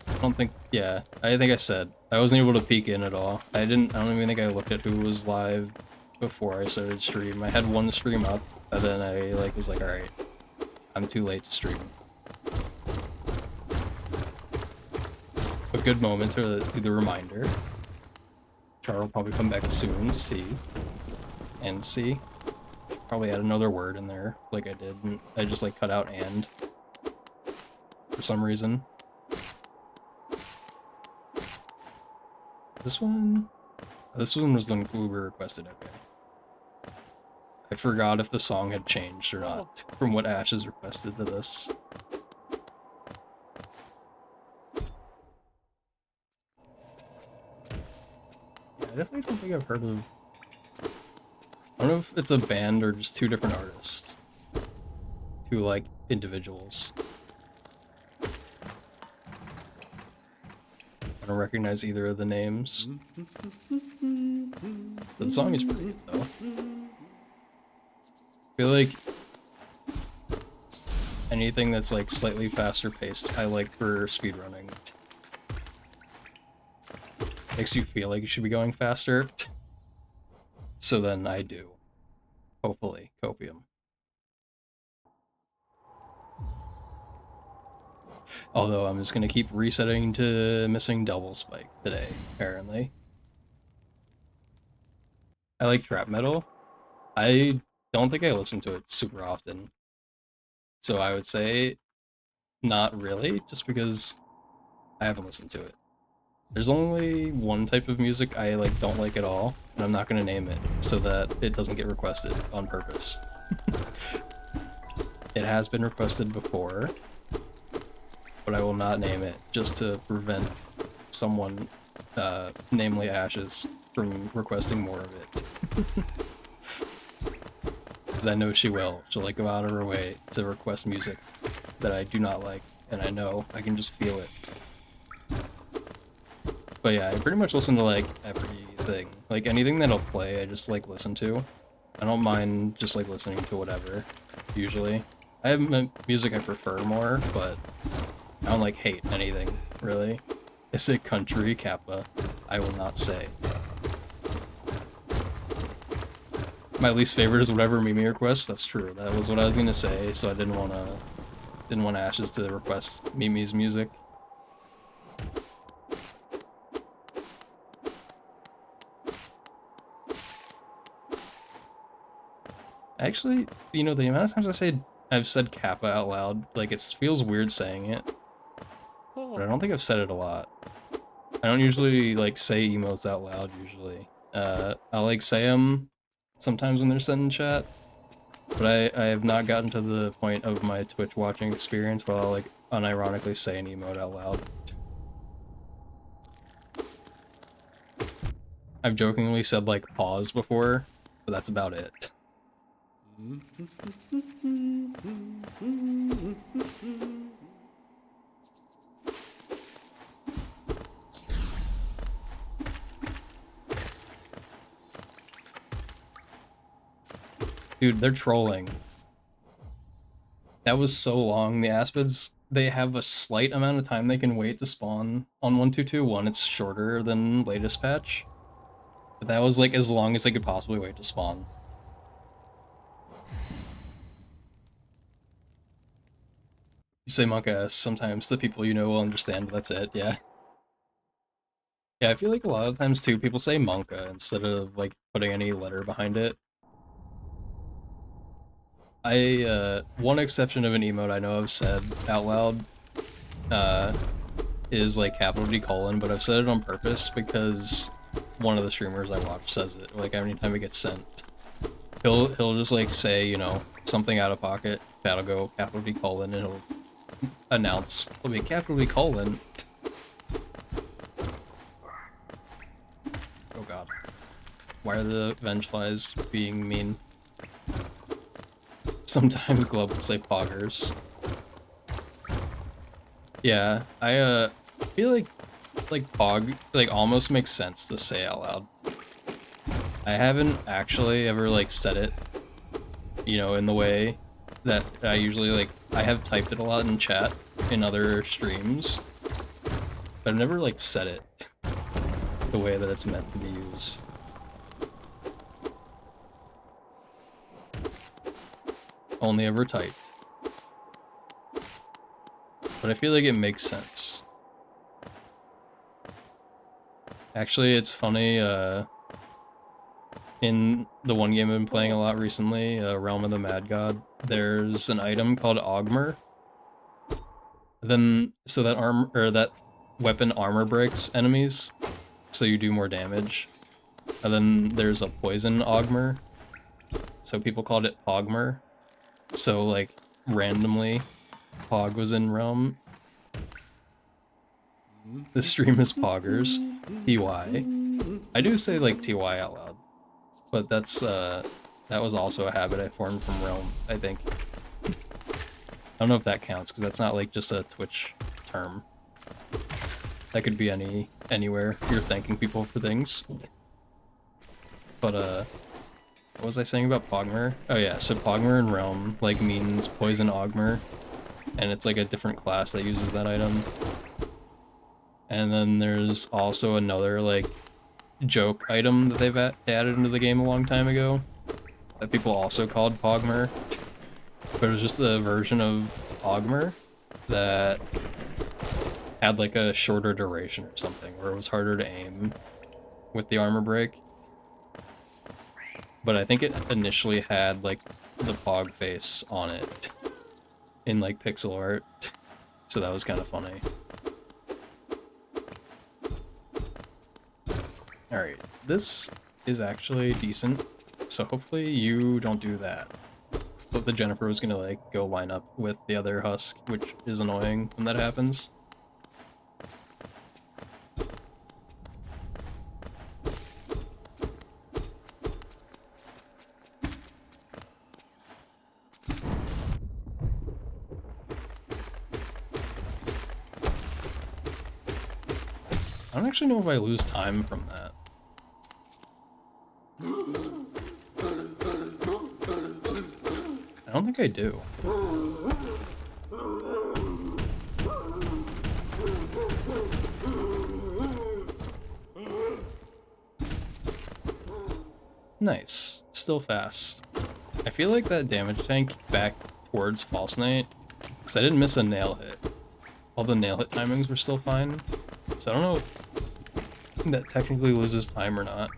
I don't think. Yeah, I think I said I wasn't able to peek in at all. I don't even think I looked at who was live before I started stream. I had one stream up, and then I, like, was like, all right, I'm too late to stream. A good moment to do the reminder. Char will probably come back soon. C. And C. Probably add another word in there, like I did. And I just, like, cut out and for some reason. This one was the one Uber requested. Okay. I forgot if the song had changed or not from what Ash has requested to this. Yeah, I definitely don't think I've heard of. I don't know if it's a band or just two different artists. Two, like, individuals. I don't recognize either of the names. But the song is pretty good, though. I feel like anything that's, like, slightly faster paced, I like for speedrunning. Makes you feel like you should be going faster. So then I do. Hopefully. Copium. Although I'm just gonna keep resetting to missing double spike today, apparently. I like trap metal. I don't think I listen to it super often. So I would say not really, just because I haven't listened to it. There's only one type of music I like don't like at all, and I'm not gonna name it so that it doesn't get requested on purpose. It has been requested before, but I will not name it just to prevent someone, namely Ashes, from requesting more of it. Because I know she will. She'll like go out of her way to request music that I do not like, and I know I can just feel it. But yeah, I pretty much listen to like everything. Like anything that'll play, I just like listen to. I don't mind just like listening to whatever, usually. I have music I prefer more, but I don't like hate anything, really. Is it country, Kappa? I will not say. My least favorite is whatever Mimi requests. That's true. That was what I was gonna say, so I didn't want Ashes to request Mimi's music. Actually, you know, the amount of times I've said Kappa out loud, like it feels weird saying it, but I don't think I've said it a lot. I don't usually like say emotes out loud. Usually, I'll like say them sometimes when they're sent in chat, but I have not gotten to the point of my Twitch watching experience where I'll like unironically say an emote out loud. I've jokingly said like pause before, but that's about it. Dude, they're trolling. That was so long. The Aspids, they have a slight amount of time they can wait to spawn on 1.2.2.1. It's shorter than latest patch. But that was like as long as they could possibly wait to spawn. You say Monk S, sometimes the people you know will understand, but that's it, yeah. Yeah, I feel like a lot of times too, people say Monka instead of like putting any letter behind it. One exception of an emote I know I've said out loud, is like capital D colon, but I've said it on purpose because one of the streamers I watch says it, like every time it gets sent. He'll just like say, you know, something out of pocket, that'll go capital D colon, and he'll announce, it'll be capital D colon. Oh god. Why are the Vengeflies being mean? Sometimes Glove will say poggers. Yeah, I feel like pog like almost makes sense to say out loud. I haven't actually ever like said it, you know, in the way that I usually like. I have typed it a lot in chat in other streams, but I've never like said it the way that it's meant to be used. Only ever typed. But I feel like it makes sense. Actually, it's funny, in the one game I've been playing a lot recently, Realm of the Mad God, there's an item called Ogmer. Then, so that weapon armor breaks enemies, so you do more damage. And then there's a poison Ogmer, so people called it Pogmer. So, like, randomly, Pog was in Realm. The stream is Poggers. TY. I do say, like, TY out loud. But that's, that was also a habit I formed from Realm, I think. I don't know if that counts, because that's not, like, just a Twitch term. That could be anywhere you're thanking people for things. But, what was I saying about Pogmer? Oh yeah, so Pogmer in Realm, like, means Poison Ogmer, and it's like a different class that uses that item. And then there's also another, like, joke item that they've added into the game a long time ago, that people also called Pogmer, but it was just a version of Ogmer that had, like, a shorter duration or something, where it was harder to aim with the armor break. but I think it initially had like the Pog face on it in like pixel art, so that was kind of funny. Alright, this is actually decent, so hopefully you don't do that. But the Jennifer was gonna like go line up with the other husk, which is annoying when that happens. I don't actually know if I lose time from that. I don't think I do. Nice. Still fast. I feel like that damage tank back towards False Knight, because I didn't miss a nail hit. All the nail hit timings were still fine. So I don't know if that technically loses time or not.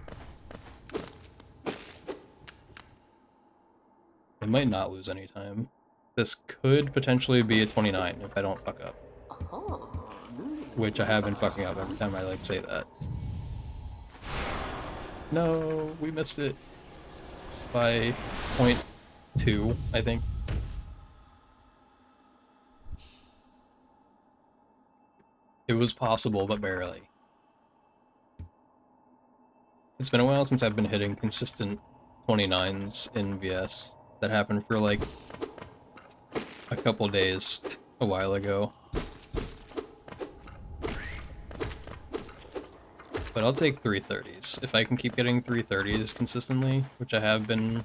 It might not lose any time. This could potentially be a 29 if I don't fuck up. Which I have been fucking up every time I like say that. No, we missed it by 0.2, I think. It was possible, but barely. It's been a while since I've been hitting consistent 29s in VS. That happened for like a couple days a while ago. But I'll take 330s. If I can keep getting 330s consistently, which I have been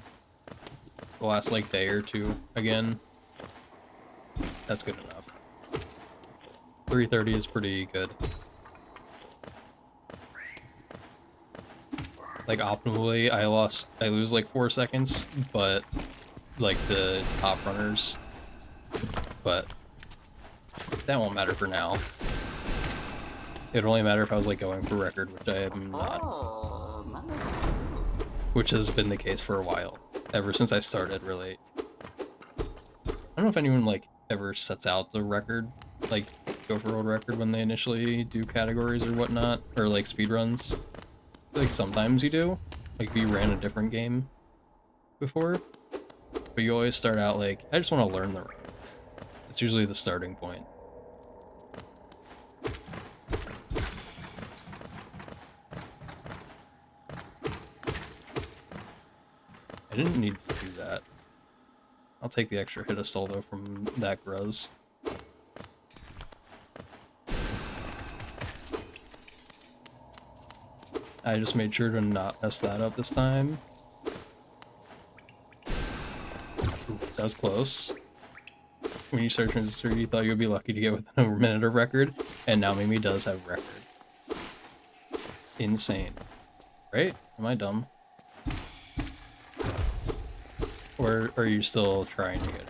the last like day or two again, that's good enough. 330 is pretty good. Like optimally, I lose like 4 seconds, but like the top runners, but that won't matter for now. It'd only matter if I was like going for record, which I am not. Which has been the case for a while, ever since I started, really. I don't know if anyone like ever sets out the record, like go for world record when they initially do categories or whatnot, or like speedruns. Like sometimes you do, like if you ran a different game before, but you always start out like, I just want to learn the road. It's usually the starting point. I didn't need to do that. I'll take the extra hit of solo from that Gruz. I just made sure to not mess that up this time. Ooh, that was close. When you search Transistor, you thought you would be lucky to get within a minute of record, and now Mimi does have record. Insane. Right? Am I dumb? Or are you still trying to get it?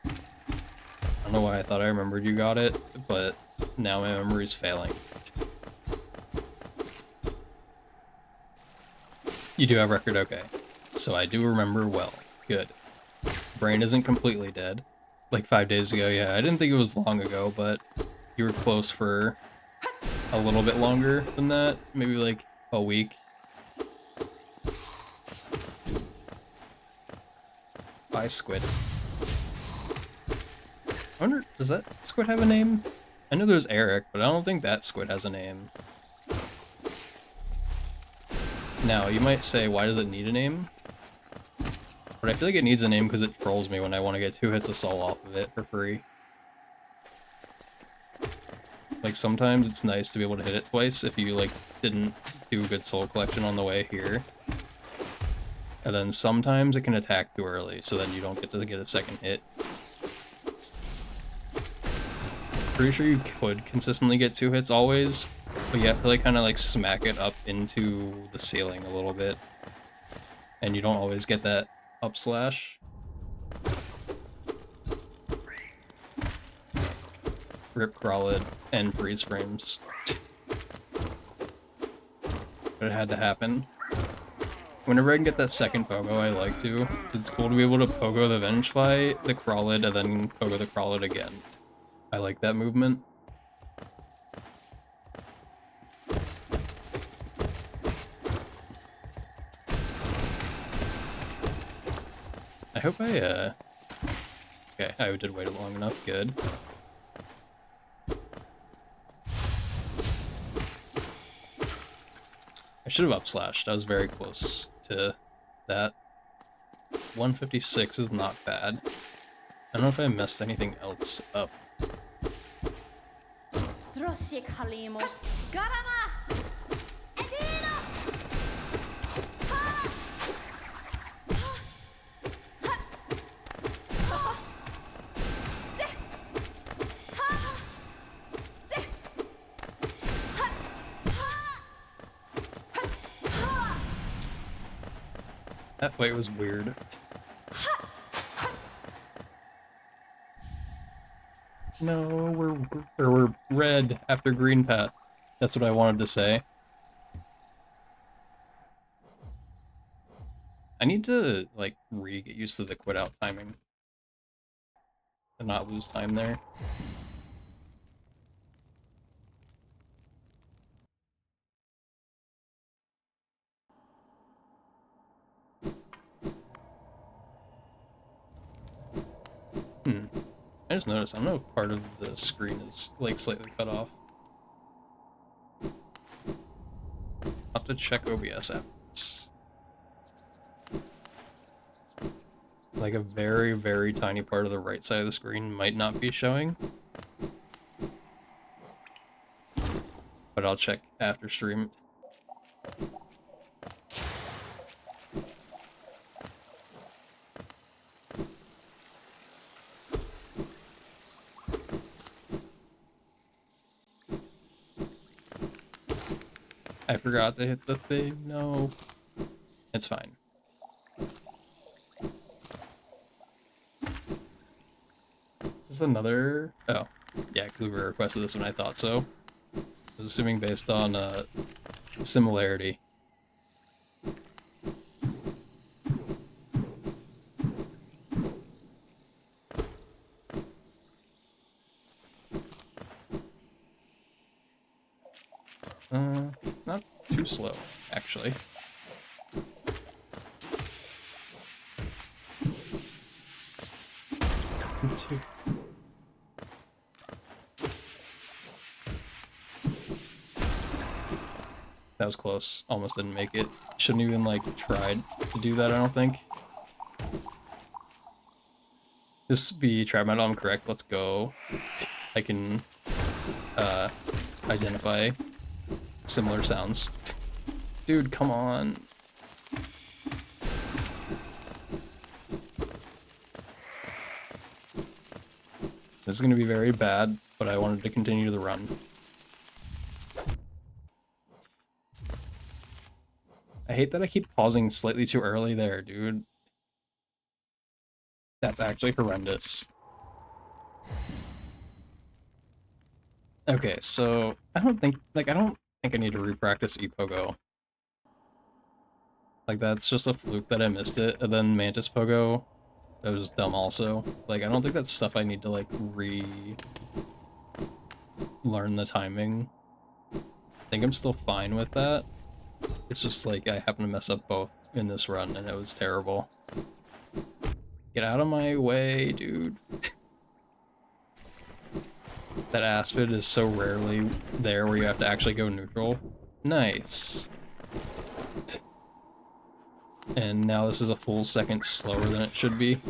I don't know why I thought I remembered you got it, but now my memory's failing. You do have record, okay. So I do remember well. Good. Brain isn't completely dead. Like 5 days ago, yeah. I didn't think it was long ago, but you were close for a little bit longer than that. Maybe like a week. Bye, Squid. I wonder, does that squid have a name? I know there's Eric, but I don't think that squid has a name. Now, you might say, why does it need a name? But I feel like it needs a name because it trolls me when I want to get 2 hits of soul off of it for free. Like, sometimes it's nice to be able to hit it twice if you, like, didn't do good soul collection on the way here. And then sometimes it can attack too early, so then you don't get to get a second hit. Pretty sure you could consistently get 2 hits always, but you have to like kind of like smack it up into the ceiling a little bit. And you don't always get that up slash. Rip Crawled and freeze frames. But it had to happen. Whenever I can get that second pogo, I like to. It's cool to be able to pogo the Vengefly, the Crawlid, and then pogo the Crawlid again. I like that movement. I hope I, okay, I did wait long enough, good. I should have upslashed, I was very close to that. 156 is not bad. I don't know if I messed anything else up. That fight was weird. No, we're red after green pat. That's what I wanted to say. I need to, like, get used to the quit out timing. And not lose time there. I just noticed, I don't know if part of the screen is, like, slightly cut off. I'll have to check OBS afterwards. Like, a very, very tiny part of the right side of the screen might not be showing. But I'll check after stream. I forgot to hit the thing, no. It's fine. Is this another? Oh, yeah, Kluber requested this one, I thought so. I was assuming based on similarity. Not too slow, actually. That was close. Almost didn't make it. Shouldn't even, like, tried to do that, I don't think. This be trap metal, I'm correct. Let's go. I can identify similar sounds. Dude, come on. This is going to be very bad, but I wanted to continue the run. I hate that I keep pausing slightly too early there, dude. That's actually horrendous. Okay, so I don't think I need to repractice ePogo. Like, that's just a fluke that I missed it, and then Mantis Pogo, that was dumb also. Like, I don't think that's stuff I need to, like, learn the timing. I think I'm still fine with that. It's just, like, I happen to mess up both in this run, and it was terrible. Get out of my way, dude. That Aspid is so rarely there where you have to actually go neutral. Nice. And now this is a full second slower than it should be.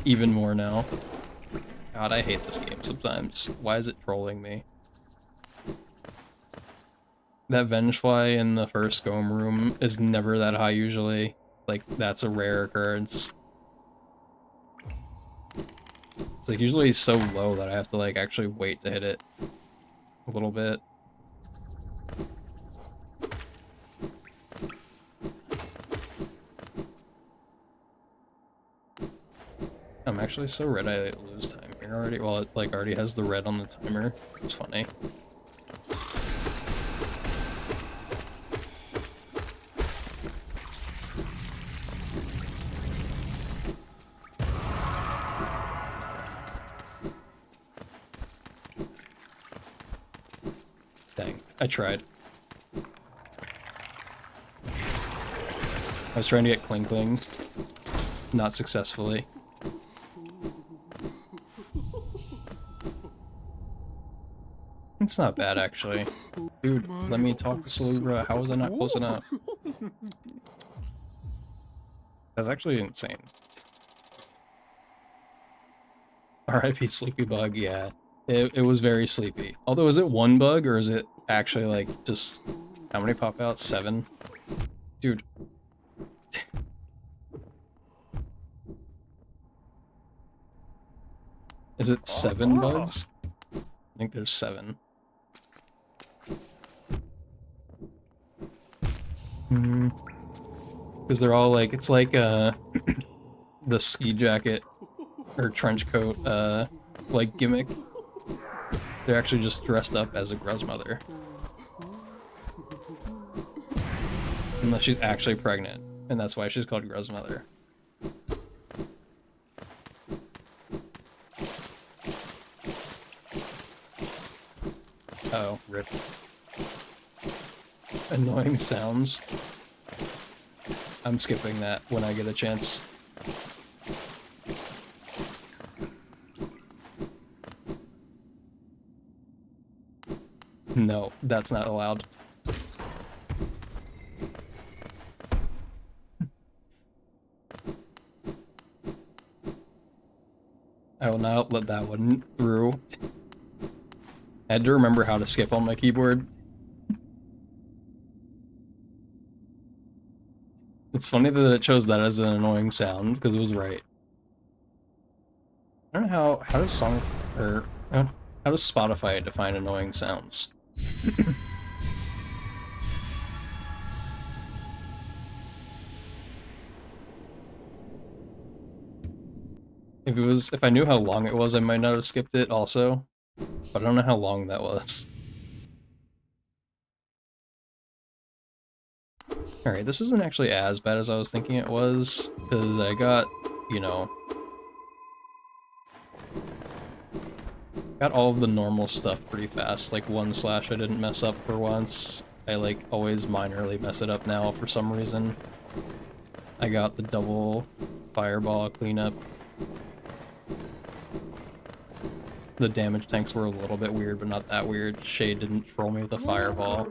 Even more now. God, I hate this game sometimes. Why is it trolling me? That Vengefly in the first Gome room is never that high usually. Like, that's a rare occurrence. It's like usually so low that I have to, like, actually wait to hit it a little bit. I'm actually so red I lose time here already. Well, it, like, already has the red on the timer. It's funny. Dang, I tried. I was trying to get Kling Kling. Not successfully. It's not bad, actually. Dude, let me talk to Salubra. How was I not close enough? That's actually insane. RIP Sleepy Bug, yeah. It was very sleepy. Although, is it one bug, or is it actually, like, just... How many pop out? 7? Dude. Is it 7 bugs? I think there's 7. Because they're all like, it's like the ski jacket or trench coat like gimmick. They're actually just dressed up as a Gruzmother. Unless she's actually pregnant, and that's why she's called Gruzmother. Oh, rip. Annoying sounds. I'm skipping that when I get a chance. No, that's not allowed. I will not let that one through. I had to remember how to skip on my keyboard. It's funny that it chose that as an annoying sound, because it was right. I don't know how does how does Spotify define annoying sounds? If I knew how long it was, I might not have skipped it also, but I don't know how long that was. Alright, this isn't actually as bad as I was thinking it was, because I got, you know, got all of the normal stuff pretty fast. Like 1/ I didn't mess up for once. I like always minorly mess it up now for some reason. I got the double fireball cleanup. The damage tanks were a little bit weird, but not that weird. Shade didn't troll me with a fireball.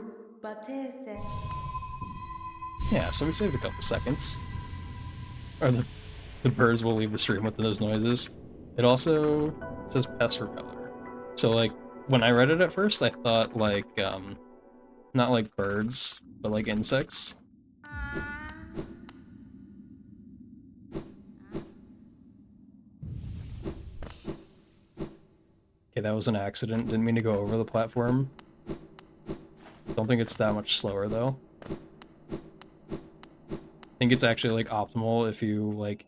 Yeah, so we saved a couple seconds. Or the birds will leave the stream with those noises. It also says pest repeller. So like, when I read it at first, I thought like, not like birds, but like insects. Okay, that was an accident. Didn't mean to go over the platform. Don't think it's that much slower though. I think it's actually like optimal if you like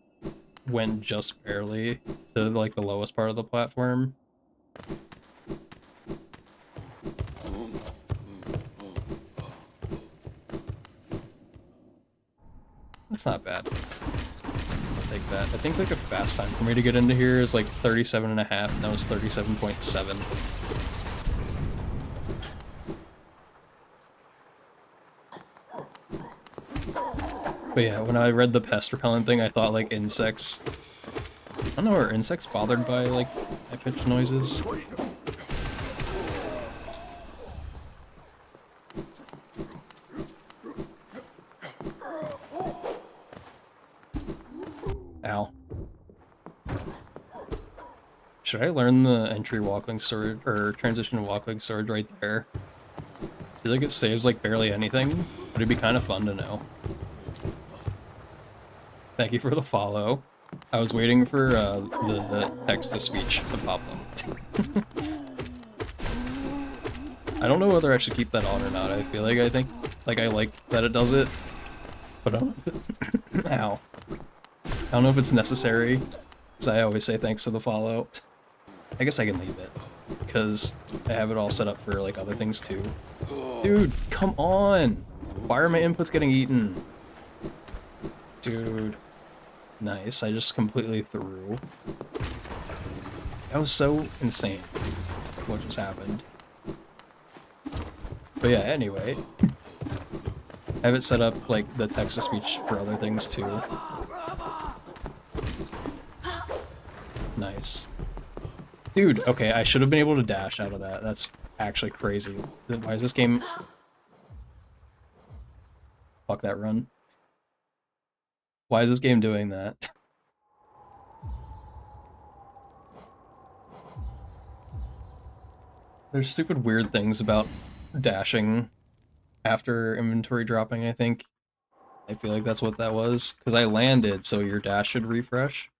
went just barely to like the lowest part of the platform. That's not bad. I'll take that. I think like a fast time for me to get into here is like 37.5, and that was 37.7. But yeah, when I read the pest repellent thing, I thought like insects. I don't know, are insects bothered by like high-pitched noises? Ow. Should I learn the entry walkling sword, or transition walkling sword right there? I feel like it saves like barely anything, but it'd be kind of fun to know. Thank you for the follow. I was waiting for the text-to-speech to pop up. I don't know whether I should keep that on or not. I feel like I like that it does it, but I don't ow. I don't know if it's necessary, because I always say thanks to the follow. I guess I can leave it, because I have it all set up for like other things too. Dude, come on! Why are my inputs getting eaten? Dude. Nice, I just completely threw. That was so insane, what just happened. But yeah, anyway. I have it set up like the text-to-speech for other things too. Nice. Dude, okay, I should have been able to dash out of that. That's actually crazy. Why is this game... Fuck that run. Why is this game doing that? There's stupid weird things about dashing after inventory dropping, I think. I feel like that's what that was. Because I landed, so your dash should refresh.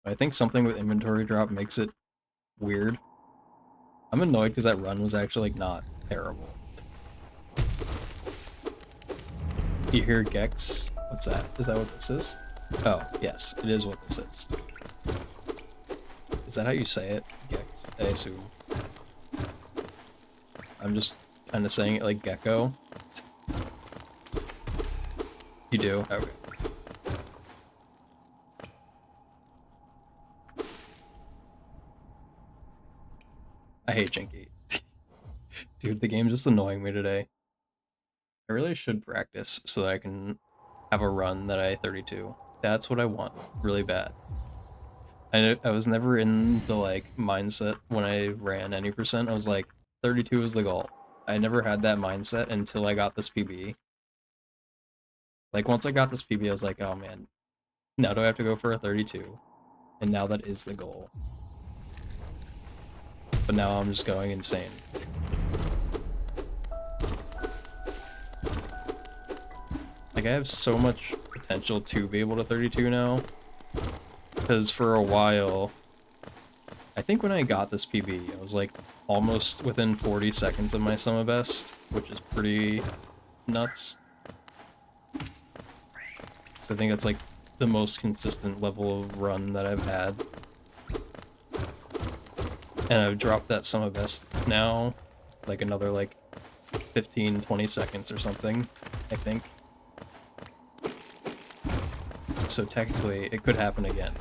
But I think something with inventory drop makes it weird. I'm annoyed because that run was actually like not terrible. You hear Gex? What's that? Is that what this is? Oh, yes, it is what this is. Is that how you say it? Gex, I assume. I'm just kind of saying it like gecko. You do? Okay. I hate Jinky. Dude, the game's just annoying me today. I really should practice so that I can have a run that I 32. That's what I want, really bad. I was never in the like mindset when I ran any percent. I was like, 32 is the goal. I never had that mindset until I got this PB. Like once I got this PB, I was like, oh man, now do I have to go for a 32? And now that is the goal. But now I'm just going insane. Like I have so much potential to be able to 32 now. Because for a while, I think when I got this PB, I was like almost within 40 seconds of my summer best, which is pretty nuts. So I think it's like the most consistent level of run that I've had. And I've dropped that summer best now, like another like 15, 20 seconds or something, I think. So technically, it could happen again.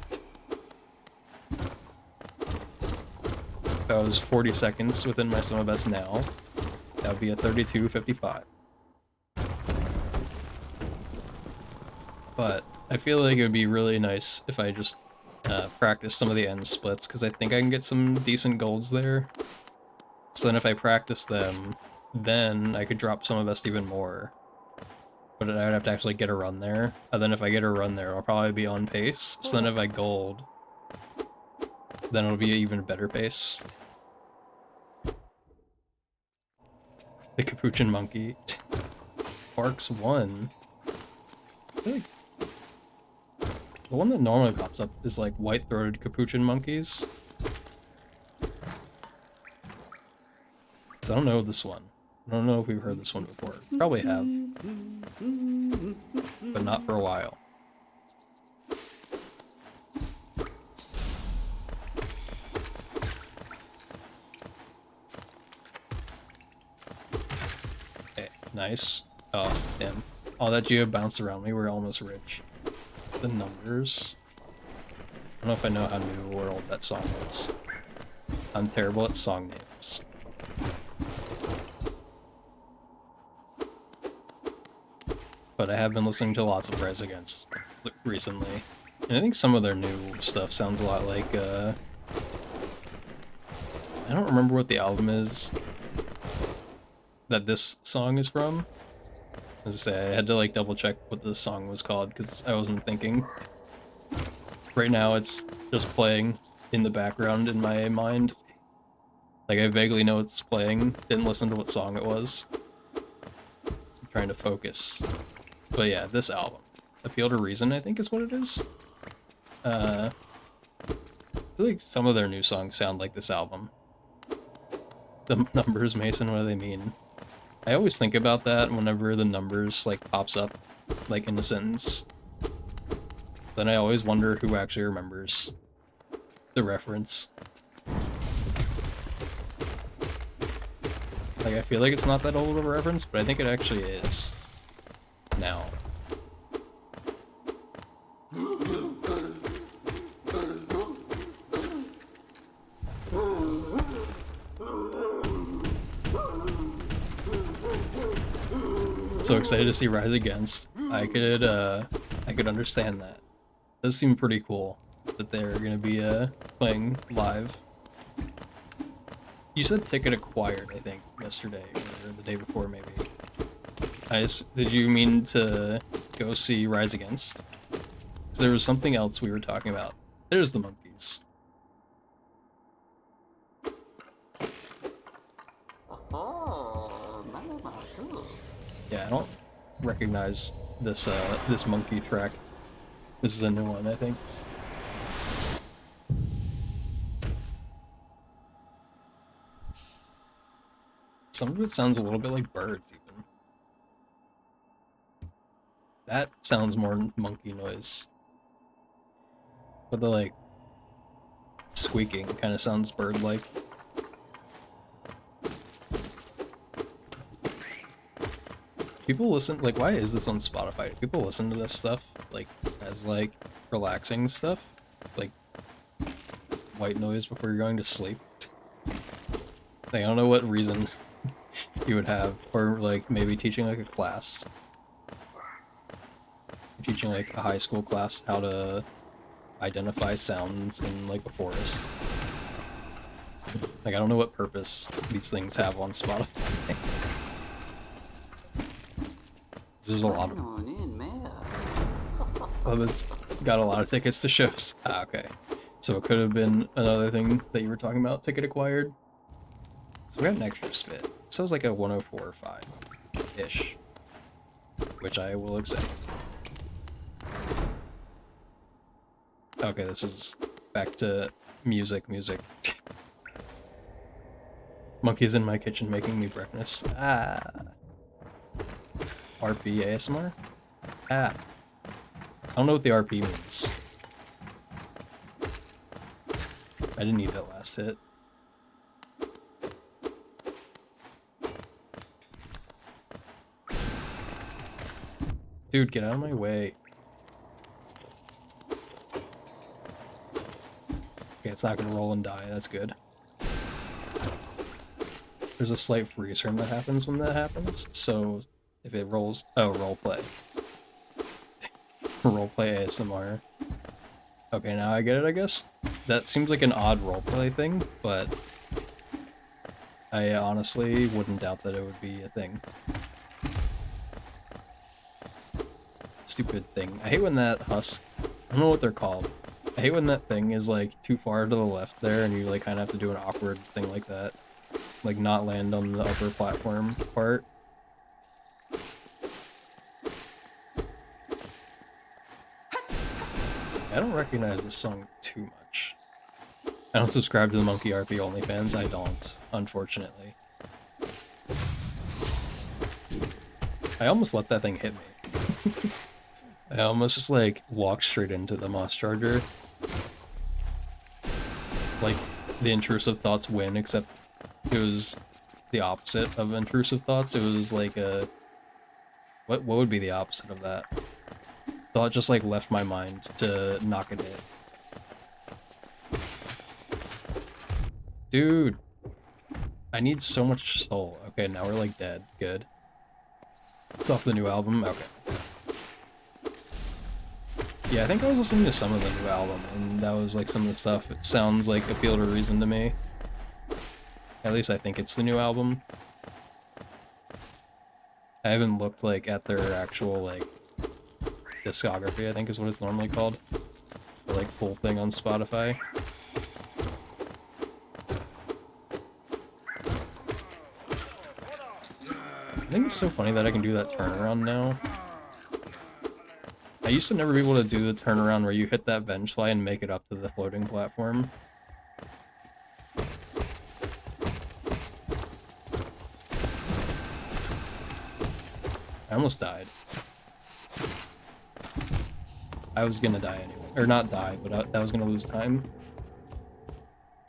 If I was 40 seconds within my summer best now, that would be a 32:55. But I feel like it would be really nice if I just practice some of the end splits, because I think I can get some decent golds there. So then if I practice them, then I could drop summer best even more. But I would have to actually get a run there. And then if I get a run there, I'll probably be on pace. So then if I gold, then it'll be an even better pace. The Capuchin Monkey. Barks 1. I feel like the one that normally pops up is like white-throated Capuchin Monkeys. Because I don't know this one. I don't know if we've heard this one before. Probably have. But not for a while. Okay, nice. Oh, damn. All that Geo bounced around me, we're almost rich. The numbers. I don't know if I know how New World that song is. I'm terrible at song names. But I have been listening to lots of Res Against recently. And I think some of their new stuff sounds a lot like, I don't remember what the album is that this song is from. As I say, I had to like double check what the song was called because I wasn't thinking. Right now it's just playing in the background in my mind. Like I vaguely know it's playing, didn't listen to what song it was. So I'm trying to focus. But yeah, this album. Appeal to Reason, I think is what it is. I feel like some of their new songs sound like this album. The numbers, Mason, what do they mean? I always think about that whenever the numbers like pops up like in a sentence. Then I always wonder who actually remembers the reference. Like I feel like it's not that old of a reference, but I think it actually is. Now. so excited to see Rise Against. I could understand that. It does seem pretty cool that they're gonna be playing live. You said ticket acquired, I think, yesterday or the day before, maybe. Did you mean to go see Rise Against? Because there was something else we were talking about. There's the monkeys. Yeah, I don't recognize this this monkey track. This is a new one, I think. Some of it sounds a little bit like birds, even. That sounds more monkey noise. But the, like, squeaking kind of sounds bird-like. People listen, like, why is this on Spotify? Do people listen to this stuff, like, as, like, relaxing stuff? Like, white noise before you're going to sleep? Like, I don't know what reason you would have, or, like, maybe teaching, like, a class. Teaching, like, a high school class how to identify sounds in, like, a forest. Like, I don't know what purpose these things have on Spotify. There's a lot of... Bubba's got a lot of tickets to shows. Ah, okay. So it could have been another thing that you were talking about, ticket acquired. So we got an extra spit. So it was like a 104 or 5-ish. Which I will accept. Okay, this is back to music. Monkeys in my kitchen making me breakfast. Ah. RP ASMR? Ah. I don't know what the RP means. I didn't need that last hit. Dude, get out of my way. Okay, it's not gonna roll and die, that's good. There's a slight freeze frame that happens when that happens, so if it rolls... Oh, roleplay. Roleplay ASMR. Okay, now I get it, I guess? That seems like an odd roleplay thing, but I honestly wouldn't doubt that it would be a thing. Stupid thing. I hate when that husk... I don't know what they're called. I hate when that thing is, like, too far to the left there, and you, like, kind of have to do an awkward thing like that. Like, not land on the upper platform part. I don't recognize this song too much. I don't subscribe to the Monkey RP OnlyFans. I don't, unfortunately. I almost let that thing hit me. I almost just, like, walked straight into the Moss Charger. Like, the intrusive thoughts win, except it was the opposite of intrusive thoughts. It was like a... What would be the opposite of that? Thought just, like, left my mind to knock it hit. Dude! I need so much soul. Okay, now we're, like, dead. Good. It's off the new album? Okay. Yeah, I think I was listening to some of the new album, and that was, like, some of the stuff. It sounds like Appeal to Reason to me. At least I think it's the new album. I haven't looked, like, at their actual, like, discography, I think is what it's normally called. The, like, full thing on Spotify. I think it's so funny that I can do that turnaround now. I used to never be able to do the turnaround where you hit that venge fly and make it up to the floating platform. I almost died. I was gonna die anyway. Or not die, but I was gonna lose time.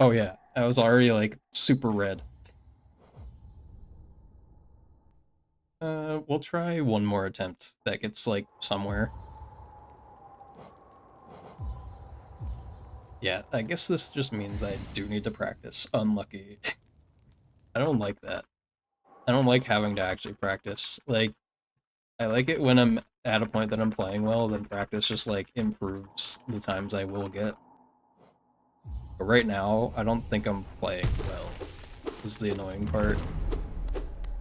Oh yeah, I was already, like, super red. We'll try one more attempt that gets, like, somewhere. Yeah, I guess this just means I do need to practice. Unlucky. I don't like that. I don't like having to actually practice. Like, I like it when I'm at a point that I'm playing well, then practice just like improves the times I will get. But right now, I don't think I'm playing well, is the annoying part.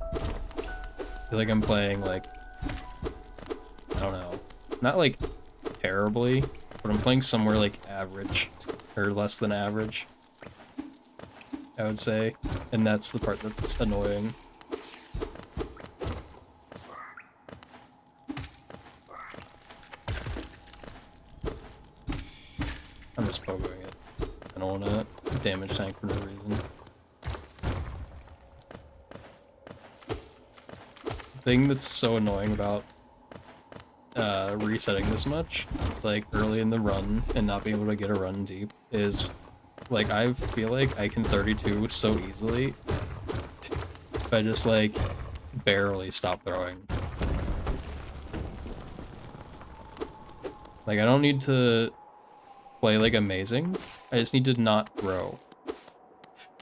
I feel like I'm playing like, I don't know, not like terribly, but I'm playing somewhere like average, or less than average, I would say, and that's the part that's annoying. I'm just pogoing it. I don't want to damage tank for no reason. The thing that's so annoying about resetting this much, like early in the run, and not being able to get a run deep, is like I feel like I can 32 so easily if I just like barely stop throwing. Like I don't need to play like amazing, I just need to not throw.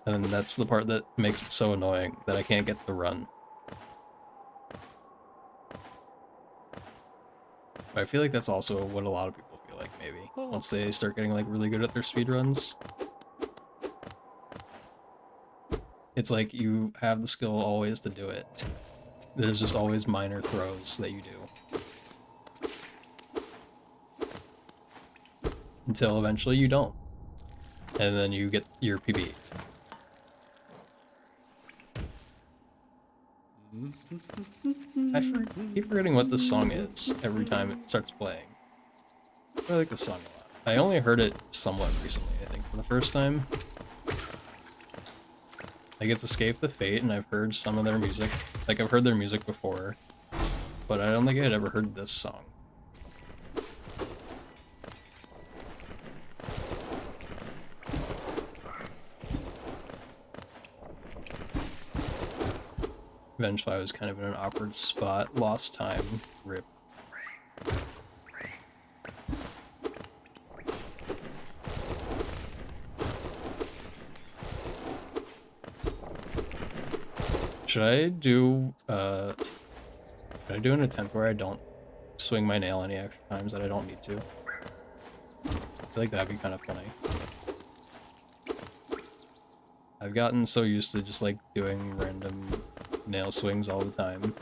And that's the part that makes it so annoying, that I can't get the run. But I feel like that's also what a lot of people feel like, maybe, once they start getting like really good at their speedruns. It's like you have the skill always to do it. There's just always minor throws that you do. Until eventually you don't. And then you get your PB. Keep forgetting what this song is every time it starts playing. I like this song a lot. I only heard it somewhat recently, I think, for the first time. Like, it's Escape the Fate, and I've heard some of their music. Like, I've heard their music before, but I don't think I'd ever heard this song. Eventually, I was kind of in an awkward spot. Lost time. Rip. Should I do an attempt where I don't swing my nail any extra times that I don't need to? I feel like that'd be kind of funny. I've gotten so used to just like doing random nail swings all the time.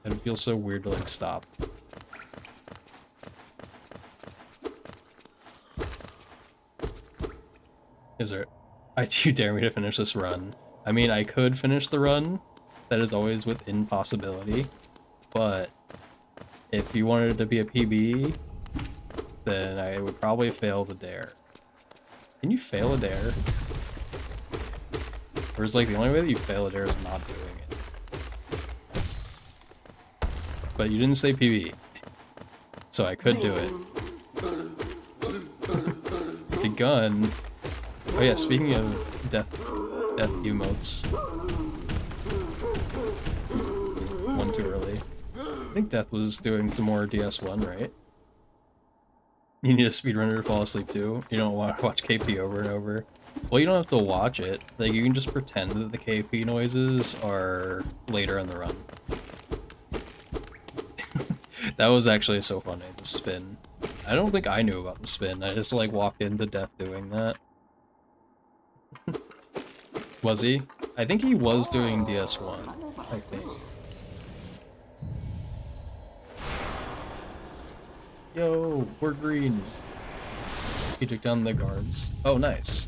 And it feels so weird to like stop. Is there... do you dare me to finish this run? I mean, I could finish the run. That is always within possibility. But if you wanted it to be a PB, then I would probably fail the dare. Can you fail a dare? Or is like the only way that you fail a dare is not doing it? But you didn't say PB. So I could do it. The gun... Oh yeah, speaking of death emotes. One too early. I think Death was doing some more DS1, right? You need a speedrunner to fall asleep too. You don't want to watch KP over and over. Well, you don't have to watch it. Like, you can just pretend that the KP noises are later in the run. That was actually so funny, the spin. I don't think I knew about the spin. I just, like, walked into Death doing that. Was he? I think he was doing DS1, I think. Yo, we're green. He took down the guards. Oh, nice.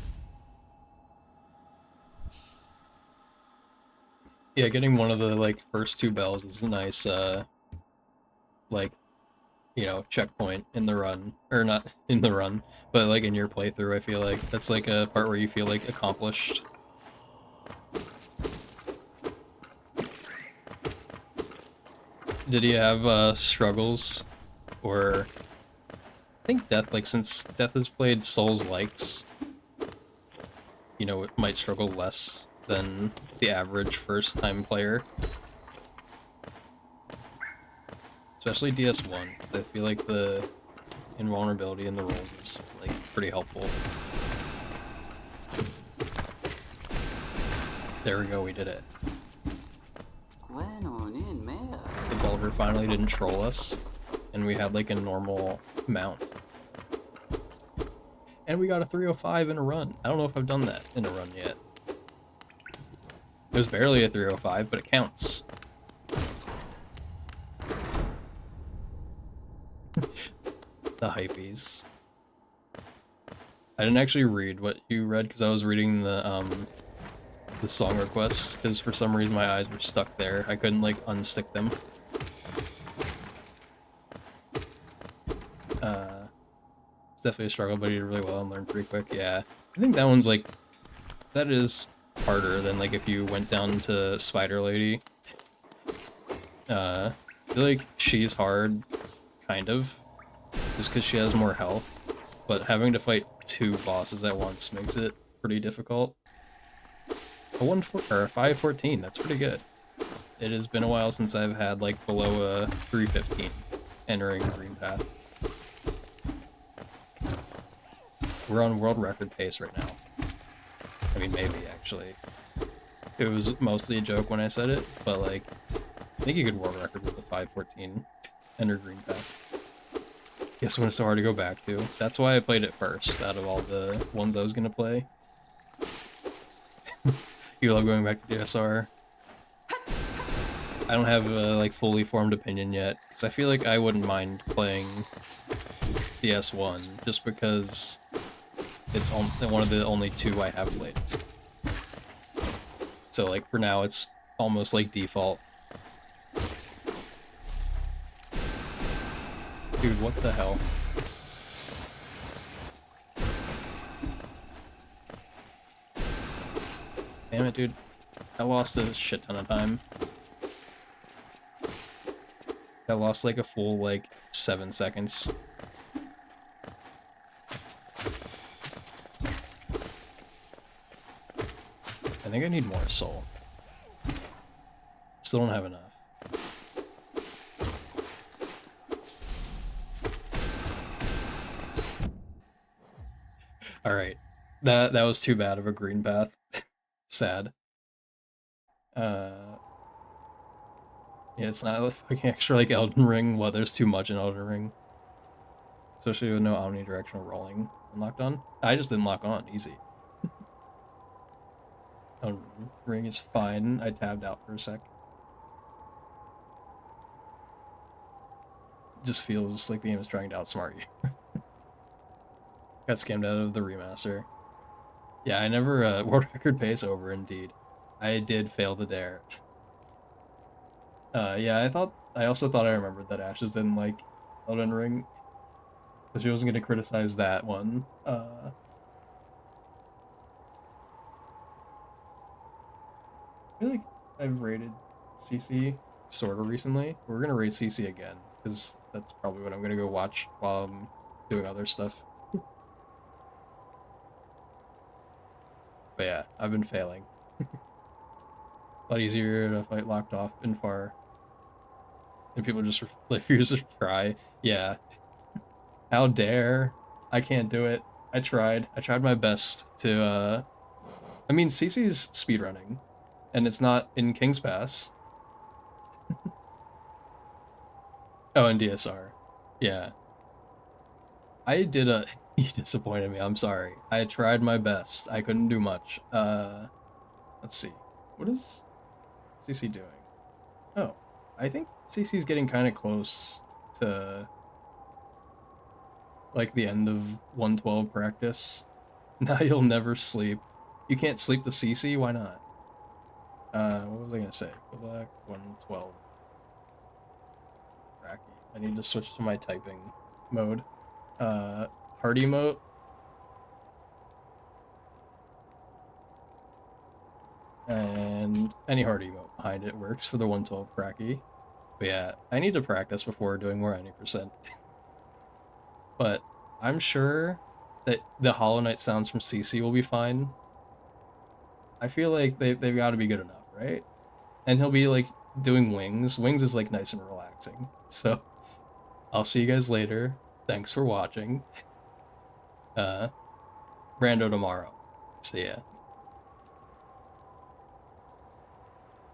Yeah, getting one of the, like, first two bells is a nice, like, you know, checkpoint in the run. Or not in the run, but, like, in your playthrough, I feel like. That's, like, a part where you feel, like, accomplished. Did he have, struggles? Or... I think Death, like, since Death has played Souls-likes, you know, it might struggle less than the average first-time player. Especially DS1, because I feel like the invulnerability in the rolls is, like, pretty helpful. There we go, we did it. The ball server finally didn't troll us, and we had like a normal mount. And we got a 305 in a run. I don't know if I've done that in a run yet. It was barely a 305, but it counts. The hypees. I didn't actually read what you read because I was reading the song requests, because for some reason my eyes were stuck there. I couldn't like unstick them. It's definitely a struggle, but he did really well and learned pretty quick. Yeah, I think that one's like, that is harder than like if you went down to Spider Lady. I feel like she's hard, kind of, just because she has more health, but having to fight 2 bosses at once makes it pretty difficult. A 514, that's pretty good. It has been a while since I've had like below a 315 entering Green Path. We're on world record pace right now. I mean, maybe actually. It was mostly a joke when I said it, but like, I think you could world record with the 514 enter Green Path. Guess when it's so hard to go back to. That's why I played it first out of all the ones I was gonna play. You love going back to DSR. I don't have a like fully formed opinion yet, because I feel like I wouldn't mind playing DS1 just because it's one of the only 2 I have played. So like for now, it's almost like default. Dude, what the hell? Damn it, dude. I lost a shit ton of time. I lost like a full, like, 7 seconds. I think I need more soul. Still don't have enough. Alright. That was too bad of a green path. Sad. Yeah, it's not a fucking extra like Elden Ring. Well, there's too much in Elden Ring. Especially with no omnidirectional rolling unlocked on. I just didn't lock on. Easy. Elden Ring is fine. I tabbed out for a sec. Just feels like the game is trying to outsmart you. Got scammed out of the remaster. Yeah, I never, world record pace over, indeed. I did fail the dare. Yeah, I also thought I remembered that Ashes didn't like Elden Ring. So she wasn't gonna criticize that one. I feel like I've rated CC sort of recently. We're gonna rate CC again, because that's probably what I'm gonna go watch while I'm doing other stuff. But yeah, I've been failing. A lot easier to fight locked off and far. And people just refuse to try. Yeah. How dare. I can't do it. I tried. I tried my best to, I mean, CC's speedrunning. And it's not in King's Pass. Oh, in DSR. Yeah. I did a... You disappointed me. I'm sorry. I tried my best. I couldn't do much. Let's see. What is CC doing? Oh, I think CC's getting kind of close to like the end of 112 practice. Now you'll never sleep. You can't sleep the CC? Why not? What was I gonna say? Go back 112. Cracky. I need to switch to my typing mode. Hard emote. And any hard emote behind it works for the 112 cracky. But yeah, I need to practice before doing more any percent. But I'm sure that the Hollow Knight sounds from CC will be fine. I feel like they've got to be good enough, right? And he'll be like doing Wings. Wings is like nice and relaxing. So I'll see you guys later. Thanks for watching. Brando tomorrow. See ya.